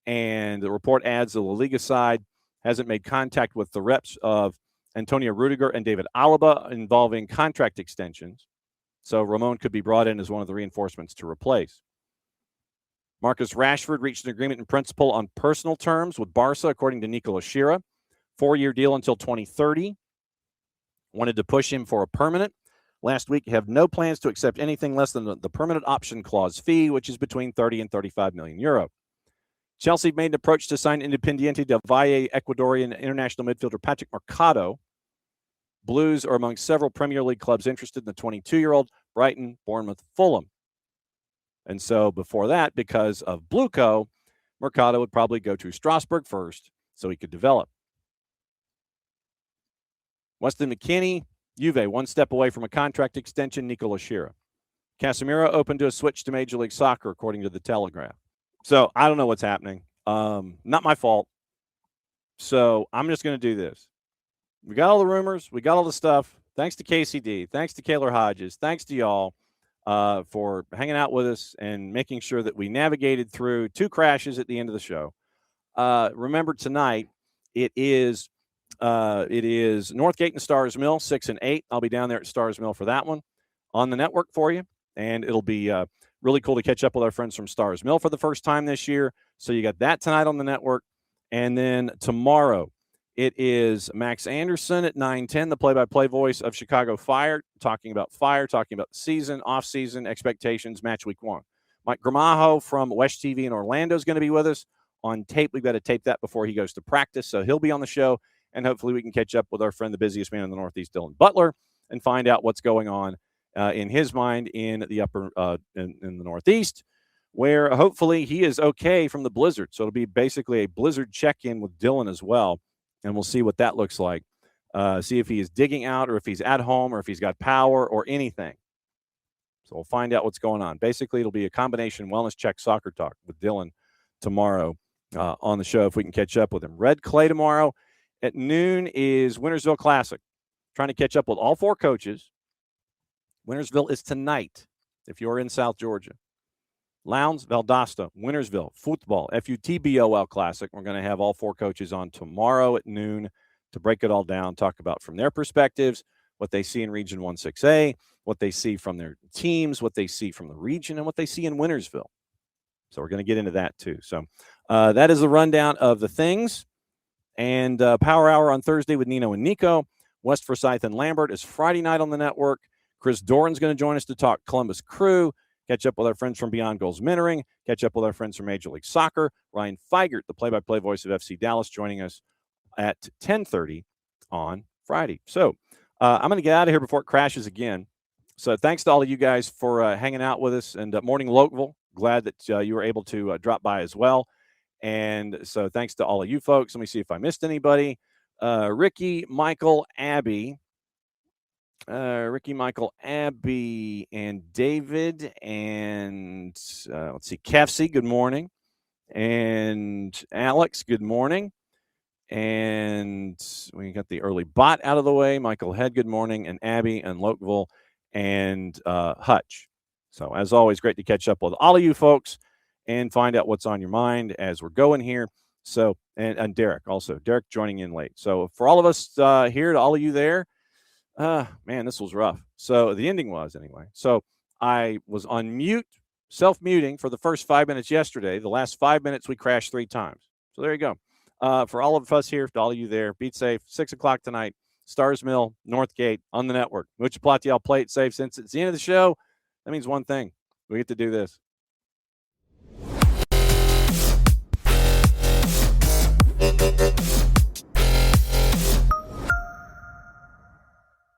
And the report adds the La Liga side hasn't made contact with the reps of Antonio Rudiger and David Alaba involving contract extensions. So Ramon could be brought in as one of the reinforcements to replace. Marcus Rashford reached an agreement in principle on personal terms with Barca, according to Nicola Shira. 4-year deal until 2030. Wanted to push him for a permanent. Last week, have no plans to accept anything less than the permanent option clause fee, which is between 30 and 35 million euro. Chelsea made an approach to sign Independiente del Valle Ecuadorian international midfielder Patrick Mercado. Blues are among several Premier League clubs interested in the 22-year-old, Brighton, Bournemouth, Fulham. And so before that, because of Blueco, Mercado would probably go to Strasbourg first so he could develop. Weston McKennie, Juve, one step away from a contract extension, Nicola Shira. Casemiro open to a switch to Major League Soccer, according to the Telegraph. So I don't know what's happening. Not my fault. So I'm just going to do this. We got all the rumors. We got all the stuff. Thanks to Kacey D. Thanks to Kaylor Hodges. Thanks to y'all for hanging out with us and making sure that we navigated through 2 crashes at the end of the show. Remember tonight, it is Northgate and Stars Mill, 6 and 8. I'll be down there at Stars Mill for that one on the network for you. And it'll be really cool to catch up with our friends from Stars Mill for the first time this year. So you got that tonight on the network. And then tomorrow, it is Max Anderson at 9:10, the play-by-play voice of Chicago Fire, talking about the season, off-season, expectations, match week 1. Mike Gramajo from West TV in Orlando is going to be with us on tape. We've got to tape that before he goes to practice, so he'll be on the show. and hopefully we can catch up with our friend, the busiest man in the Northeast, Dylan Butler, and find out what's going on in his mind in the upper in the Northeast, where hopefully he is okay from the blizzard. So it'll be basically a blizzard check-in with Dylan as well, and we'll see what that looks like. See if he is digging out or if he's at home or if he's got power or anything. So we'll find out what's going on. Basically, it'll be a combination wellness check soccer talk with Dylan tomorrow on the show if we can catch up with him. Red Clay tomorrow at noon is Wintersville Classic. Trying to catch up with all 4 coaches. Wintersville is tonight if you're in South Georgia. Lowndes, Valdosta, Wintersville, football, FUTBOL Classic. We're going to have all 4 coaches on tomorrow at noon to break it all down, talk about from their perspectives, what they see in Region 1-6A, what they see from their teams, what they see from the region, and what they see in Wintersville. So we're going to get into that too. So that is the rundown of the things. And Power Hour on Thursday with Nino and Nico. West Forsyth and Lambert is Friday night on the network. Chris Doran's going to join us to talk Columbus Crew, catch up with our friends from Beyond Goals Mentoring, catch up with our friends from Major League Soccer. Ryan Feigert, the play-by-play voice of FC Dallas, joining us at 10:30 on Friday. So I'm going to get out of here before it crashes again. So thanks to all of you guys for hanging out with us. And Morning Lokeville, glad that you were able to drop by as well. And so thanks to all of you folks. Let me see if I missed anybody. Ricky, Michael, Abby, and David, and let's see, Kacey, good morning. And Alex, good morning. And we got the early bot out of the way. Michael Head, good morning. And Abby and Lokeville and Hutch. So as always, great to catch up with all of you folks and find out what's on your mind as we're going here. So, and Derek also. Derek joining in late. So for all of us here, to all of you there, man, this was rough. So the ending was anyway. So I was on mute, self-muting for the first 5 minutes yesterday. The last 5 minutes, we crashed 3 times. So there you go. For all of us here, to all of you there, be safe. 6 o'clock tonight, Stars Mill, Northgate on the network. Mucha Platiel, play it safe. Since it's the end of the show, that means one thing. We get to do this.